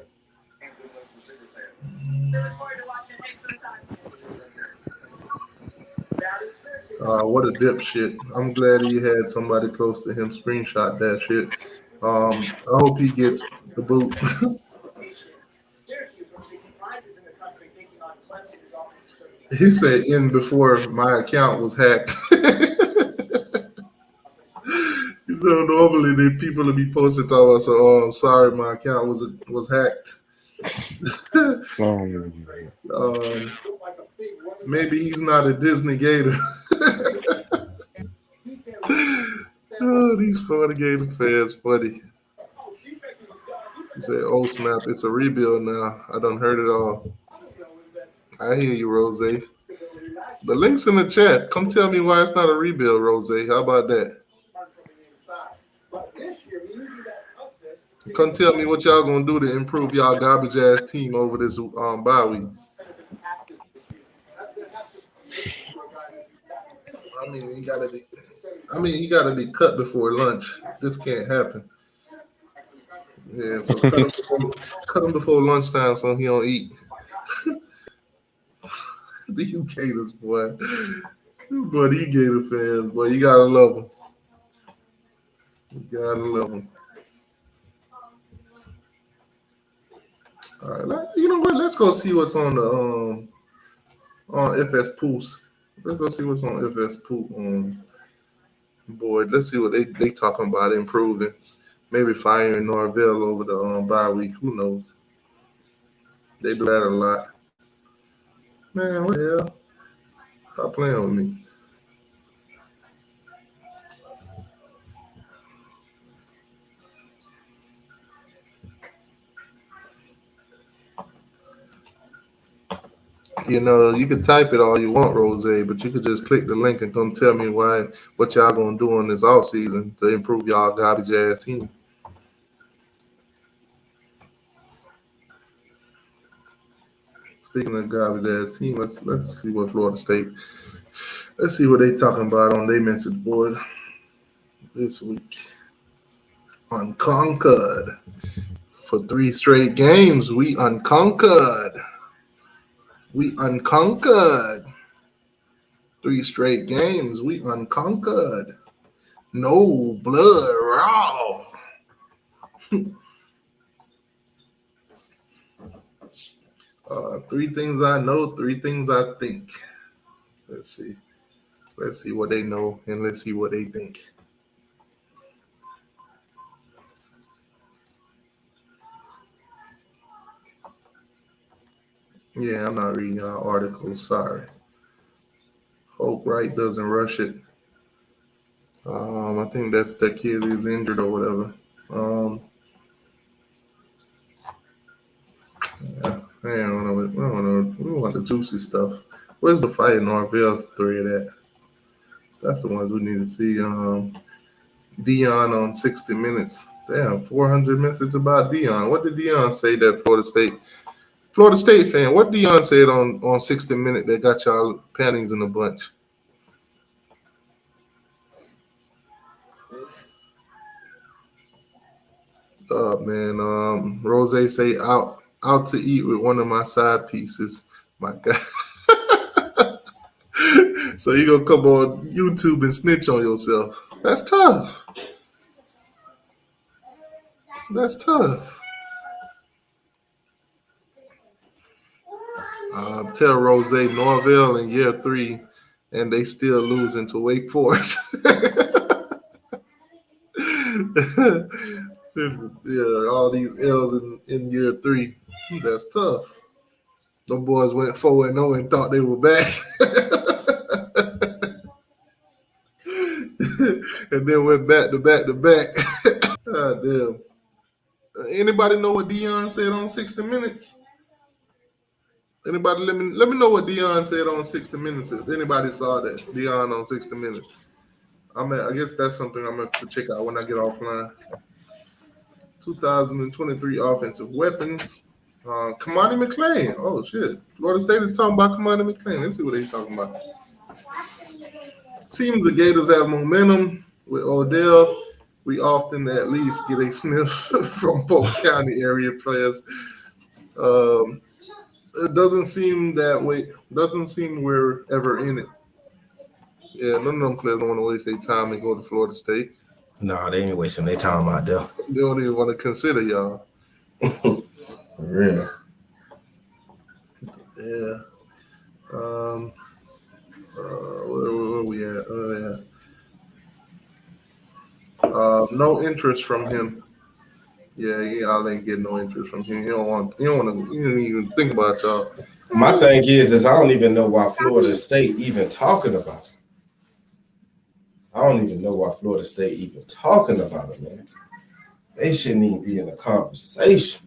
Speaker 1: What a dipshit. I'm glad he had somebody close to him screenshot that shit. I hope he gets the boot. He said in before my account was hacked. Normally the people will be posting to us, I'm sorry, my account was hacked. Maybe he's not a Disney Gator. Oh, these Florida Gator fans funny. He said, oh snap, it's a rebuild now. I done heard it all. I hear you, Rose. The link's in the chat. Come tell me why it's not a rebuild, Rose. How about that? Come tell me what y'all gonna do to improve y'all garbage ass team over this bye week. I mean, you gotta be. I mean, you got to be cut before lunch. This can't happen. Yeah, so cut him before lunchtime so he don't eat. These Gators, boy. Boy, these Gator fans, boy, you gotta love them. You gotta love them. All right, you know what? Let's go see what's on the on FS Pools. Let's go see what's on FS Pool board. Let's see what they talking about improving. Maybe firing Norvell over the bye week. Who knows? They do that a lot. Man, what the hell? Stop playing with me. You know, you can type it all you want, Rose, but you could just click the link and come tell me what y'all gonna do on this off season to improve y'all garbage ass team. Speaking of garbage ass team, let's see what Florida State. Let's see what they talking about on their message board this week. Unconquered. For 3 straight games, we unconquered. We unconquered. 3 straight games, we unconquered. No blood raw. 3 things I know, 3 things I think. Let's see. Let's see what they know and let's see what they think. Yeah, I'm not reading y'all articles. Sorry. Hope Wright doesn't rush it. I think that kid is injured or whatever. Yeah, I don't know. We want the juicy stuff. Where's the fight in Norvell thread at? That's the ones we need to see. Dion on 60 Minutes. Damn, 400 messages about Dion. What did Dion say that Florida State fan? What Dion said on 60 Minutes that got y'all panties in a bunch? Man. Rose say out to eat with one of my side pieces. My God. So you gonna come on YouTube and snitch on yourself? That's tough. That's tough. Tell Rose Norvell in year 3, and they still losing to Wake Forest. Yeah, all these L's in year 3. That's tough. The boys went 4-0 and thought they were back. And then went back to back to back. God damn. Anybody know what Dion said on 60 Minutes? Anybody let me know what Dion said on 60 Minutes. If anybody saw that, Dion on 60 Minutes. I guess that's something I'm going to check out when I get offline. 2023 offensive weapons. Kamani McClain. Oh, shit. Florida State is talking about Kamani McClain. Let's see what they're talking about. Seems the Gators have momentum with Odell. We often at least get a sniff from Polk County area players. It doesn't seem that way. Doesn't seem we're ever in it. Yeah, none of them players don't want to waste their time and go to Florida State.
Speaker 8: Nah, they ain't wasting their time out there.
Speaker 1: They don't even want to consider y'all.
Speaker 7: For real.
Speaker 1: Yeah. Where we at? No interest from him. Yeah, y'all ain't getting no interest from him. You don't even think about y'all.
Speaker 7: My thing is I don't even know why Florida State even talking about it. I don't even know why Florida State even talking about it, man. They shouldn't even be in a conversation.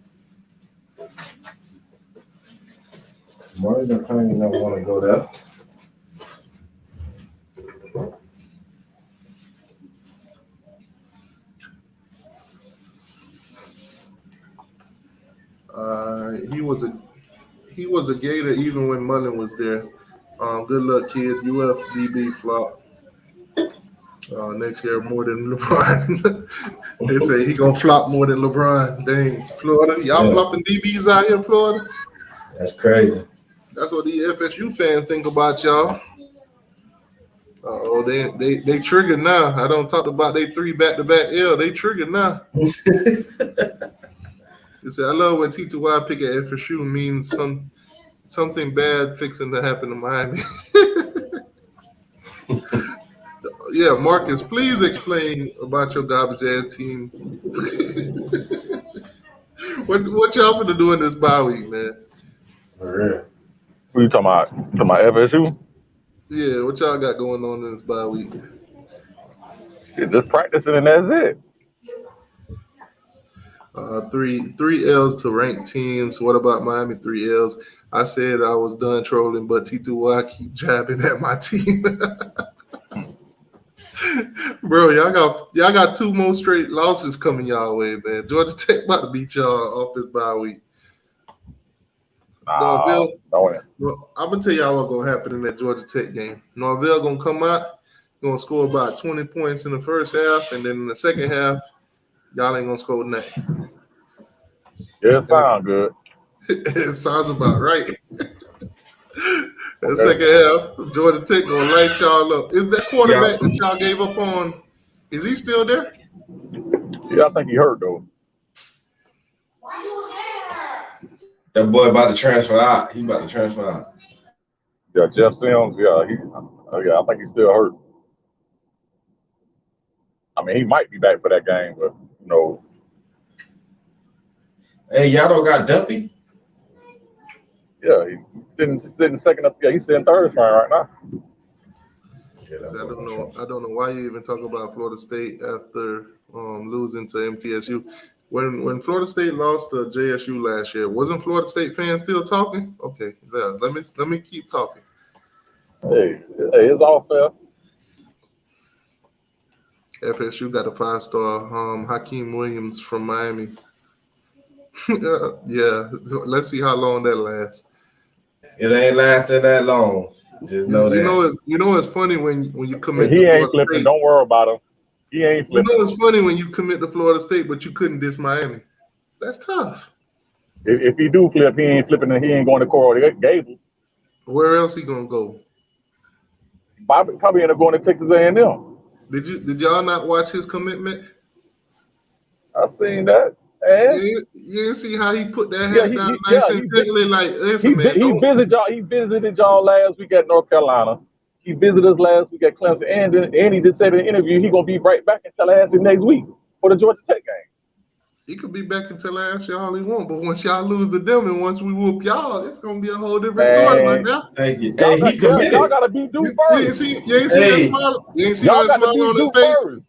Speaker 7: Marty McClain don't want to go there.
Speaker 1: He was a Gator even when Mullen was there. Good luck, kid. UFDB flop. Next year more than LeBron. They say he gonna flop more than LeBron. Dang, Florida, y'all flopping DBs out here in Florida.
Speaker 7: That's crazy.
Speaker 1: That's what the FSU fans think about y'all. Oh, they triggered now. I don't talk about they 3 back-to-back L. They triggered now. They say I love when T2Y pick at FSU means something bad fixing to happen to Miami. Yeah, Marcus, please explain about your garbage ass team. What y'all gonna do in this bye week, man?
Speaker 7: For real.
Speaker 13: Who you talking about? Talking about FSU?
Speaker 1: Yeah, what y'all got going on in this bye week?
Speaker 13: It's just practicing and that's it.
Speaker 1: 3 L's to ranked teams. What about Miami? 3 L's. I said I was done trolling, but T2Y keep jabbing at my team. Bro, y'all got 2 more straight losses coming y'all way, man. Georgia Tech about to beat y'all off this bye week. Norvell, I'm gonna tell y'all what's gonna happen in that Georgia Tech game. Norvell gonna come out, gonna score about 20 points in the first half, and then in the second half, y'all ain't gonna score nothing.
Speaker 13: Yeah, it sounds good.
Speaker 1: It sounds about right. The second half, Georgia Tech gonna light y'all up. Is that quarterback that y'all gave up on? Is he still there?
Speaker 13: Yeah, I think he hurt though.
Speaker 7: That boy about to transfer out. He about to transfer out.
Speaker 13: Yeah, Jeff Sims. Yeah, I think he's still hurt. I mean, he might be back for that game, but you know.
Speaker 7: Hey, y'all don't got Duffy?
Speaker 13: Yeah, he's sitting second up. Yeah, he's sitting third right now.
Speaker 1: Yeah, I don't know why you even talk about Florida State after losing to MTSU. When Florida State lost to JSU last year, wasn't Florida State fans still talking? Okay, yeah, let me keep talking.
Speaker 13: Hey, it's all fair.
Speaker 1: FSU got a 5-star Hakeem Williams from Miami. Yeah, let's see how long that lasts.
Speaker 7: It ain't lasting that long. Just know that.
Speaker 1: You know it's funny when you commit.
Speaker 13: He ain't flipping. State. Don't worry about him. He ain't flipping.
Speaker 1: You know it's funny when you commit to Florida State, but you couldn't diss Miami. That's tough.
Speaker 13: If he do flip, he ain't flipping, and he ain't going to Coral Gables.
Speaker 1: Where else he gonna go?
Speaker 13: Probably end up going to Texas A&M.
Speaker 1: Did y'all not watch his commitment?
Speaker 13: I seen that. And
Speaker 1: you didn't see how he put that head down nice and gently, like, listen, man.
Speaker 13: He visited y'all last week at North Carolina. He visited us last week at Clemson, and he just said in the interview he gonna be right back in Tallahassee next week for the Georgia Tech game.
Speaker 1: He could be back in Tallahassee all he want, but once y'all lose to them and once we whoop y'all, it's gonna be a whole different story like that.
Speaker 7: Thank you. Hey, he committed.
Speaker 13: Y'all gotta beat Duke first.
Speaker 1: You ain't see that smile. You ain't see that smile on his face. First.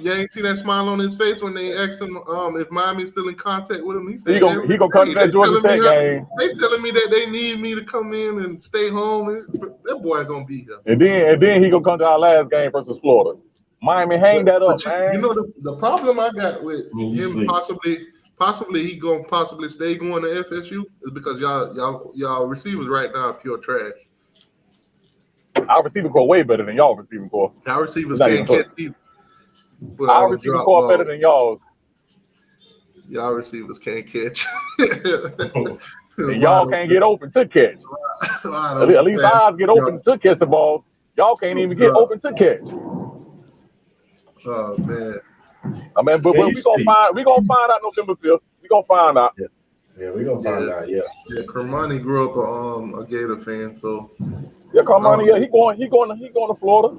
Speaker 1: You ain't see that smile on his face when they asked him if Miami's still in contact with him. He said
Speaker 13: he gonna come to that Georgia Tech game.
Speaker 1: They telling me that they need me to come in and stay home. That boy gonna be here.
Speaker 13: And then he gonna come to our last game versus Florida. Miami, hang that up, man.
Speaker 1: You know the problem I got with him possibly he gonna possibly stay going to FSU is because y'all receivers right now are pure trash.
Speaker 13: Our receiving core way better than y'all receiving core.
Speaker 1: Our receivers can't catch either.
Speaker 13: Our receiving core better than y'all's.
Speaker 1: Y'all receivers can't catch.
Speaker 13: And y'all can't get open to catch. At least ours get open to catch the ball. Y'all can't even get open to catch.
Speaker 1: Oh man.
Speaker 13: I mean, but we gonna find out November 5th. We gonna find out.
Speaker 7: Yeah, we gonna find out. Yeah.
Speaker 1: Kermani grew up a Gator fan, so
Speaker 13: yeah, Kermani. Yeah, he going to Florida.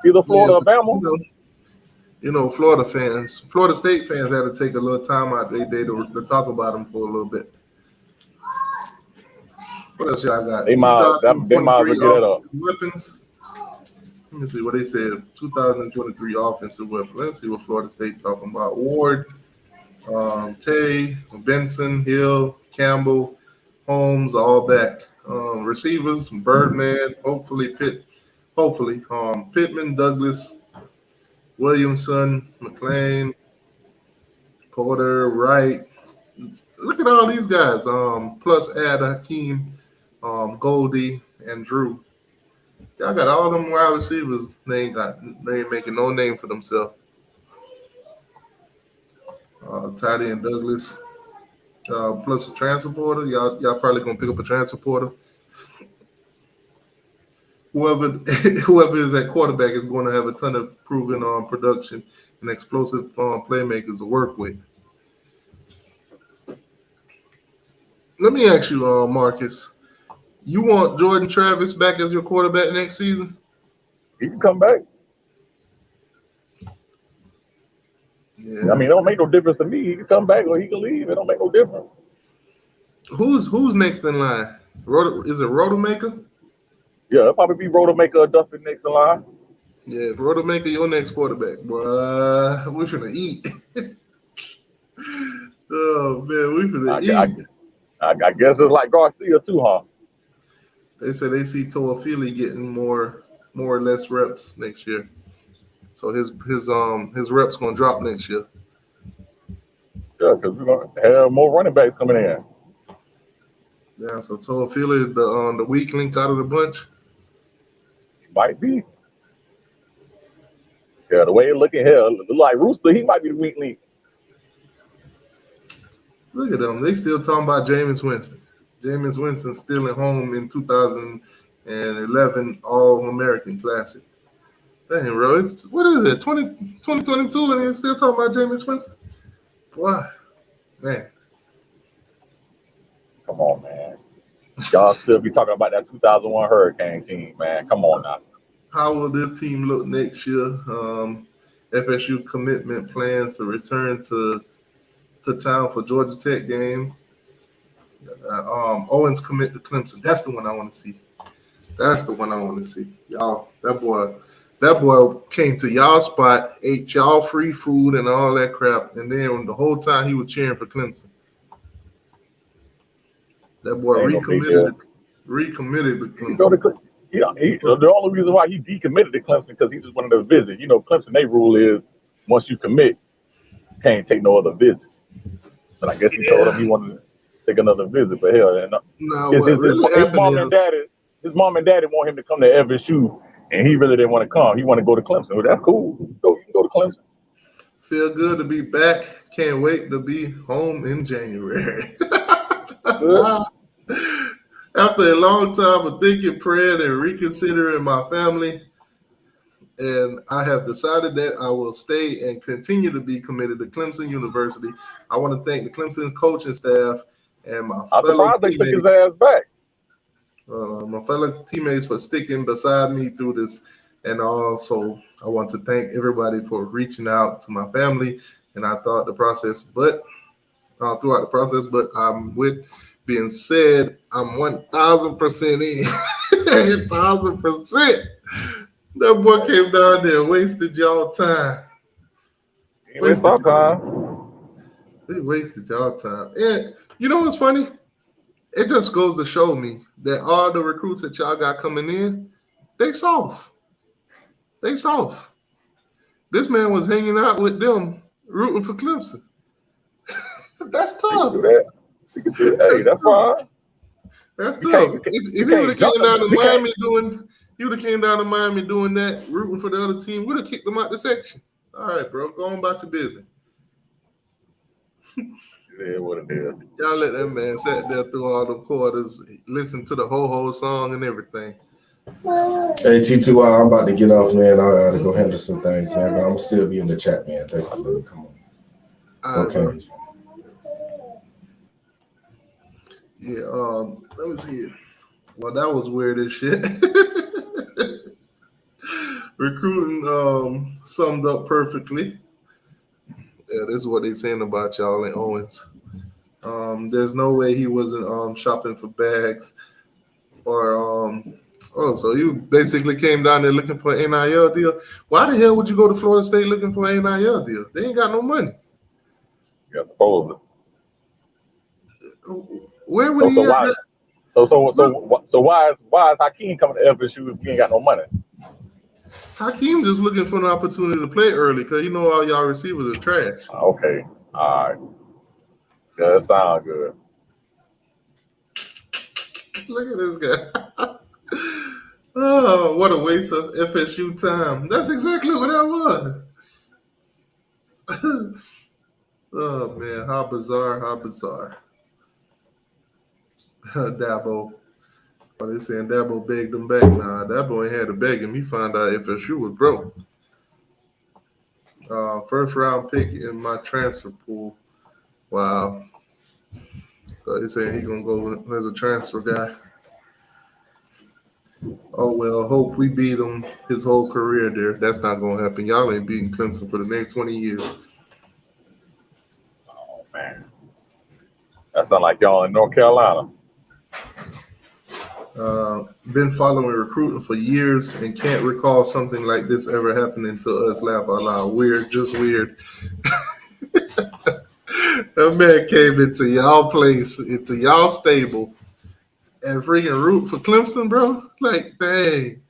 Speaker 13: Either Florida or Bama.
Speaker 1: You know, Florida State fans had to take a little time out their day to talk about them for a little bit. What else y'all got?
Speaker 13: They might as well get it up.
Speaker 1: Weapons. Let me see what they said. 2023 offensive weapons. Let's see what Florida State talking about. Ward, Tay, Benson, Hill, Campbell, Holmes, all back. Receivers, Birdman, hopefully Pittman, Douglas, Williamson, McLean, Porter, Wright. Look at all these guys. Plus add Hakeem, Goldie, and Drew. Y'all got all them wide receivers. They ain't making no name for themselves. Toddy and Douglas, plus a transfer porter. Y'all probably gonna pick up a transfer porter. Whoever is at quarterback is going to have a ton of proven production and explosive playmakers to work with. Let me ask you, Marcus, you want Jordan Travis back as your quarterback next season?
Speaker 14: He can come back.
Speaker 1: Yeah.
Speaker 14: I mean, it don't make no difference to me. He can come back or he can leave. It don't make no difference.
Speaker 1: Who's next in line? Is it Rodemaker?
Speaker 14: Yeah, it'll probably be Rodemaker or Dustin next in line.
Speaker 1: Yeah, if Rodemaker your next quarterback, boy, we finna eat. Oh man, we finna eat.
Speaker 14: I guess it's like Garcia too, huh?
Speaker 1: They said they see Toafili getting more or less reps next year. So his reps gonna drop next year.
Speaker 14: Yeah, because we're gonna have more running backs coming in.
Speaker 1: Yeah, so Toafili, the weak link out of the bunch.
Speaker 14: Might be. Yeah, the way it looking here, look like Rooster, he might be the weak link.
Speaker 1: Look at them. They still talking about Jameis Winston. Jameis Winston still at home in 2011 All-American Classic. Dang, bro. What is it, 2022, and they're still talking about Jameis Winston? Why? Man.
Speaker 14: Come on, man. Y'all still be talking about that 2001 Hurricane team, man. Come on now.
Speaker 1: How will this team look next year? FSU commitment plans to return to town for Georgia Tech game. Owens commit to Clemson. That's the one I want to see. Y'all, that boy came to y'all spot, ate y'all free food and all that crap, and then the whole time he was cheering for Clemson. That boy recommitted to Clemson.
Speaker 14: The only reason why he decommitted to Clemson because he just wanted to visit. You know, Clemson, their rule is once you commit, you can't take no other visit. But I guess he told him he wanted to take another visit. But hell, his mom and daddy want him to come to FSU, and he really didn't want to come. He want to go to Clemson. Well, that's cool. You can go to Clemson.
Speaker 1: Feel good to be back. Can't wait to be home in January. After a long time of thinking, praying, and reconsidering my family, and I have decided that I will stay and continue to be committed to Clemson University. I want to thank the Clemson coaching staff and my fellow teammates.
Speaker 14: Took his ass back.
Speaker 1: My fellow teammates for sticking beside me through this, and also I want to thank everybody for reaching out to my family. And I thought throughout the process, but with being said, I'm 1,000% in. 1,000%. That boy came down there and wasted y'all time. He wasted y'all time. And you know what's funny? It just goes to show me that all the recruits that y'all got coming in, they soft. This man was hanging out with them, rooting for Clemson. That's tough.
Speaker 14: Hey, that's fine.
Speaker 1: That's tough. If he would have came down to Miami doing that, rooting for the other team, would have kicked him out the section. All right, bro, go on about your business.
Speaker 14: Yeah, what it is.
Speaker 1: Y'all let that man sat there through all the quarters, listen to the whole song and everything.
Speaker 7: Hey, T2, I'm about to get off, man. I gotta go handle some things, man. But I'm still be in the chat, man. Thank you. Come on. Okay.
Speaker 1: Yeah, let me see. Well, that was weird as shit. Recruiting summed up perfectly. Yeah, this is what they're saying about y'all and Owens. There's no way he wasn't shopping for bags or so you basically came down there looking for an NIL deal. Why the hell would you go to Florida State looking for an NIL deal? They ain't got no money.
Speaker 14: Yeah, supposedly.
Speaker 1: Where would he?
Speaker 14: So why is Hakeem coming to FSU if he ain't got no money?
Speaker 1: Hakeem just looking for an opportunity to play early because you know all y'all receivers are trash.
Speaker 14: Okay, all right. Yeah, that sounds good.
Speaker 1: Look at this guy. Oh, what a waste of FSU time. That's exactly what that was. Oh, man, how bizarre, how bizarre. Dabo. Oh, they saying Dabo begged him back. Nah, Dabo ain't had to beg him. He found out FSU was broke. First round pick in my transfer pool. Wow. So they saying he gonna go as a transfer guy. Oh well, hope we beat him his whole career there. That's not gonna happen. Y'all ain't beating Clemson for the next 20 years.
Speaker 14: Oh man, that sounds like y'all in North Carolina.
Speaker 1: Been following recruiting for years and can't recall something like this ever happening to us. Laugh out loud. Weird, just weird. That man came into y'all place, into y'all stable, and freaking root for Clemson, bro. Like, dang.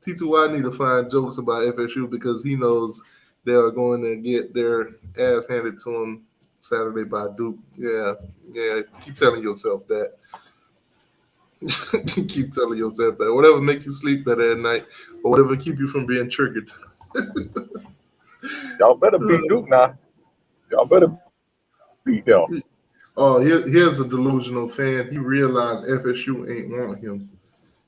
Speaker 1: T2Y need to find jokes about FSU because he knows they are going to get their ass handed to them Saturday by Duke. Yeah. Keep telling yourself that. Keep telling yourself that. Whatever make you sleep better at night, or whatever keep you from being triggered.
Speaker 14: Y'all better beat Duke now. Y'all better beat them.
Speaker 1: Oh, here's a delusional fan. He realized FSU ain't want him.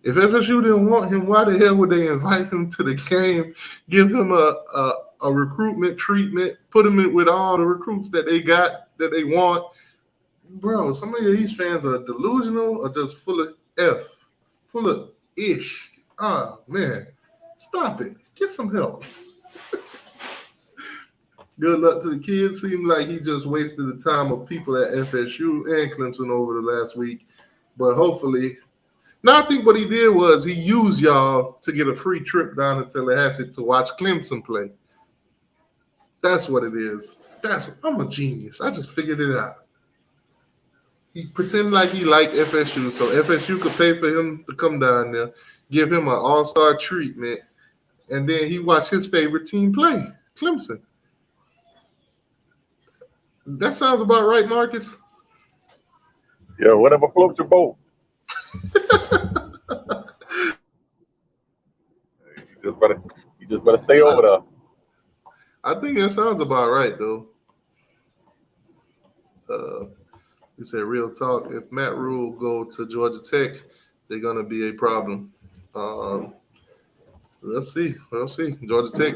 Speaker 1: If FSU didn't want him, why the hell would they invite him to the game, give him a recruitment treatment, put him in with all the recruits that they got, that they want? Bro, some of these fans are delusional or just full of full of ish. Oh, man. Stop it. Get some help. Good luck to the kids. Seemed like he just wasted the time of people at FSU and Clemson over the last week. But hopefully, now I think what he did was he used y'all to get a free trip down to Tallahassee to watch Clemson play. That's what it is. I'm a genius. I just figured it out. He pretended like he liked FSU, so FSU could pay for him to come down there, give him an all-star treatment, and then he watched his favorite team play, Clemson. That sounds about right, Marcus.
Speaker 14: Yeah, whatever floats your boat. You just better stay over there.
Speaker 1: I think that sounds about right, though. He said, real talk, if Matt Rule go to Georgia Tech, they're going to be a problem. Let's see. Georgia Tech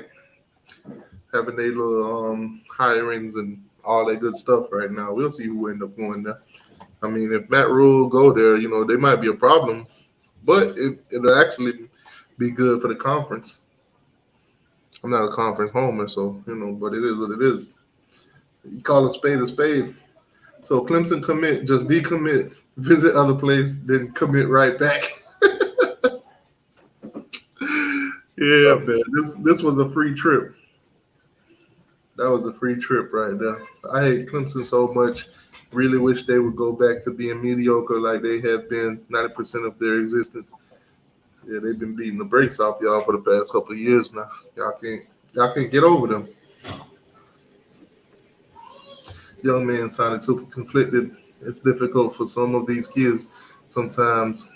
Speaker 1: having their little hirings and all that good stuff right now. We'll see who end up going there. I mean, if Matt Rule go there, they might be a problem, but it'll actually be good for the conference. I'm not a conference homer, so, but it is what it is. You call a spade a spade. So Clemson commit, just decommit, visit other place, then commit right back. Yeah, man. This was a free trip. That was a free trip right there. I hate Clemson so much. Really wish they would go back to being mediocre like they have been 90% of their existence. Yeah, they've been beating the brakes off y'all for the past couple of years now. Y'all can't get over them. Young man sounded super conflicted. It's difficult for some of these kids sometimes.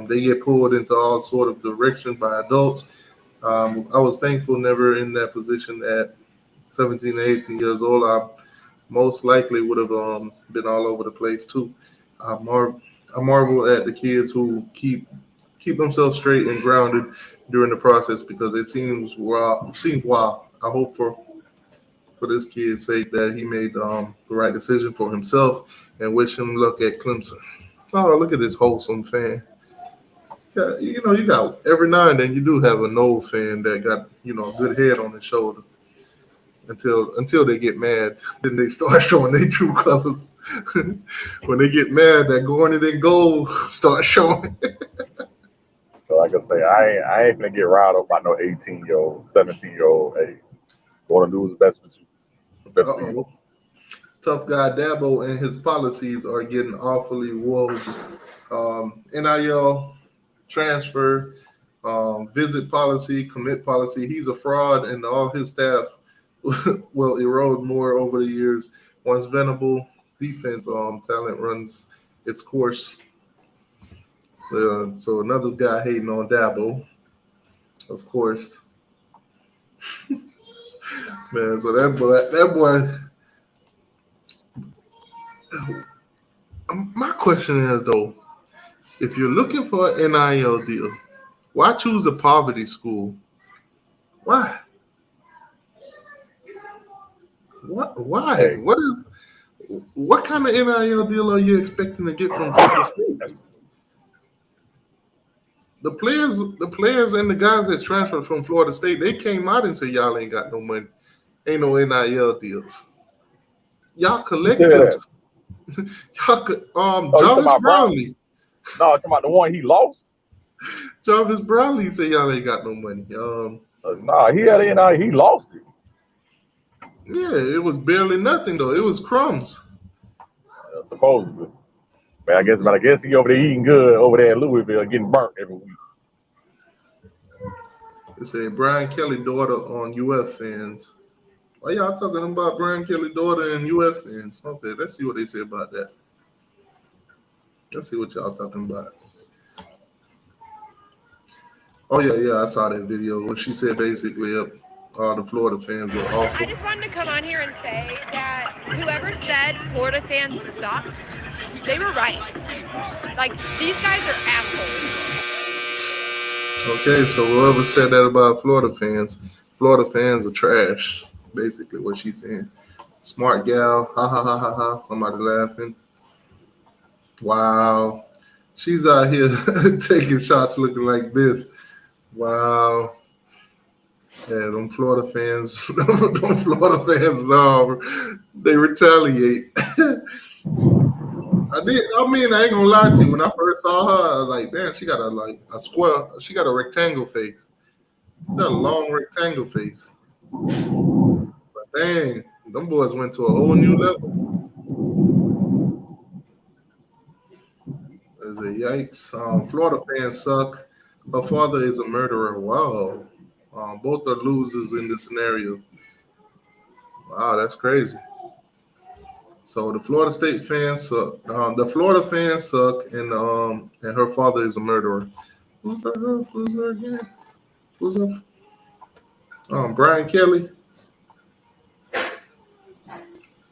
Speaker 1: They get pulled into all sort of direction by adults. I was thankful never in that position at 17 or 18 years old. I most likely would have been all over the place too. I marvel at the kids who keep themselves straight and grounded during the process because it seems wild. I hope for this kid's sake that he made the right decision for himself and wish him luck at Clemson. Oh, look at this wholesome fan. Yeah, you got every now and then you do have a Noel fan that got, a good head on his shoulder until they get mad. Then they start showing their true colors. When they get mad, that garnet and gold start showing.
Speaker 14: So like I say, I ain't gonna get riled up by no 18-year-old, 17-year-old. Hey, want to do what's best for you. Best for you.
Speaker 1: Tough guy Dabo and his policies are getting awfully woke. NIL transfer, visit policy, commit policy. He's a fraud, and all his staff will erode more over the years. Once Venable defense talent runs its course. So another guy hating on Dabo, of course. Man, so that boy. My question is though, if you're looking for an NIL deal, why choose a poverty school? Why? What? Why?
Speaker 14: Hey,
Speaker 1: What kind of NIL deal are you expecting to get from Florida State? The players and the guys that transferred from Florida State, they came out and said y'all ain't got no money, ain't no NIL deals. Y'all
Speaker 14: who said that?
Speaker 1: collectives, y'all
Speaker 14: Oh, you talking
Speaker 1: Jarvis
Speaker 14: about Brown?
Speaker 1: Brownlee.
Speaker 14: No, you talking about the one he lost?
Speaker 1: Jarvis Brownlee said y'all ain't got no money.
Speaker 14: Nah, he had it. He lost it.
Speaker 1: Yeah, it was barely nothing though. It was crumbs.
Speaker 14: Supposedly. But I guess he over there eating good over there in Louisville, getting burnt every week.
Speaker 1: They say Brian Kelly daughter on UF fans. Why y'all talking about Brian Kelly daughter and UF fans? Okay, let's see what they say about that. Let's see what y'all talking about. Oh yeah, I saw that video where she said basically all the Florida fans were awful.
Speaker 15: I just wanted to come on here and say that whoever said Florida fans suck, they were right. Like, these guys are assholes.
Speaker 1: Okay, so whoever said that about Florida fans are trash. Basically what she's saying. Smart gal, ha ha ha ha ha. Somebody laughing. Wow. She's out here taking shots looking like this. Wow. Yeah, them Florida fans, they retaliate. I ain't gonna lie to you. When I first saw her, I was like, damn, she got she got a rectangle face. She got a long rectangle face. But dang, them boys went to a whole new level. There's a yikes. Florida fans suck. Her father is a murderer. Wow. Both are losers in this scenario. Wow, that's crazy. So the Florida State fans suck. The Florida fans suck, and her father is a murderer. Who's her again? Who's her? Brian Kelly.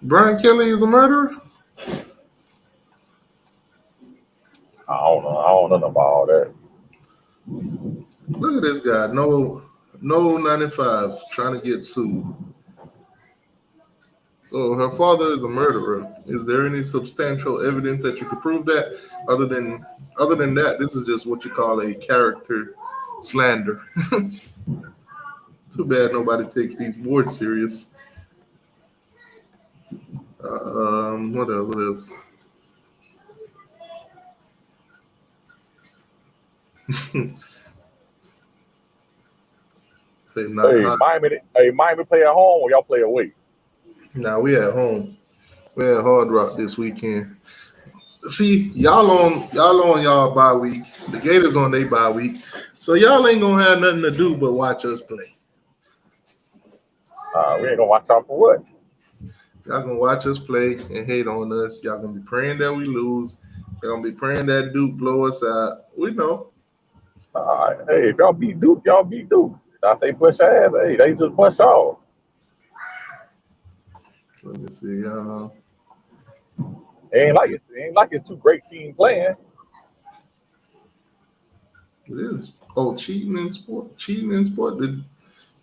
Speaker 1: Brian Kelly is a murderer?
Speaker 14: I don't know nothing about all that.
Speaker 1: Look at this guy. No 95 trying to get sued. So her father is a murderer. Is there any substantial evidence that you could prove that? Other than that, this is just what you call a character slander. Too bad nobody takes these boards serious. What else?
Speaker 14: Miami play at home or y'all play away?
Speaker 1: Nah, we at home. We at Hard Rock this weekend. See, y'all on y'all bye week. The Gators on their bye week. So y'all ain't gonna have nothing to do but watch us play.
Speaker 14: We ain't gonna watch out for what?
Speaker 1: Y'all gonna watch us play and hate on us. Y'all gonna be praying that we lose. Y'all gonna be praying that Duke blow us out. We know.
Speaker 14: Hey, if y'all beat Duke, y'all beat Duke. I say push ass. Hey, they just push off.
Speaker 1: Let me see.
Speaker 14: It ain't like it's two great teams playing.
Speaker 1: It is. Oh, cheating in sport.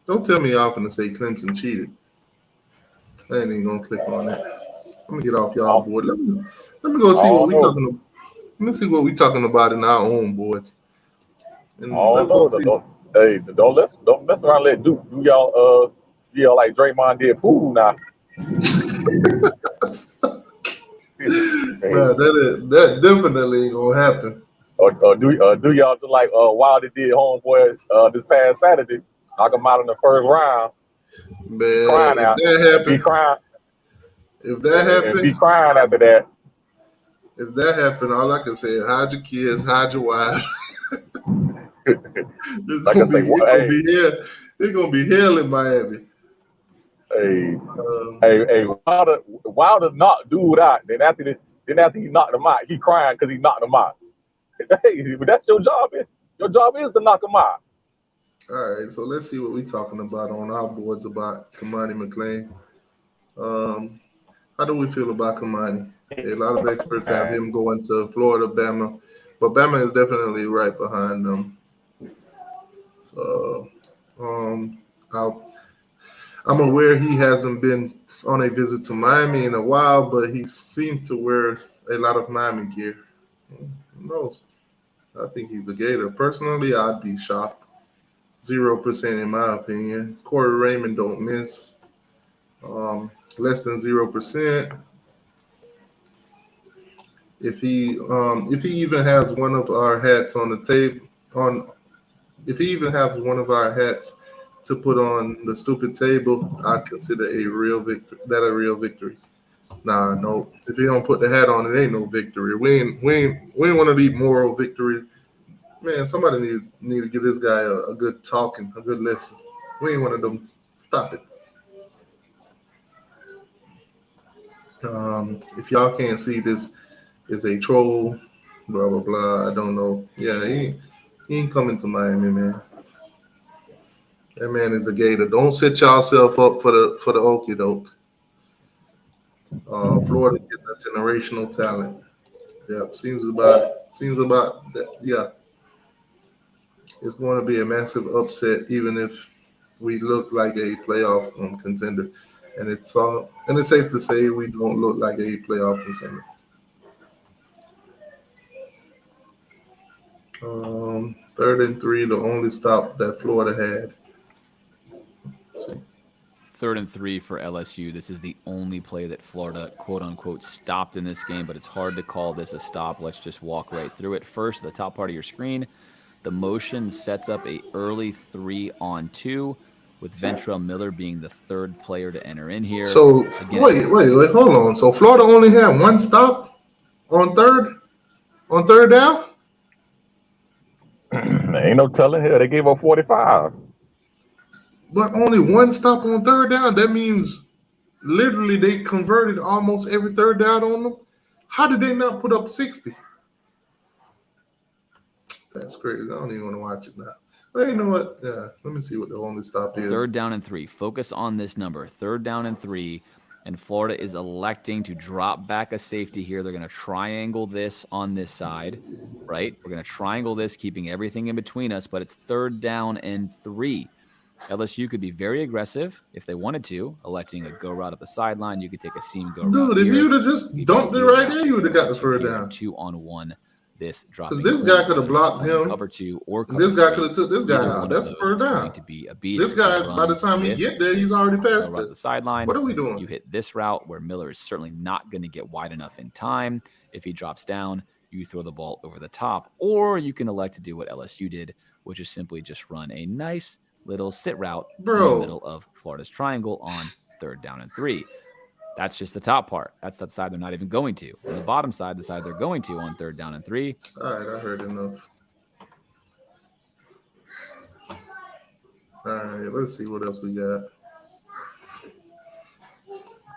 Speaker 1: Don't tell me y'all finna say Clemson cheated. I ain't even gonna click on that. Let me get off y'all board. Let me go see what we talking about. Let me see what we talking about in our own boards. And
Speaker 14: Don't mess around. And let Duke do y'all like Draymond did pool now.
Speaker 1: That definitely ain't gonna happen.
Speaker 14: Or do y'all just like Wilder did homeboy this past Saturday, knock him out in the first round.
Speaker 1: Man,
Speaker 14: crying
Speaker 1: if
Speaker 14: out.
Speaker 1: that happened,
Speaker 14: Be crying.
Speaker 1: If that happened,
Speaker 14: and be crying after that.
Speaker 1: If that happened, all I can say is hide your kids, hide your wives. It's gonna be hell in Miami.
Speaker 14: Hey, Wilder knocked dude out. Then after he knocked him out, he crying because he knocked him out. Hey, but that's your job. Your job is to knock them out.
Speaker 1: All right, so let's see what we're talking about on our boards about Kamani McLean. How do we feel about Kamani? A lot of experts have him going to Florida, Bama, but Bama is definitely right behind them. So I'm aware he hasn't been on a visit to Miami in a while, but he seems to wear a lot of Miami gear. Who knows? I think he's a Gator. Personally, I'd be shocked. 0% in my opinion. Corey Raymond don't miss. Less than 0%. If he even has one of our hats on the table, if he even has one of our hats to put on the stupid table, I'd consider a real victory. Nah, no. If he don't put the hat on, it ain't no victory. We ain't one of these moral victories. Man, somebody need to give this guy a good talking, a good lesson. We ain't one of them. Stop it. If y'all can't see this is a troll, blah blah blah. I don't know. Yeah, he ain't coming to Miami, man. That man is a Gator. Don't set yourself up for the okie doke. Florida getting a generational talent. Yep, seems about that. Yeah, it's going to be a massive upset, even if we look like a playoff contender. And it's safe to say we don't look like a playoff contender. 3rd and 3, the only stop that Florida had.
Speaker 16: 3rd and 3 for LSU. This is the only play that Florida, quote unquote, stopped in this game, but it's hard to call this a stop. Let's just walk right through it. First, the top part of your screen, the motion sets up a early 3-on-2, with Ventrell Miller being the 3rd player to enter in here.
Speaker 1: So wait, hold on. So Florida only had one stop on third down?
Speaker 14: Ain't no telling here. They gave up 45.
Speaker 1: But only one stop on 3rd down. That means literally they converted almost every 3rd down on them. How did they not put up 60? That's crazy. I don't even want to watch it now. But you know what? Yeah, let me see what the only stop is.
Speaker 16: 3rd down and 3. Focus on this number. 3rd down and 3. And Florida is electing to drop back a safety here. They're going to triangle this on this side, right? We're going to triangle this, keeping everything in between us, but it's 3rd down and 3. LSU could be very aggressive if they wanted to, electing a go route at the sideline. You could take a seam go route.
Speaker 1: Dude, if you would have just dumped it right there, you would have got this 3rd down.
Speaker 16: 2-on-1. This dropping.
Speaker 1: Because this guy could have blocked him.
Speaker 16: Cover 2 or cover
Speaker 1: this guy
Speaker 16: 3.
Speaker 1: could have took this guy out. That's 3rd down.
Speaker 16: To be a beat.
Speaker 1: This guy, by the time he get there, he's already past
Speaker 16: the sideline.
Speaker 1: What are we doing?
Speaker 16: You hit this route where Miller is certainly not going to get wide enough in time. If he drops down, you throw the ball over the top, or you can elect to do what LSU did, which is simply just run a nice little sit route in the middle of Florida's triangle on 3rd down and 3. That's just the top part. That's that side they're not even going to. On the bottom side, the side they're going to on 3rd down and 3.
Speaker 1: All right, I heard enough. All right, let's see what else we got.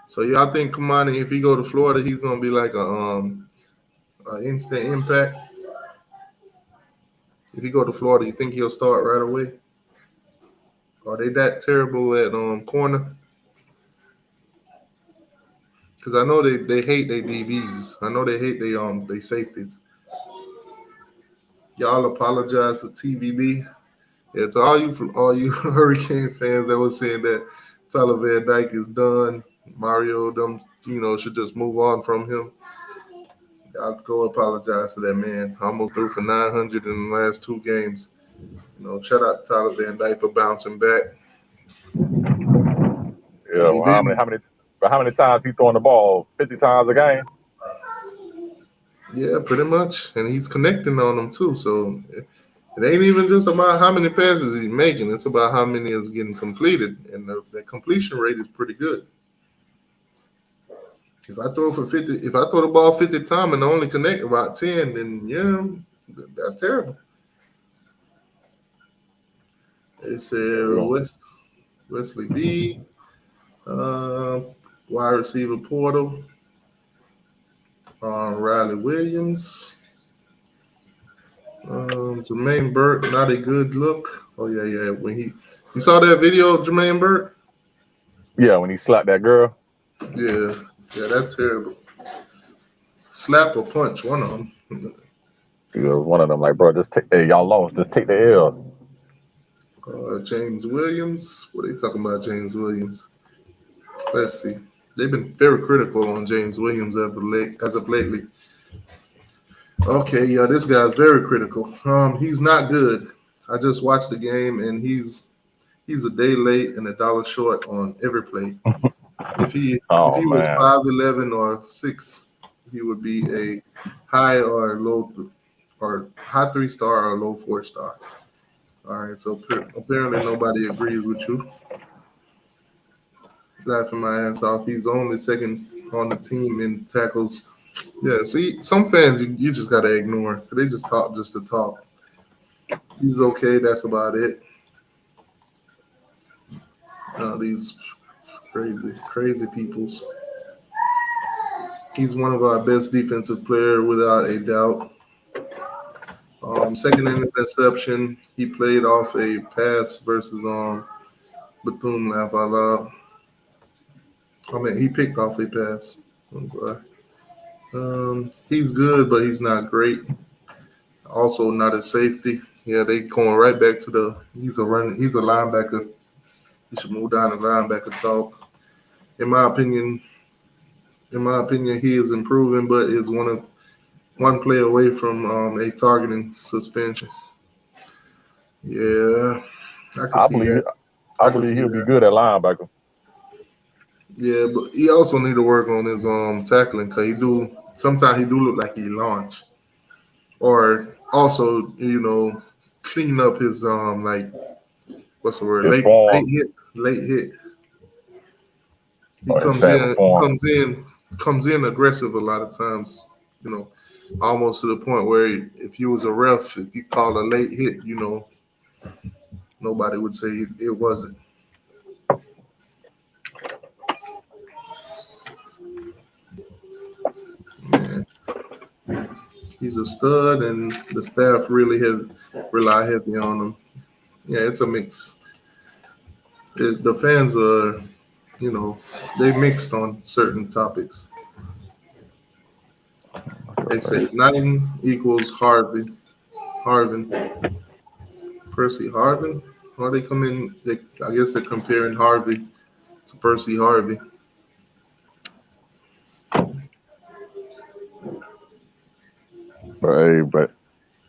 Speaker 1: So y'all think Kamani, if he go to Florida, he's gonna be like a instant impact? If he go to Florida, you think he'll start right away? Are they that terrible at corner? Because I know they hate their DBs. I know they hate their safeties. Y'all apologize to TVB. Yeah, to all you Hurricane fans that were saying that Tyler Van Dyke is done, Mario should just move on from him. I'll go apologize to that man. Almost threw for 900 in the last 2 games. Shout out to Tyler Van Dyke for bouncing back.
Speaker 14: Yeah, well, how many times he throwing the ball? 50 times a game?
Speaker 1: Yeah, pretty much. And he's connecting on them too. So it ain't even just about how many passes he's making. It's about how many is getting completed. And the completion rate is pretty good. If I throw the ball 50 times and only connect about 10, then yeah, that's terrible. They said Wesley B, wide receiver portal, Riley Williams. Jermaine Burke, not a good look. Oh yeah. When you saw that video of Jermaine Burke?
Speaker 14: Yeah, when he slapped that girl.
Speaker 1: Yeah, that's terrible. Slap or punch, one of them.
Speaker 14: He was one of them like, bro, y'all lost, just take the L.
Speaker 1: James Williams. What are they talking about, James Williams? Let's see. They've been very critical on James Williams as of lately. Okay, yeah, this guy's very critical. He's not good. I just watched the game, and he's a day late and $1 short on every play. If he was 5'11" or 6, he would be a high or low or high 3-star or low 4-star. All right, so apparently nobody agrees with you. Laughing my ass off. He's only second on the team in tackles. Yeah, see, some fans you just gotta ignore. They just talk just to talk. He's okay. That's about it. These crazy peoples. He's one of our best defensive player without a doubt. Second interception, he played off a pass versus Bethune laugh out loud. I mean, he picked off a pass. I'm sorry. He's good, but he's not great. Also, not a safety. Yeah, they going right back to he's a linebacker. He should move down to linebacker talk. In my opinion, he is improving, but is one play away from a targeting suspension. Yeah, I
Speaker 14: believe he'll be good at linebacker.
Speaker 1: Yeah, but he also need to work on his tackling because sometimes he do look like he launch, or also clean up his like what's the word late hit. He comes in aggressive a lot of times, almost to the point where if you was a ref, if you called a late hit, nobody would say it wasn't. Man. He's a stud, and the staff really rely heavy on him. Yeah, it's a mix. The fans are, they mixed on certain topics. They say 9 equals Harvin. Percy Harvin? Or they come in, I guess they're comparing Harvey to Percy Harvey.
Speaker 14: But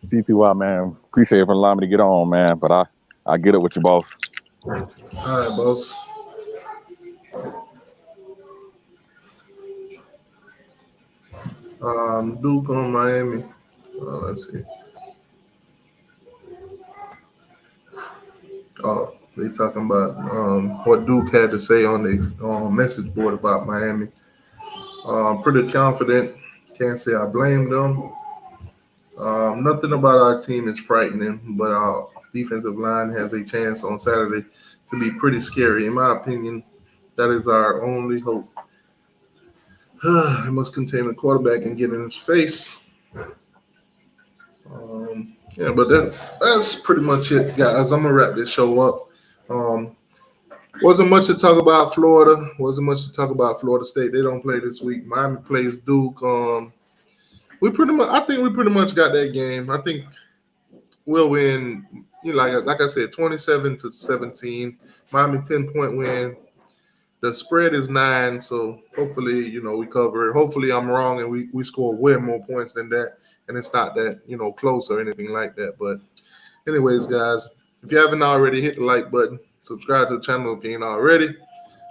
Speaker 14: CPY, man, appreciate it for allowing me to get on, man. But I get it with you, boss.
Speaker 1: All right, boss. Duke on Miami. Let's see. Oh, they talking about what Duke had to say on the message board about Miami. Pretty confident. Can't say I blame them. Nothing about our team is frightening, but our defensive line has a chance on Saturday to be pretty scary. In my opinion, that is our only hope. I must contain the quarterback and get in his face. Yeah, but that's pretty much it, guys. I'm going to wrap this show up. Wasn't much to talk about Florida. Wasn't much to talk about Florida State. They don't play this week. Miami plays Duke. I think we pretty much got that game. I think we'll win, like I said, 27-17. Miami 10-point win. The spread is 9, so hopefully, we cover it. Hopefully I'm wrong and we score way more points than that, and it's not that, close or anything like that. But anyways, guys, if you haven't already, hit the like button. Subscribe to the channel if you ain't already.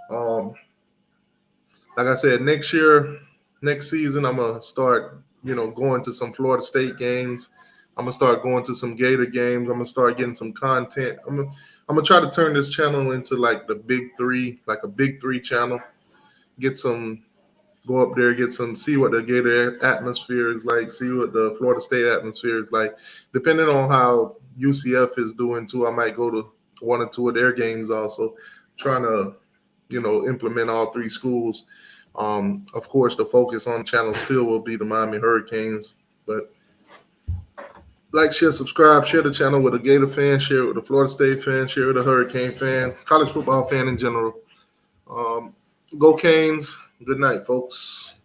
Speaker 1: Like I said, next season, I'm going to start, going to some Florida State games. I'm going to start going to some Gator games. I'm going to start getting some content. I'm going to try to turn this channel into like the big 3, like a big 3 channel. Go up there, see what the Gator atmosphere is like, see what the Florida State atmosphere is like. Depending on how UCF is doing too, I might go to 1 or 2 of their games also, trying to, implement all 3 schools. Of course, the focus on the channel still will be the Miami Hurricanes, but Like, share, subscribe, share the channel with a Gator fan, share it with a Florida State fan, share it with a Hurricane fan, college football fan in general. Go Canes. Good night, folks.